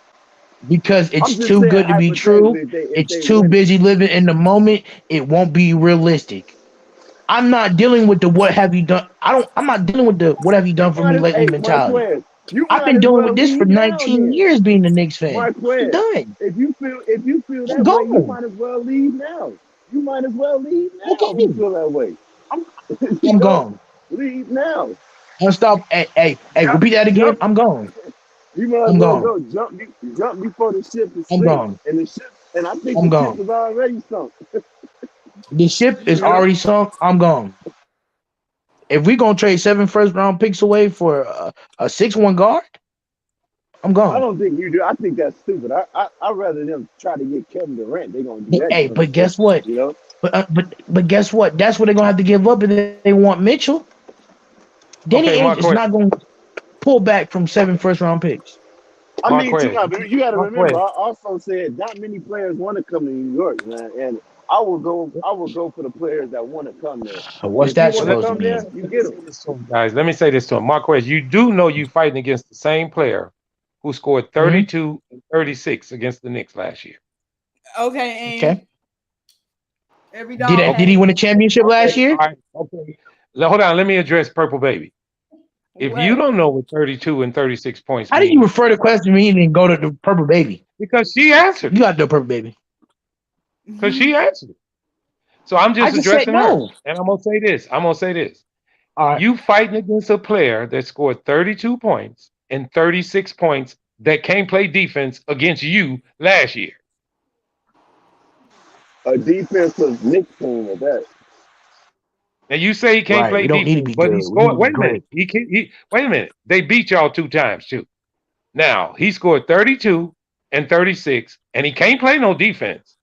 because I'm it's just too saying good to be true. hypothetically if It's they too winning. busy living in the moment. It won't be realistic. I'm not dealing with the what have you done. I'm not dealing with the what have you You done for might me as lately hey mentality. Marquez, you I've might been as dealing well with this for leave now 19 then. years being a Knicks fan. I'm Marquez, done. if you feel I'm that way, you gone. might as well leave now. You might as well leave now if you Okay. feel that way. I'm, You I'm know, gone. leave now. Unstop. Hey, Jump, repeat that again. jump. I'm gone. You might as I'm well gone. go jump before the ship is I'm sink. gone. And the ship, and I think I'm the ship gone. is already sunk. The ship is You know, already sunk. I'm gone. If we gonna trade 7 first-round picks away for a 6-1 guard, I'm I gone. don't think you do. I think that's stupid. I'd rather them try to get Kevin Durant. They're gonna do that Hey, for the but ship. guess what? You know, But guess what? That's what they're gonna have to give up if they want Mitchell. Danny Okay, Ainge is Marquez. not gonna pull back from 7 first-round picks. I mean, Marquez. you got to remember. Marquez. I also said not many players want to come to New York, man, and I will go for the players that want to come there. And What's if you that want Well, to supposed to come there, mean? you let me get say them. this to him, guys. Let me say this to him. Marquez, you do know you fighting against the same player who scored Hmm. 32 and 36 against the Knicks last year. Okay, and Okay. every Did dog that, has did he win a championship last Okay. year? All right. Okay. Now, hold on. Let me address Purple Baby. If you what? don't know what 32 and 36 points How did you mean, refer the question to me and then go to the purple baby? because she answered You it. got the purple baby. Because she answered it. So I'm I just just said addressing her. no. And I'm going to say this. I'm going to say this. All right. You fighting against a player that scored 32 points and 36 points that can't play defense against you last year. A defensive Knicks team at that. And you say he can't Right. play We don't need to defense, be but good. he We need scored. to be Wait a minute. great. He wait a minute. They beat y'all 2 times too. Now he scored 32 and 36, and he can't play no defense,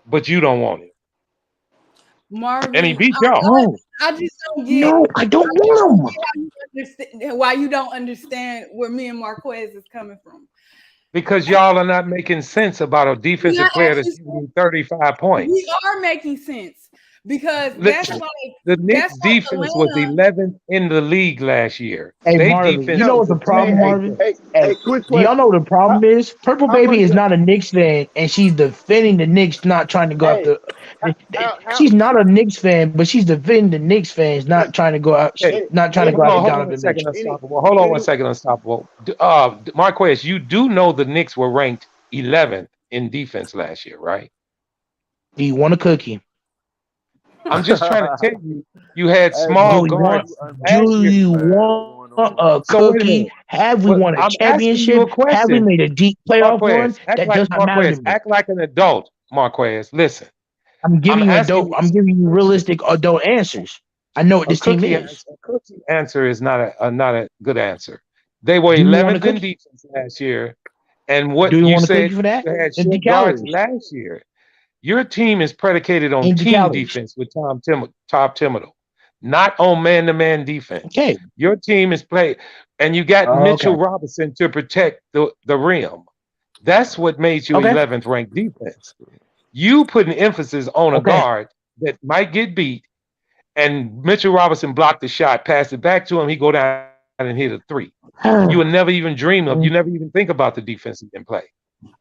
but you don't want him. And he Marvin, beat y'all. No, I just don't get. no, I don't want him. How you understand, why you don't understand where me and Marquez is coming from. Because y'all are not making sense about a We defensive are player that's actually, giving you 35 points. we are making sense because Listen, the Knicks that's like defense was Atlanta. 11th in the league last year. Hey, They Marvin, defense you know Yo, what was the the hey, problem, 28th. hey, Marvin? hey, Hey, hey, quick do y'all question. know what the How problem is? Purple how Baby much? is not a Knicks fan, and she's defending the Knicks, not trying to go Hey, after. how She's not a Knicks fan, but she's defending the Knicks fans, not trying to go out, Hey, not trying to go hold after on, hold on a Donovan second, Mitchell. Unstoppable. Hold on one any second, Unstoppable. Marquez, you do know the Knicks were ranked 11th in defense last year, right? Do you want a cookie? I'm just trying to tell you, you had Hey, small Do we Marvin, man, want? you guards last Do year. you unbelievable, man. What's want going on, a man? So wait a cookie? minute. Have we Well, won a I'm asking you championship? a Have we question. made a deep playoff run? Marquez, act That like does not matter to Marquez, me. act like an adult, Marquez. Listen, I'm I'm giving you asking adult. you I'm a giving you question. realistic adult answers. I know what A this team cookie is. answer, a cookie answer is not a good answer. They were Do you want a 11th in cookie? defense last year, and Do what you you want a cookie said for that? you had Empty short guards calories. last year. Your team is predicated on Empty team calories. defense with Tom Thibodeau, not on man-to-man defense. Okay. Your team is played, and you got Okay. Mitchell Robinson to protect the rim. That's what made you Okay. 11th ranked defense. You putting emphasis on a Okay. guard that might get beat, and Mitchell Robinson blocked the shot, passed it back to him, he go down and hit a 3. You would never even dream of, you never even think about the defense he can play.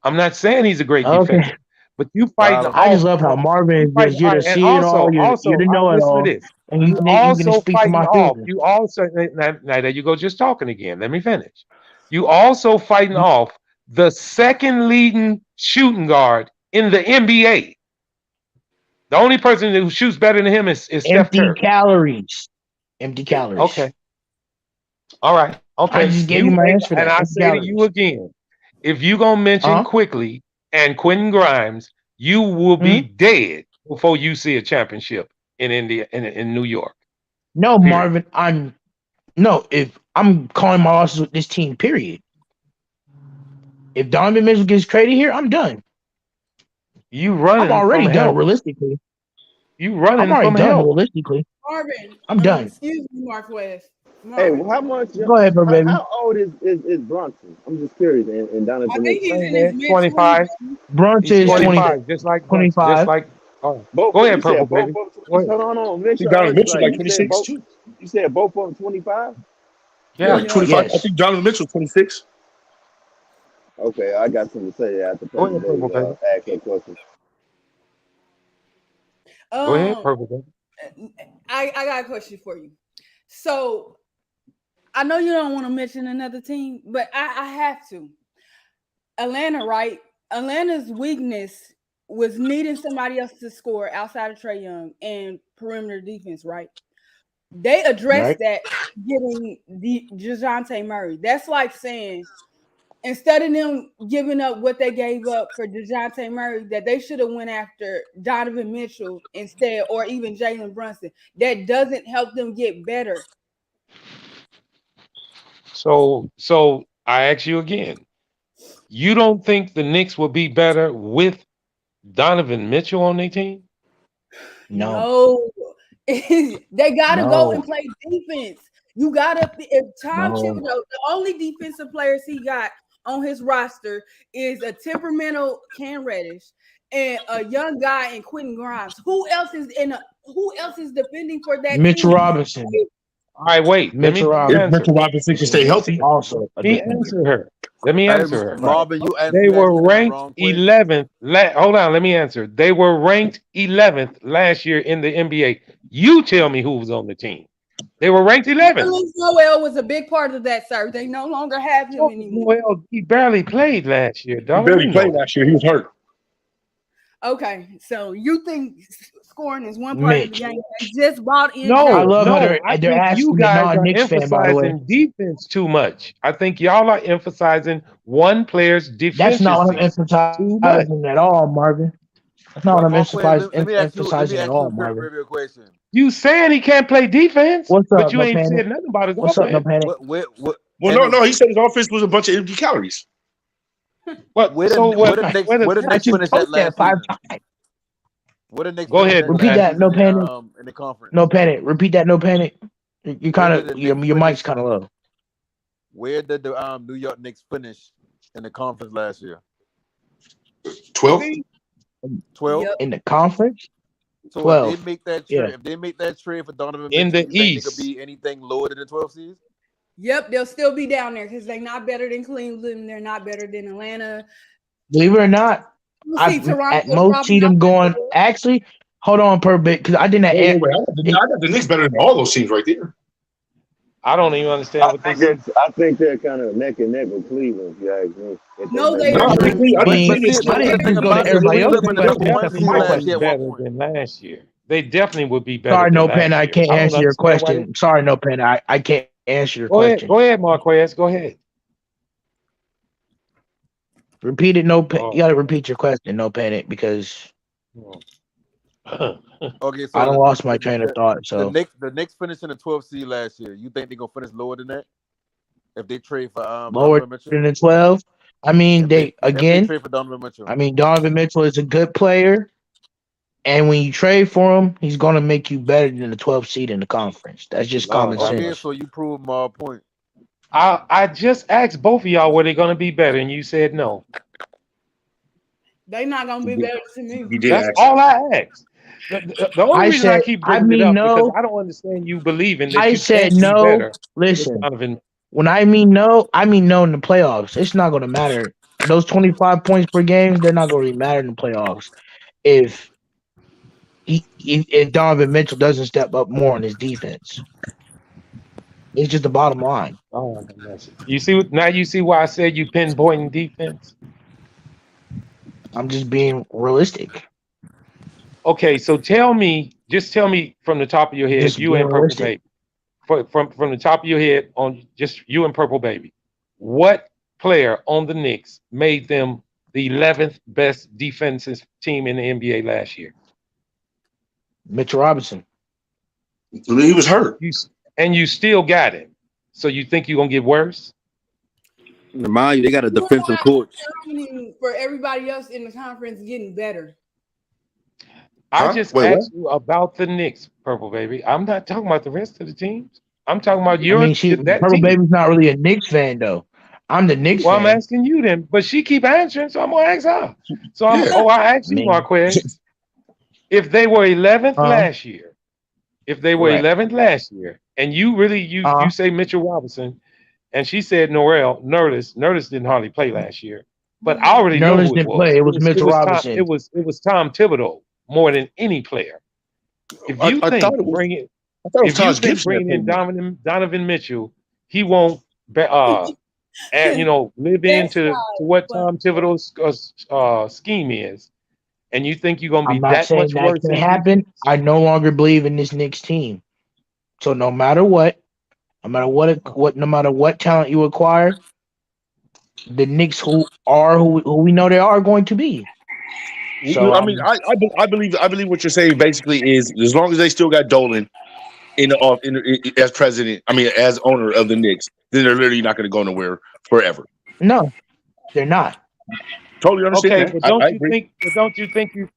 I'm not saying he's a great Okay. defender, but you fighting Tyler, I off just love how on Marvin you is fighting just you're all to right, and see it all. You're to all know right, it listen to all, this. and You you can also speak for fighting my off. feelings. You also now there you go, just talking again. Let me finish. You also fighting off the second leading shooting guard in the NBA. The only person who shoots better than him is Steph Empty Curry. calories. Empty calories. Okay. All right. I Okay. just gave you my answer for And that. I Empty say to you calories. again, if you gonna mention Uh-huh. Quickly and Quentin Grimes, you will be Mhm. dead before you see a championship in India in New York. No, Period. Marvin, if I'm calling my losses with this team, period. If Donovan Mitchell gets traded here, I'm done. You I'm running from already done hell. realistically. You I'm running already from done hell. realistically. Marvin, I'm done. excuse me, Marquez. hey, Marvin, how much? Go ahead, bro, baby. How old is Bronson? I'm just curious. And down at I the think Knicks, he's Hey in his man, mid 25. 20s. Brunch He's is Yeah, 25, just like Brunson. Just 25. like oh, both go of ahead, you Purple said both Baby. of them. Go ahead. Hold on, make I think sure I Donovan heard you Mitchell right. like You said 26 both. too. You said both of them 25. Yeah, Yeah. yeah. 25. I Yes. think Donovan Mitchell 26. Okay, I got something to say after Go Purple ahead, Purple Baby Baby. ask that question. Go ahead, Um, Purple Baby. I got a question for you. So I know you don't want to mention another team, but I have to. Atlanta, right? Atlanta's weakness was needing somebody else to score outside of Trey Young and perimeter defense, right? They addressed Right. that getting the DeJounte Murray. That's like saying instead of them giving up what they gave up for DeJounte Murray, that they should have went after Donovan Mitchell instead, or even Jalen Brunson. That doesn't help them get better. So I ask you again. You don't think the Knicks will be better with Donovan Mitchell on their team? No. No, they got to go and No. play defense. You got to, if Tom No. Thibodeau, the only defensive players he got on his roster is a temperamental Cam Reddish and a young guy in Quentin Grimes. Who else is defending for that Mitchell team? Robinson. All right, wait. Mitchell Let me If Robinson answer. Mitchell Robinson can stay is healthy. also a Let me defender. answer her. Let me Hey, answer her. Right. Marvin, you They you were asking the ranked wrong question. 11th. Hold on, let me answer. They were ranked 11th last year in the NBA. You tell me who was on the team. They were ranked 11th. Nerlens Noel was a big part of that, sir. They no longer have him anymore. Well, he barely played last year, He dog. barely You know played that. last year. He was hurt. Okay, so you think scoring is one part of the Mitch. game? They just brought in I No, Jalen. love how no. I they're think you asking the guys are non-Knicks fan, by the way. emphasizing defense too much. I think y'all are emphasizing one player's That's not what I'm deficiencies too much. emphasizing at all, Marvin. That's not what I'm Marquez, let me emphasizing ask you. Let me at ask you all, a quick Marvin. trivia question. You saying he can't play defense, What's but up, you no ain't panic? said nothing about his What's up, no offense. panic? What? Well, no. He said his offense was a bunch of empty calories. What? Where So the what? Knicks? Where Where the the Knicks I just finish at told that last 5 season? times. Where the Knicks Go finish ahead, at no Repeat last panic. that, no season panic. in the conference? No panic. Repeat that, no panic. You Where kind did the of your Knicks mic's finish? kind of low. Where did the New York Knicks finish in the conference last year? 12. 12. Yep. In the conference, So 12. Yeah. if they make that trade for Donovan In Mitchell, the you think they could East. be anything lower than the 12 seeds? Yep, they'll still be down there because they're not better than Cleveland. They're not better than Atlanta. Believe it or not, We'll see. I Toronto at will most probably see them not be going. good. Actually, hold on per bit because I didn't. Wait. I got the Knicks better than all those teams right there. I don't even understand what they said. I think they're kind of neck and neck with Cleveland. If you ask me, if they No, make they that are No, I not. think trade. I I think mean, Cleveland's But I see, the didn't thing just go to about it is everybody they else's was up in They the question. one Except for definitely seed my would last be year question. at one better point. than last year. They definitely would be better Sorry, than no pen. last I year. can't I don't answer your understand why they. question. Sorry, no pen. I can't answer your Go ahead, question. Marquez. Go ahead. Repeat it. No pen. You Oh. got to repeat your question. No panic because Okay, I so don't lost my train of thought. the So Knicks finished in the 12th seed last year. You think they're gonna finish lower than that if they trade for lower Donovan Mitchell? than the 12. I mean, they If they again. trade for Donovan Mitchell, I mean, Donovan Mitchell is a good player. And when you trade for him, he's going to make you better than the 12th seed in the conference. That's just Lord common have okay, mercy. sense. so you prove my point. I just asked both of y'all were they going to be better, and you said no. They're not gonna be better than me. He did That's ask. all I asked. The only I reason I said, keep I bringing it mean, up because no. I don't understand you believing that I you said, can't be no. better with Listen, Donovan. when I mean no in the playoffs. It's not going to matter. Those 25 points per game, they're not going to really matter in the playoffs. If if Donovan Mitchell doesn't step up more on his defense, it's just the bottom line. Oh, mercy. You see now you see why I said you pinpointing defense. I'm just being realistic. Okay, so just tell me from the top of your head, Just you being and Purple realistic. Baby, from the top of your head on just you and Purple Baby, what player on the Knicks made them the 11th best defensive team in the NBA last year? Mitchell Robinson. He was hurt. You still got him. So you think you're gonna get worse? Mind you, they got a You don't defensive have coach. happening for everybody else in the conference getting better. I Huh? just Wait, what? asked you about the Knicks, Purple Baby. I'm not talking about the rest of the teams. I'm talking about I mean, that Purple team. Baby's not really a Knicks fan though. I'm the Knicks Well, I'm fan. asking you then, but she keep answering, so I'm gonna ask her. So Yeah. I I asked you, mean, Marquez, if they were 11th last year, right. and you really you say Mitchell Robinson, and she said Nerdist didn't hardly play last year, but I already know Nerlens who it didn't play. was. It was Mitchell It Robinson. was Tom Thibodeau more than any player. If you I think thought it was. bringing I thought it was if you Taj think Gibson that bringing in played more. Donovan Mitchell, he won't and live That's into not what funny. Tom Thibodeau's scheme is, and you think you're gonna be I'm not that saying much that worse can in happen. defense? I no longer believe in this Knicks team. So no matter what talent you acquire, the Knicks who we know they are going to be. So I mean, I believe what you're saying basically is as long as they still got Dolan as president, I mean as owner of the Knicks, then they're literally not going to go nowhere forever. no, they're not. Totally understand Okay, that. but I agree. don't you think you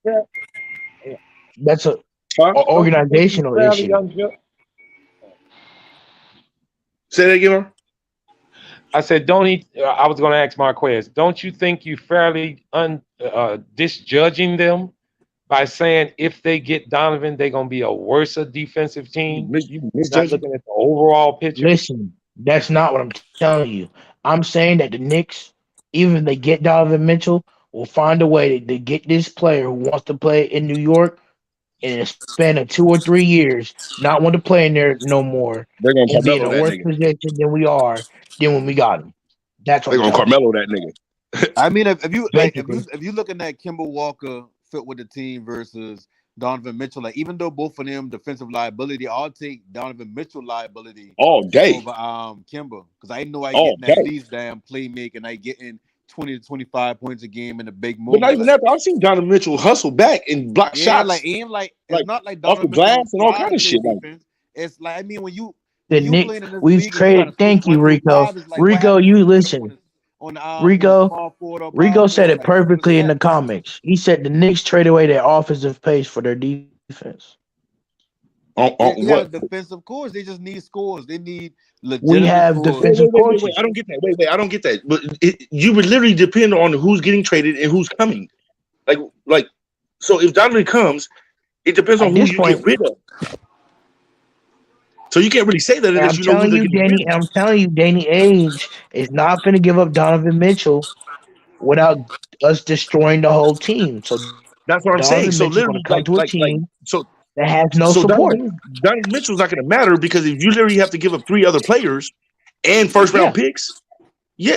That's a Huh? don't you think you organizational fairly issue. unjust? Say that again. Mark? I said, don't he? I was going to ask Marquez. Don't you think you fairly disjudging them by saying if they get Donovan, they're going to be a worse defensive team? You Not misjudging? looking at the overall picture. Listen, that's not what I'm telling you. I'm saying that the Knicks, even if they get Donovan Mitchell, will find a way to get this player who wants to play in New York in a span of 2 or 3 years, not want to play in there no more, They're going to and be in Carmelo a that worse nigga. position than when we got him. That's what They're I'm going to telling you. Carmelo that nigga. I mean, Basically, if you looking at Kimber Walker fit with the team versus Donovan Mitchell, like even though both of them defensive liability, I'll take Donovan Mitchell liability All day. over Kimber because I know I All getting at day. least damn playmaking, I getting 20 to 25 points a game in a big But not moment. even that. I've seen Donovan Mitchell hustle back and block shots, like it's not like off the Donovan Mitchell glass don't and know all how kind to of play shit. Like defense. It's like when you The Knick, playing in this we've league and you gotta traded. switch Thank you, one through Rico. five, it's like what Rico, happens you when you put him listen. on the Rico, small forward or power Rico said forward. it Like what does perfectly in the happen? comics. He said the Knicks traded away their offensive pace for their defense. Yeah, what? defensive cores. They just need scores. They need We legitimate have scores. defensive Wait. coaches. I don't get that. Wait. I don't get that. But you would literally depend on who's getting traded and who's coming. Like, so if Donovan comes, it depends on At who this you get point, rid of. So you can't really say that and unless you know who they're getting rid of. I'm telling you, Danny Ainge is not going to give up Donovan Mitchell without us destroying the whole team. So That's what I'm Donovan saying. So Mitchell's going to literally, come to a team so that has no support. Donovan Mitchell's not going to matter because if you literally have to give up 3 other players and first round picks,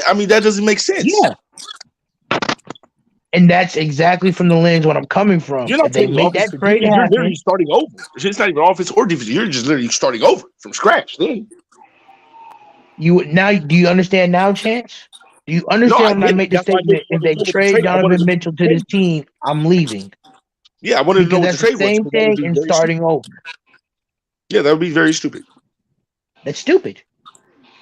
I mean that doesn't make sense. Yeah. And that's exactly from the lens what I'm coming from. You're not If they trading make offense that for trade defense. You're literally happen, starting over. It's not even offense or defense. You're just literally starting over from scratch. Then do you understand now, Chance? Do you no, I understand when I get it. make the That's why I statement? If wanted to they know what the trade trade. I wanted Donovan to know Mitchell what to the this trade. team, I'm leaving. Yeah, I wanted to know Because what the that's the trade was same because that would thing be in very starting stupid. over. Yeah, that would be very stupid. That's stupid.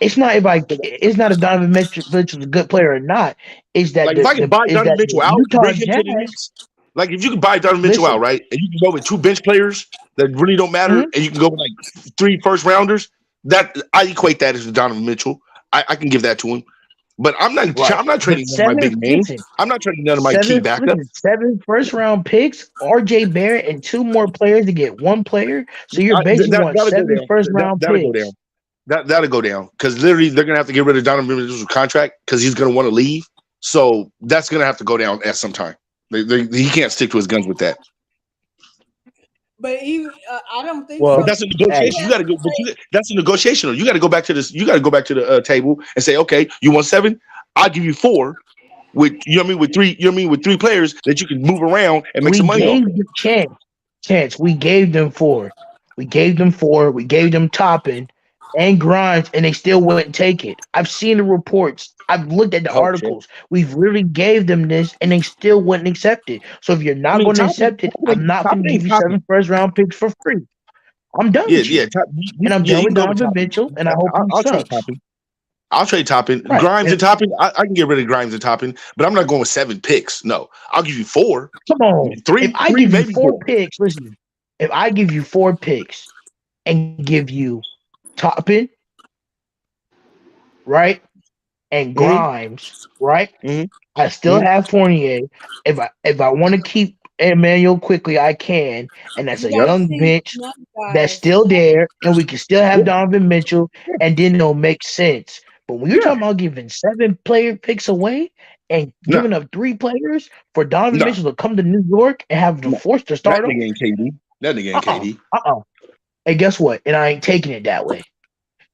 It's not if Donovan Mitchell's a good player or not. It's that Like if I can buy Donovan the Mitchell out and Utah bring him to the Jazz. Knicks, like if you can buy Donovan Mitchell out, Listen, right, and you can go with 2 bench players that really don't matter, and you can go with like 3 first rounders, that I equate that as Donovan Mitchell. I can give that to him, but I'm not right. trading But none of my big names. listen, I'm not trading none of my key backups. 7 first round picks, RJ Barrett, and 2 more players to get 1 player. So you're basically want That'll go 7 down. first round That'll go down. picks. That'll go down because literally they're gonna have to get rid of Donovan Mitchell's contract because he's gonna want to leave. So that's gonna have to go down at some time. He can't stick to his guns with that. But even I don't think Well, so. But that's a negotiation. You got to go. That's a negotiation. You got to go back to this. You got to go back to the table and say, okay, you want 7? I'll give you 4. With with 3. With 3 players that you can move around and make some money off. We gave them chance. We gave them 4. We gave them 4. We gave them Toppin and Grimes, and they still wouldn't take it. I've seen the reports. I've looked at the articles. We've really gave them this, and they still wouldn't accept it. So if you're not going to accept it, I'm not going to give you 7 first round picks for free. I'm done with you. And I'm done with Donovan Mitchell, and I hope he sucks. I'll trade Toppin. Right. Grimes and Toppin. I can get rid of Grimes and Toppin, but I'm not going with 7 picks. No, I'll give you 4. Come on. 3. If I give you 4 picks, listen. If I give you 4 picks and give you Toppin, right, and Grimes, right, I still have Fournier. If I want to keep Emmanuel quickly, I can, and that's a young bench that's still there, and we can still have Donovan Mitchell, and then it'll make sense. But when you're talking about giving 7 player picks away and giving up 3 players for Donovan Mitchell to come to New York and have the force to start that nigga ain't KD. That nigga ain't KD. Hey, guess what? And I ain't taking it that way.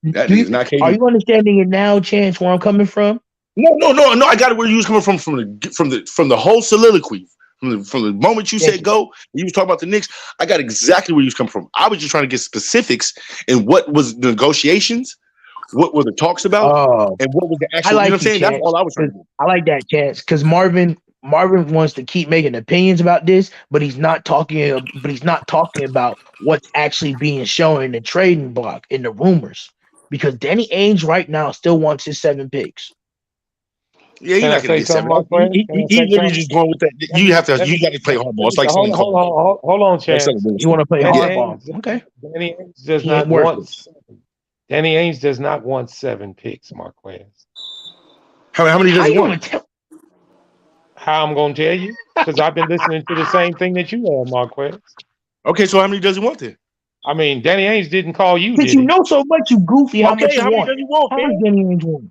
That nigga's not KD. Are you understanding it now, Chance, where I'm coming from? No. I got it where you was coming from the whole soliloquy. From the moment you said go, you was talking about the Knicks. I got exactly where you was coming from. I was just trying to get specifics in what was the negotiations, what were the talks about, and what was the actual. You know what I'm saying? That's all I was trying to do. I like that, Chance, because Marvin wants to keep making opinions about this, but he's not talking about what's actually being shown in the trading block in the rumors. Because Danny Ainge right now still wants his 7 picks. Yeah, you're not gonna get 7. He literally just going with that. You got to play hardball. It's like saying hold on, Chance. You want to play hardball? Okay. Danny Ainge does not want 7. Danny Ainge does not want 7 picks, Marquez. How many does he want? How I'm going to tell you? Because I've been listening to the same thing that you have, Marquez. Okay, so how many does he want then? I mean, Danny Ainge didn't call you, But did you he? know so much, you goofy. How much you how many want? does he want? How much Danny Ainge want?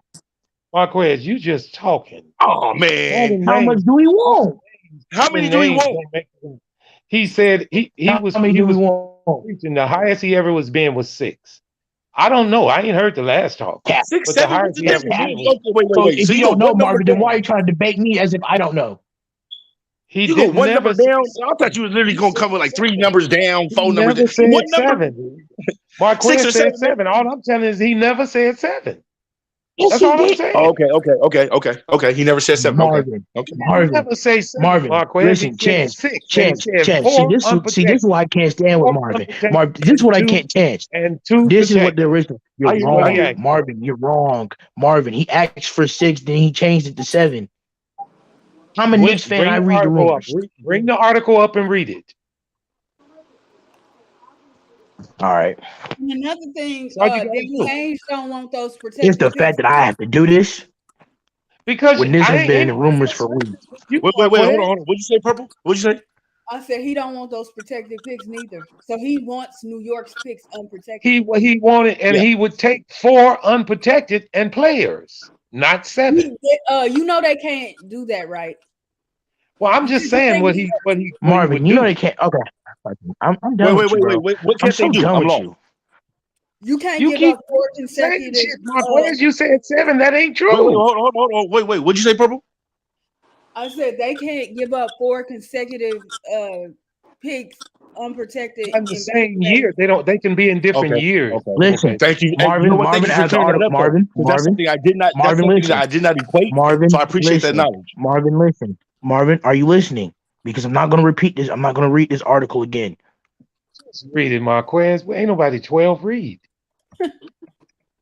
Marquez, you just talking. Oh man, how much do he want? How many do he want? He said he was preaching the highest he ever was being was 6. I don't know. I ain't heard the last talk. 6, but 7. the highest he ever been was. Wait. If you don't know, Marvin, then why are you trying to debate me as if I don't know? You go 1 number down. I thought you was literally gonna come with like 3 numbers down, 4 numbers down. Said 1 number. 7. Marquez said 7. All I'm telling you is he never said 7. Yes, That's he all I'm did. saying. Okay. He never said 7. Okay. Marvin, Okay. He didn't Marvin, never say 7, Marvin. Marquez. He Listen, said Chance, 6, and he Chance, said Chance. 4 See, this is unprotected, why I can't stand with 4 Marvin. unprotected, This is and what I 2 can't chance. and 2 This is what the protected. original. You're I hear what wrong, he asked. Marvin. You're wrong, Marvin. He asked for 6, then he changed it to 7. I'm a Knicks fan. Bring I the read the article up. rumors. Bring the article up and read it. All right. And another thing, That's all you gotta Danny do. Ainge don't want those It's protected the picks. fact that I have to do this Because when this I has been in the ain't rumors for weeks. with you, Wait, Marquez. hold on. What'd you say, Purple? What'd you say? I said he don't want those protected picks neither. So he wants New York's picks unprotected. He wanted, and Yeah. he would take 4 unprotected and players, not 7. You know they can't do that, right? Well, I'm just saying what he Marvin, would you know do. they can't. Okay. I'm done with you, bro. What I'm can't they so do? done I'm with lost. you. You can't You give keep up 4 saying consecutive. shit, Marquez. You said 7. That ain't true. Hold on. Wait. What'd you say, Purple? I said they can't give up 4 consecutive picks unprotected In the in same back-to-back. year, they can be in different years. Listen, Thank you. And you Marvin. know what? Thank Marvin you for has the clearing that article. up, though, because that's something I did not. That's Marvin, something that listen. I did not equate. Marvin, So I appreciate that listen. knowledge. Marvin, listen. Marvin, are you listening? Because I'm not going to repeat this. I'm not going to read this article again. Just read it, Marquez. Well, ain't nobody 12 read.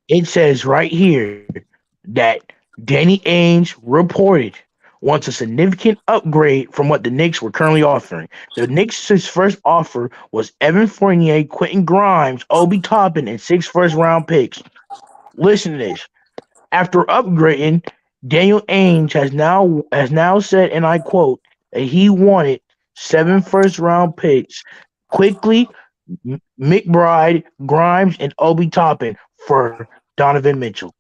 It says right here that Danny Ainge reported wants a significant upgrade from what the Knicks were currently offering. The Knicks' first offer was Evan Fournier, Quentin Grimes, Obi Toppin, and 6 first-round picks. Listen to this. After upgrading, Daniel Ainge has now said, and I quote, that he wanted 7 first-round picks quickly, McBride, Grimes, and Obi Toppin for Donovan Mitchell.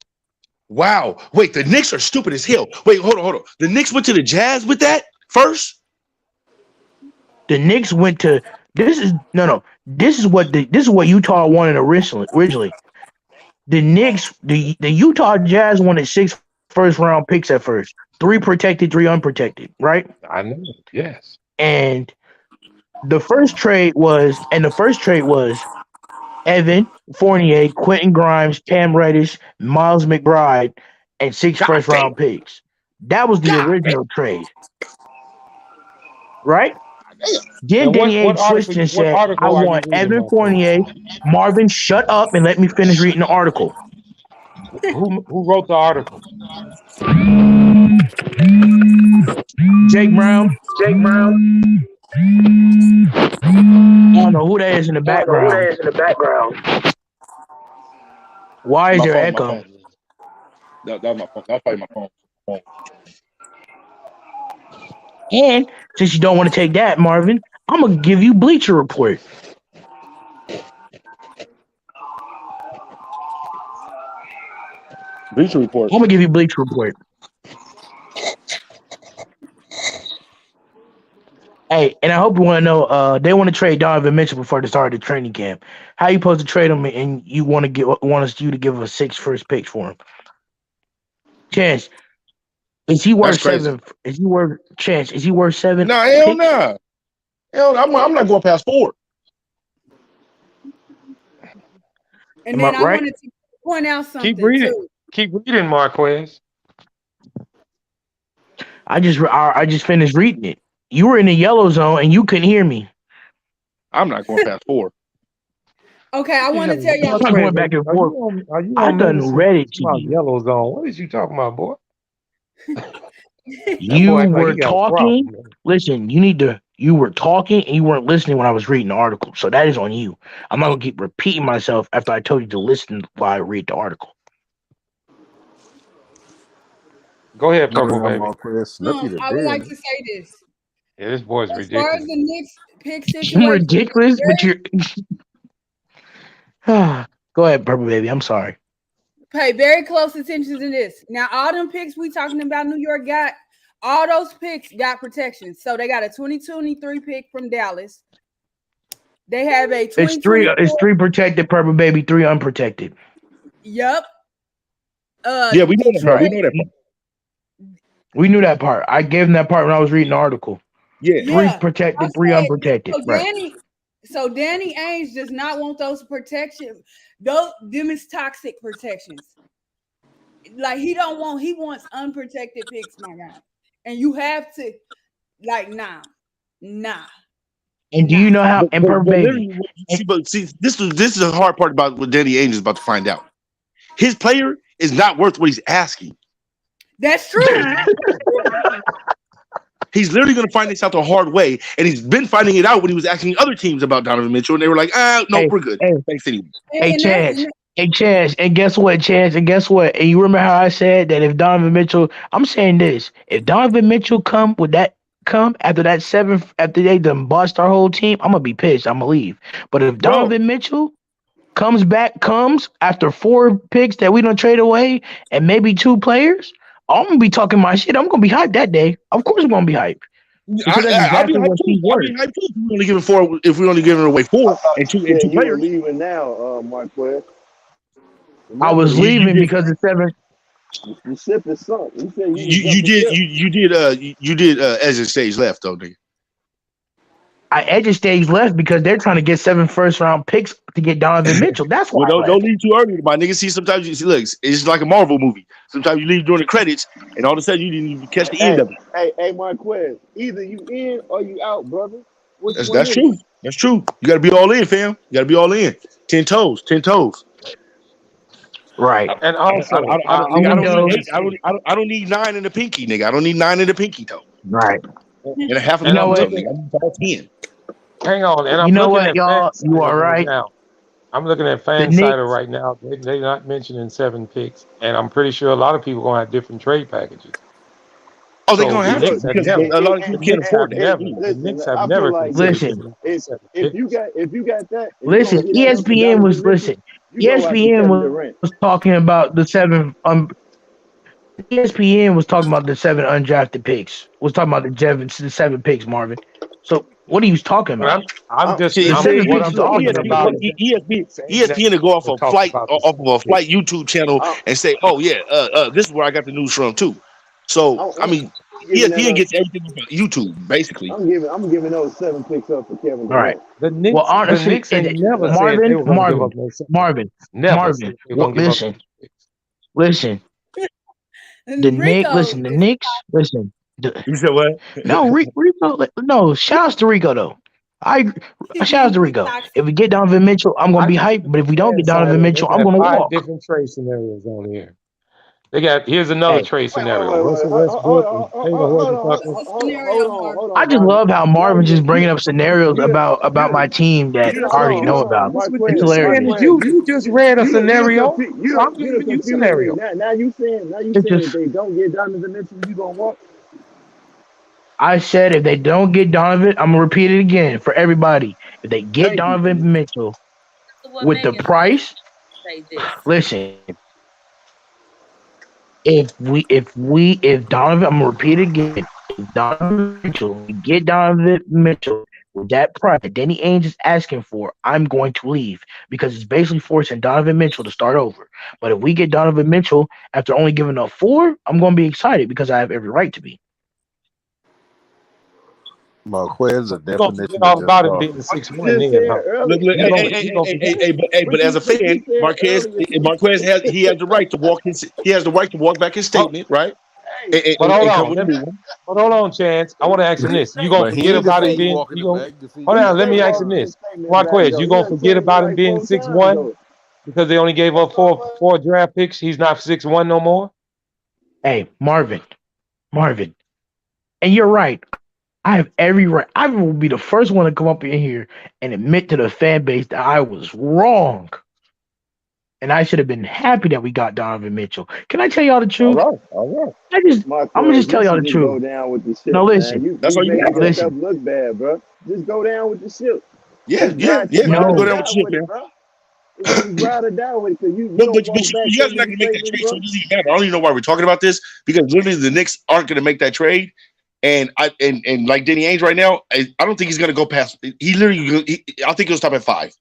Wow. Wait, the Knicks are stupid as hell. Wait, hold on. The Knicks went to the Jazz with that first? The Knicks went to this is what Utah wanted originally. The Knicks, the Utah Jazz wanted 6 first-round picks at first, 3 protected, 3 unprotected, right? I know. Yes. And the first trade was Evan Fournier, Quentin Grimes, Cam Reddish, Miles McBride, and 6 God first-round damn. picks. That was the God original trade, right? damn. Then And Danny Ainge switched and what said, "I article are you want reading, Evan Marquez? Fournier, Marvin, shut up and let me finish reading the article." Who wrote the article? Jake Brown. I don't know who that is in the background. Why is My there phone. echo? That was my phone. That's probably my phone. And since you don't want to take that, Marvin, I'm gonna give you Bleacher Report. Bleacher Report. I'm gonna give you Bleacher Report. Hey, and I hope you want to know. They want to trade Donovan Mitchell before the start of the training camp. How you supposed to trade him, and you want us to give us 6 first picks for him? Chance, is he worth That's crazy. 7? Is he worth Chance? Is he worth 7? No, hell no. Hell, I'm not going past 4. And Am then I I right? wanted to point out something Keep reading. too. Keep reading, Marquez. I just finished reading it. You were in the yellow zone and you couldn't hear me. I'm not going past 4. Okay, I want to tell y'all I'm not going back and forth. Are you I on done medicine? read it to About you. yellow zone. What is you talking about, boy? You act like were he got a talking. problem, man. Listen, you were talking and you weren't listening when I was reading the article. So that is on you. I'm not gonna keep repeating myself after I told you to listen while I read the article. Go ahead, Damn, Purple Baby. Marquez Snooky I would like today. to say this. Yeah, this boy's As far as ridiculous. the Knicks pick You're situation, ridiculous, but you're go ahead, Purple Baby. I'm sorry. pay very close attention to this. Now, all them picks we talking about New York got, all those picks got protection. So they got a 2023 pick from Dallas. They have a 2024. It's 3 protected, Purple Baby, 3 unprotected. Yep. Yeah, we know that part. Right. We know that part. We knew that part. I gave him that part when I was reading the article. Yeah. 3 Yeah. protected, I 3 said, unprotected. Right. So Danny Ainge does not want those protections. Them is toxic protections. Like he wants unprotected picks, my guy. And you have to like nah. And do you know how? And per But baby, literally, this is the hard part about what Danny Ainge is about to find out. His player is not worth what he's asking. That's true. He's literally going to find this out the hard way, and he's been finding it out when he was asking other teams about Donovan Mitchell, and they were like, no, we're good. Thanks anyway. Hey, Chaz, and guess what, Chaz, and guess what? And you remember how I said that if Donovan Mitchell, I'm saying this, if Donovan Mitchell come after that 7th, after they done bust our whole team, I'm gonna be pissed. I'm gonna leave. But if Donovan Mitchell comes after 4 picks that we don't trade away and maybe 2 players, I'm gonna be talking my shit. I'm gonna be hyped that day. Of course, I'm gonna be hyped. I'll be hyped too. If we're only giving away 4 and two you players. leaving now, Marquez. I was leaving because the 7th. The ship is sunk. You said you did exit stage left though, nigga. I exit stage left because they're trying to get 7 first-round picks to get Donovan Mitchell. That's why. Well, don't leave too early, my nigga. See, sometimes you see, look, it's like a Marvel movie. Sometimes you leave during the credits, and all of a sudden you didn't even catch the end of it. Hey, Marquez, either you in or you out, brother. That's true. That's true. You got to be all in, fam. You got to be all in. 10 toes. Right. And also, I don't need 9 in the pinky, nigga. I don't need 9 in the pinky toe. Right. And a half a and toe, nigga. I need all 10. Hang on, and I'm you know looking what, at y'all? You are right. Now. I'm looking at FanSided right now. They're not mentioning 7 picks, and I'm pretty sure a lot of people are going to have different trade packages. Oh, they're going to have to because a lot of people can't afford that. The Knicks have never listen. If you got that, listen. ESPN was talking about the 7. ESPN was talking about the 7 undrafted picks. Was talking about the 7 picks, Marvin. So what are you talking about? I'm talking about ESPN to go off a flight YouTube channel and say, "Oh yeah, this is where I got the news from too." So I mean, ESPN gets everything from YouTube basically. I'm giving those 7 picks up for Kevin Durant. Right. The Knicks, well, honestly, the Knicks ain't never Marvin. Listen. The Knicks. Listen. You said what? No, Rico. No, shout out to Rico though. Shout out to Rico. If we get Donovan Mitchell, I'm gonna be hyped. But if we don't get Donovan Mitchell, I'm gonna walk. 5 different trade scenarios on here. Here's another trade scenario. Russell Westbrook and Hold on. I just love how Marvin just bringing up scenarios about my team that I already know about. It's hilarious. You just read a scenario. I'm giving you a scenario. Now you saying if they don't get Donovan Mitchell, you gonna walk? I said if they don't get Donovan, I'm gonna repeat it again for everybody. If they get Donovan Mitchell with the price, listen. If Donovan, I'm gonna repeat it again. If Donovan Mitchell, we get Donovan Mitchell with that price that Danny Ainge is asking for, I'm going to leave because it's basically forcing Donovan Mitchell to start over. But if we get Donovan Mitchell after only giving up 4, I'm gonna be excited because I have every right to be. Marquez is a definition all about it being 6'1". But as a fan, Marquez has the right to walk back his statement, right? But hold on, Chance. I want to ask him this: you gonna forget about him being? Hold on, let me ask him this, Marquez. You gonna forget about him being 6'1" because they only gave up four draft picks? He's not 6'1" no more. Hey, Marvin, and you're right. I have every right. I will be the first one to come up in here and admit to the fan base that I was wrong. And I should have been happy that we got Donovan Mitchell. Can I tell y'all the truth? All right. I'm gonna just tell y'all the truth. Go down with the ship, no, listen. That's all you got. Listen. Look bad, bro. Just go down with the ship. Yeah. No. Go down with the ship, man. You ride it down with it because you guys are not going to make that trade, so it doesn't even matter. I don't even know why we're talking about this because literally the Knicks aren't going to make that trade. And like Danny Ainge right now, I don't think he's going to go past. I think he'll stop at 5.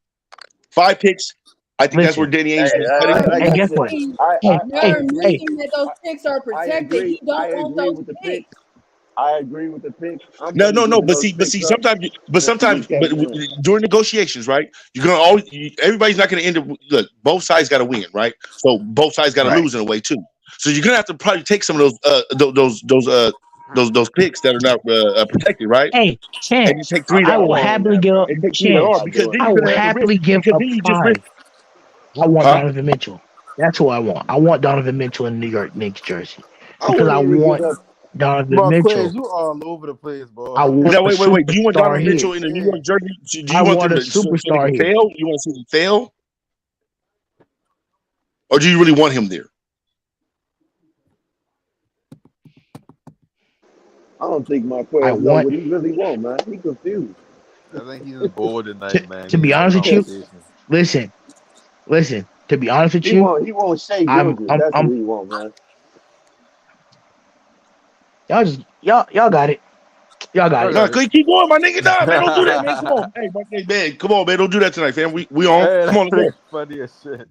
5 picks. I think that's where Danny Ainge is. And guess what? That those picks are protected. He don't want those picks. I agree with the pick. No. But sometimes, during negotiations, right? You're gonna always. Everybody's not gonna end up. Look, both sides got to win, right? So both sides got to lose in a way too. So you're gonna have to probably take some of those picks that are not protected, right? Hey, And you Chance, take 3 I that will are. happily give up. And take 3 that are Chance, because then I you're will gonna have to risk happily give because up then you just 5. risk. I want Huh? Donovan Mitchell. That's who I want. I want Donovan Mitchell in New York Knicks jersey I because I wouldn't even want get up. Donovan Marquez, Mitchell. you all over the place, boy. I want Now a wait. Do you want superstar Donovan here. Mitchell in the New York jersey? Do I you want want them a to so they superstar can here. fail? You want to see them fail, or do you really want him there? I don't think I Marquez know want what he really want, man. He confused. I think he's just bored tonight, man. to He be needs some honest with you. conversation. Listen. To be honest with He you, want Shea I'm Gilgis. I'm That's I'm what he want, man. y'all got it. Y'all got Y'all it. No, got it. keep going, my nigga. Nah, man, don't do that, man. Come on, hey, man, come on, man. Don't do that tonight, fam. We on. Hey, Come on, let's that go. nigga funny as shit.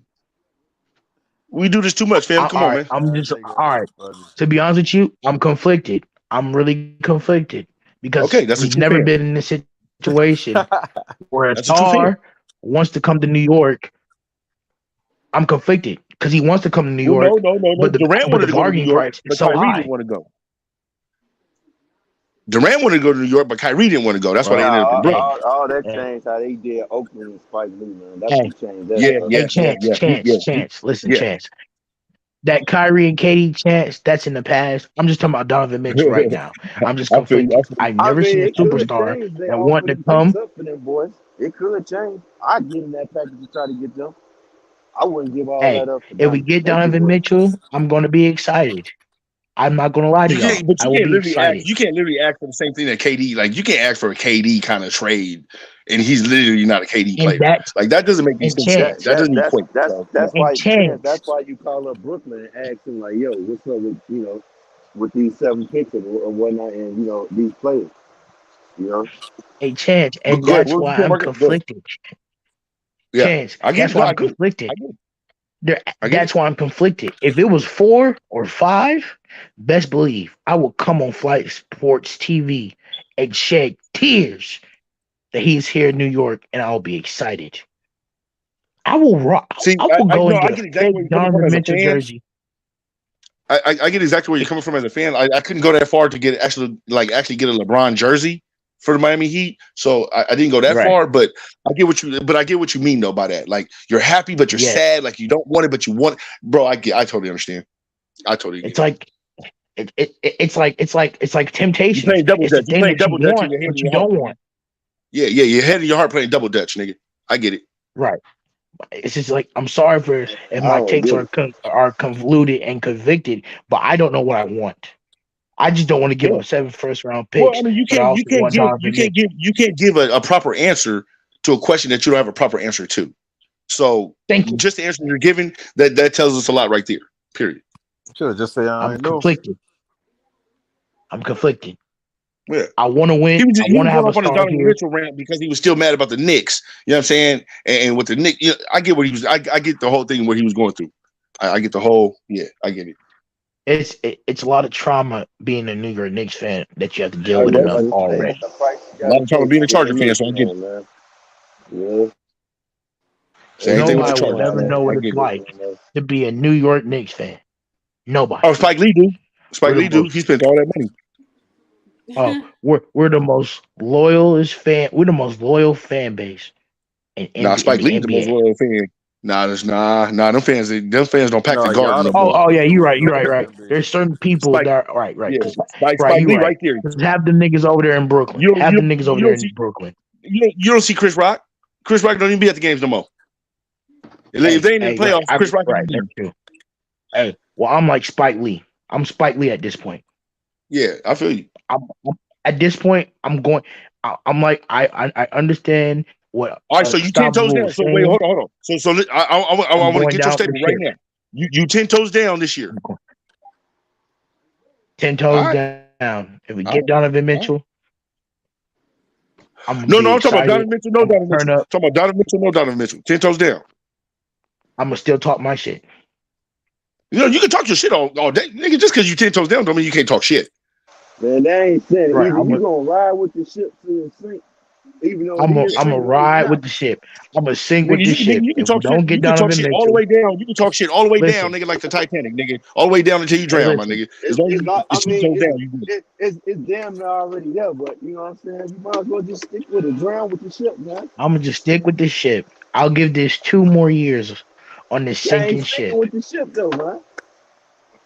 We do this too much, fam. Come All on, right. man. I'm That just nigga all right. funny. To be honest with you, I'm conflicted. I'm really conflicted because Okay, that's a we've true never fan. been in a situation where a That's a true fan. star wants to come to New York. I'm conflicted because he wants to come to New Well, York, no. but the Durant wanted to go to New bargaining York, price is but so Kyrie didn't high. want to go. Durant wanted to go to New York, but Kyrie didn't want to go. That's why they Well, ended up in Nah, Brooklyn. all that hey, changed how they did Oakland and Spike Lee, man. That's hey, what changed that Yeah, stuff. hey, yeah. Chance. Listen, Chance. That Kyrie and Katie chance, that's in the past. I'm just talking about Donovan Mitchell right now. I'm just I feel you. conflicted. I've I never seen mean, a it could superstar change. They that wanted to offering picks come. up for them boys. It could change. I give them that package to try to get them. I wouldn't give all Hey, that up for if we Donovan. get They could Donovan work. Mitchell, I'm going to be excited. I'm not going to lie to y'all. But I you will can't be literally ask. excited. You can't literally ask for the same thing that KD. Like you can't ask for a KD kind of trade, and he's literally not a KD And player. that, Like that doesn't make any and sense to me. That chance, That that doesn't that's equate. that's So, that's and why Chance. chance. That's why you call up Brooklyn and ask him like, "Yo, what's up with with these 7 picks or whatnot, and these players, you know." A chance, but and go ahead. that's What was why you saying, I'm Marcus? Go ahead. conflicted. Yeah, Chance, I get that's it. No, why I I'm get it. conflicted. I get it. I get it. That's why I'm conflicted. If it was 4 or 5, best believe I will come on Flight Sports TV and shed tears that he's here in New York, and I'll be excited. I will rock. See, I will I go no, and I get a get exactly where fake you're coming from Donovan as a Mitchell fan. jersey. I get exactly where you're coming from as a fan. I couldn't go that far to get actually get a LeBron jersey for the Miami Heat, so I didn't go that Right. far. But I get what you mean though by that. Like you're happy, but you're Yes. sad. Like you don't want it, but you want it. Bro, I totally understand. I totally get It's it. like it's like You temptations. playing double It's the dutch. You thing playing that you double dutch in want, your head but and you your heart. don't want. Yeah, your head and your heart playing double dutch, nigga. I get it. Right. It's just like I'm sorry for if I my don't takes get it. are convoluted and convicted, but I don't know what I want. I just don't want to give Yeah. up 7 first-round Well, picks, I mean, but I also want Donovan Mitchell. you can't give a proper answer to a question that you don't have a proper answer to. So Thank you. just the answer you're giving, that tells us a lot right there. Period. Should have just say I I'm know. conflicted. I'm conflicted. Yeah. I want to win. He was I want to going have a off on his star Donovan here. Mitchell rant because he was still mad about the Knicks. You know what I'm saying? And with the Knicks, I get what he was. I get the whole thing what he was going through. I get the whole. Yeah, I get it. It's a lot of trauma being a New York Knicks fan that you have to deal Hey, with that's enough the already. price you A got lot to of time pay being a to get Charger the fan, Knicks, so I get it. man. Yeah. Same thing with the Nobody will Chargers. ever know I what get it's it. like to be a New York Knicks fan. Nobody. Oh, Spike Lee do. Spike We're the Lee do. most, He spent all that money. we're the most loyalist fan. We're the most loyal fan base in Nah, Spike the Lee's the most NBA. loyal fan. Nah, Them fans don't pack No, the y'all garden the no more. most Oh yeah, you're right. You're loyal right. fan base. There's certain people Spike, that are right. yeah, Cause right, Spike you Lee right. right there. 'Cause have them niggas over there in Brooklyn. You Have them niggas over there don't in see Brooklyn. you don't see Chris Rock. Chris Rock don't even be at the games no more. If they ain't in the Right, playoffs, Chris Rock right. ain't That's there. true. Hey, well, I'm like Spike Lee. I'm Spike Lee at this point. Yeah, I feel you. I'm at this point. I'm like I understand what All right, so you 10 toes Unstoppable down. was So wait, saying. hold on. So I I'm want to going get your down the statement right ship. now. You 10 toes down this year. 10 All toes right. down. If we All get right. Donovan Mitchell, I'm gonna No, be I'm talking about excited. Donovan Mitchell. No I'm gonna Donovan turn Mitchell. up. Talking about Donovan Mitchell. No Donovan Mitchell. 10 toes down. I'm gonna still talk my shit. You can talk your shit all day, nigga. Just because you 10 toes down don't mean you can't talk shit. Man, they ain't saying Right. either you gonna ride with the ship to the sink even though I'm he a is I'm a sitting on his ride with job. the ship. I'm a sink with Nigga, the nigga, ship. you can If we talk shit. don't get You can talk Donovan shit all the Mitchell, way down. You can talk shit all the way down, listen, nigga, like the Titanic, nigga, all the way down until you hey, drown, my listen. nigga. As long as It's not. the I shit mean, goes down, you good. it's damn near already there. But you know what I'm saying. You might as well just stick with it. Drown with the ship, man. I'm gonna just stick with the ship. I'll give this 2 more years on this You ain't sinking sticking ship. with the ship though, man.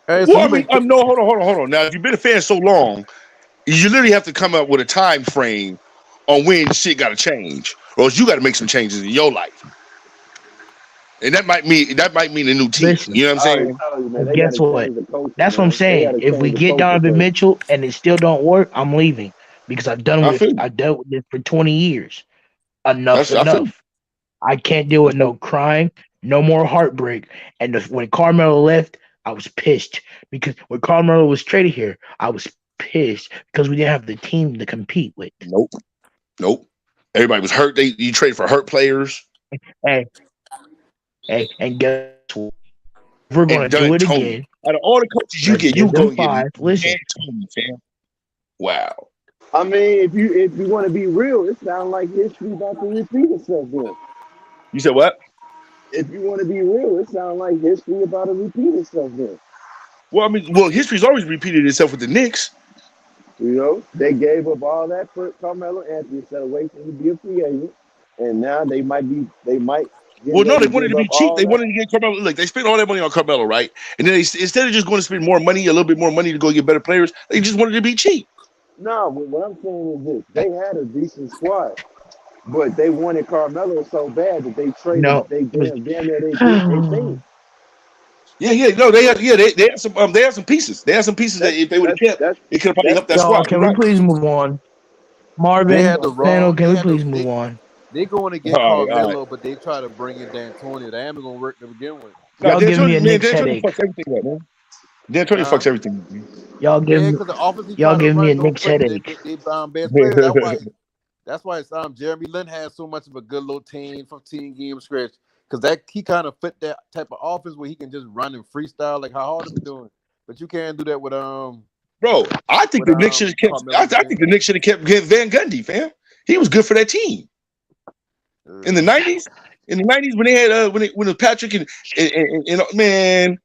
Hey, so Well, you I mean, been no, hold on. Now, if you've been a fan so long, you literally have to come up with a time frame on when shit got to change, or else you got to make some changes in your life, and that might mean a new team. Listen, You know what I'm I already saying? told you, man. and They got guess to what? change the culture, That's what I'm man. They got saying. to If we change the get culture Donovan first. Mitchell and it still don't work, I'm leaving because I feel you. I've dealt with this for 20 years. Enough's I feel you. enough. I can't deal I with feel no you. crying, no more heartbreak. And when Carmelo left, I was pissed because when Carmelo was traded here, I was pissed because we didn't have the team to compete with. Nope, nope. Everybody was hurt. You traded for hurt players Hey, and guess what? If we're and gonna do it D'Antoni. again, Out of all the coaches you let's get, you give go them and get 5. Listen, D'Antoni, fam. Wow. I mean, if you want to be real, it sounds like history about to repeat itself. Then, You said what? if you want to be real, it sounds like history about to repeat itself. Then, Well, I mean, history's always repeated itself with the Knicks. you know, they gave up all that for Carmelo Anthony instead of waiting to be a free agent, and now they might get Well, no, ready they to wanted give to be up cheap. all They that. wanted to get Carmelo. Look, they spent all that money on Carmelo, right? And then instead of just going to spend more money, a little bit more money to go get better players, they just wanted to be cheap. No, but what I'm saying is this: they had a decent squad, but they wanted Carmelo so bad that they traded. no. They Listen. damn near they did they team. Yeah. No, they had some pieces. They had some pieces that That's if they would that's have kept, that's it could have probably that's helped that Y'all, squad. You're can we right. please move on? they Marvin, had the no. wrong panel, can we please move on? they going to All get right, all right. Carmelo, but they try to bring in D'Antoni. That ain't gonna work to begin with. No, Y'all giving me a Knicks D'Antoni headache. fucks everything up, man. D'Antoni Huh? fucks everything up, man. Y'all Yeah, give because the offense he y'all try to giving me run a don't Knicks click. headache. They best players. That's why Jeremy Lin has so much of a good little 15 game stretch because that he kind of fit that type of offense where he can just run and freestyle like how Harden be doing. But you can't do that Bro, I think with the Knicks should have kept. Carmelo on the I think the team. Knicks should have kept Van Gundy, fam. He was good for that team in the '90s. In the '90s, when they had when it was Patrick and man,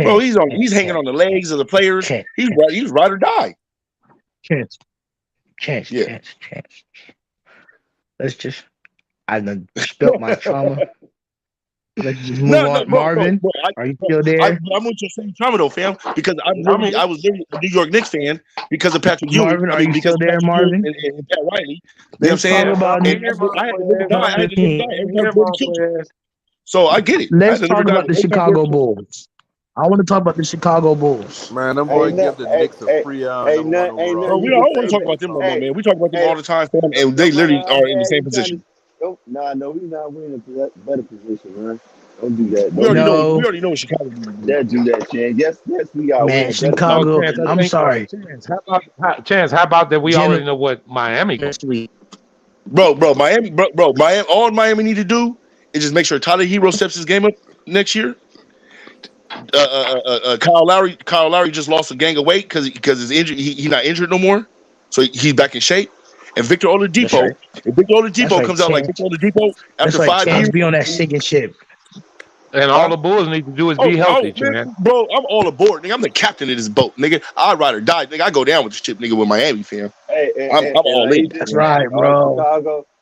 bro, Chance, he's hanging on the legs of the players. chance, He's ride or die. chance, chance, Yeah. chance, chance. Let's just I done spilt my trauma. Let's just move No, on. bro, Marvin, are you still I'm there? with your same trauma though, fam, because I mean, I was literally a New York Knicks fan because of Patrick Ewing. Marvin, I are mean, you because still of there, Patrick Ewing Marvin? and Pat Riley. You know what I'm Let's talk saying? about And I'm here, my I had to live or friend. die. I had to live or die I'm every time here, Brady my killed you. friend. So I get it. I had let's to live or talk die about the every time Brady Chicago killed you. Bulls. I want to talk about the Chicago Bulls. Man, them boy Ain't give nothing. the Knicks a free Ain't number one nothing. Ain't overall Bro, nothing we you don't, I can don't want say, to talk man. about them no more, Hey, man. We talk about them hey. all the time, fam, No, and no they matter literally how are in the bad same you trying to, position. don't. Nah, no, we not. We in a better position, man. Don't do that. We Don't already do know. that. We No, already know what Chicago going to do. That do that, Chance. Yes, we are. We're in man, a better No, position Chicago. Chance. than I them. I'm think sorry. Chance. How about that? We already Generously, know what Miami going. Bro, Miami. All Miami need to do is just make sure Tyler Hero steps his game up next year. Kyle Lowry just lost a gang of weight because his injury. He's not injured no more, so he's back in shape. And Victor that's Oladipo, right. if Victor That's Oladipo right. comes out like Chance. Victor Oladipo That's after right. 5 years, Chance be on that sinking ship. And all huh? the Bulls need to do is Oh, be oh, healthy, man, Chance. bro, I'm all aboard, nigga. I'm the captain of this boat, nigga. I ride or die, nigga. I go down with this ship, nigga, with Miami, fam. Hey, I'm and all like he in, just That's fam. said, right, bro.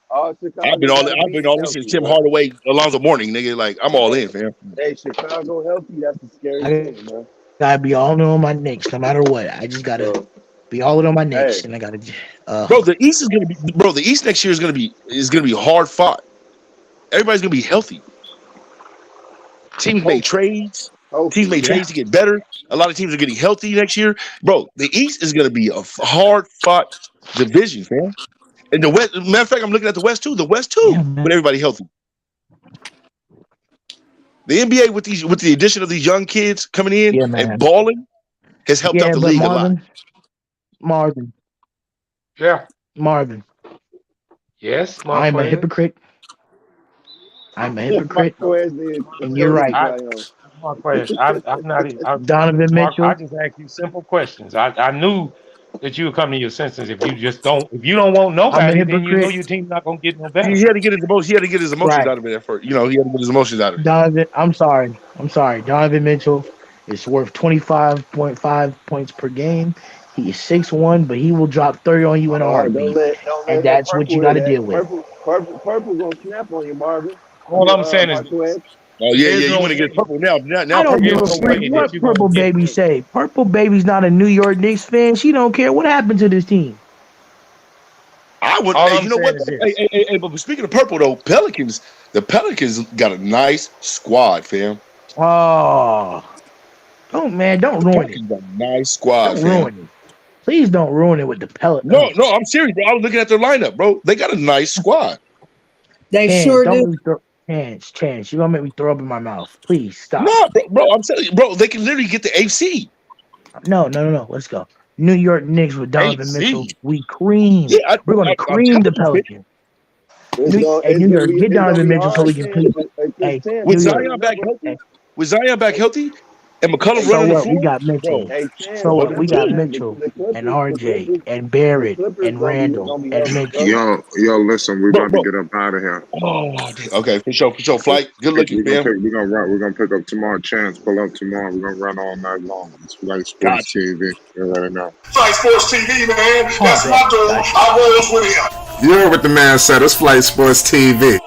all I've been Chicago all got to I've be been is all in since healthy, Tim man. Hardaway, Alonzo Mourning, nigga. Like I'm all in, Hey, fam. hey, Chicago healthy. That's the scary I thing, man. gotta be all in on my Knicks, no matter what. I just gotta So, be all in on my hey, Knicks, and I gotta. Bro, the East next year is gonna be hard fought. Everybody's gonna be healthy. Teams made hopefully, trades. Teams hopefully. made Yeah, trades to get better. A lot of teams are getting healthy next year. Bro, the East is going to be a hard fought division, fam. And the West, matter of fact, I'm looking at the West too. The West yeah, too, man. with everybody healthy. The NBA with the addition of these young kids coming in Yeah, and man. balling has helped out Yeah, the but league a lot. Marvin, Yeah. Marvin. Yes, my I'm a friend. hypocrite. I'm a My hypocrite, question is, and you're turn this right. I, guy on. my friend. I'm not. Donovan Mark. I Mitchell. just ask you simple questions. I knew that you would come to your senses if you don't want I'm a nobody, then you know hypocrite. your team's not gonna get no He better. had to get his emotions. He had to get his emotions Right. out of it at first. You know, he had to get his emotions out of it. Donovan, I'm sorry. Donovan Mitchell is worth 25.5 points per game. He is 6'1", but he will drop 30 on you in a Oh, don't heartbeat. let And that that's what you purple got hear to that. deal with. Purple gonna snap on you, Marvin. All I'm saying is Marshall X. Oh yeah, there's yeah. You no want to get way, purple now? Now I don't purple give there's a gonna no snap freak way on you. that what you're gonna Purple get Baby say. Purple Baby's not a New York Knicks fan. She don't care what happened to this team. I would. all Hey, I'm you know saying what? is Hey, this. hey, hey, hey, but speaking of purple though, the Pelicans got a nice squad, fam. Oh, don't The ruin it. Pelicans got a nice squad, Don't fam. ruin it. Please don't ruin it with the pellet. No, I'm serious, bro. I was looking at their lineup, bro. They got a nice squad. They Chance, sure don't do. make me throw. Chance, you're gonna make me throw up in my mouth. Please stop. No, bro, I'm telling you, bro. They can literally get the AC. No. Let's go. New York Knicks with Donovan Mitchell. AC. We cream. Yeah, We're gonna I'm cream the telling you, man. Pelicans. New York, get It's gonna Donovan be a Mitchell so hard we can chance. please. A good Hey, chance New With because York. Zion back remember, healthy, with Zion back healthy, and McCollum So running the what? We floor, got Mitchell. bro. a chance. So What what? other We got team? Mitchell and The RJ Clippers, and the Barrett Clippers and gonna Randall be and healthy Mitchell. too. Yo, listen, we're Bro, about to bro. get up out of here. Oh, okay, for sure. Flight. Good looking, fam. We're gonna pick up tomorrow. Chance, pull up tomorrow. We're gonna run all night long. It's Flight Sports Gotcha. TV. You already know. Flight Sports TV, man. Oh, That's my dude. gotcha. I rolls with him. You heard what the man said. It's Flight Sports TV.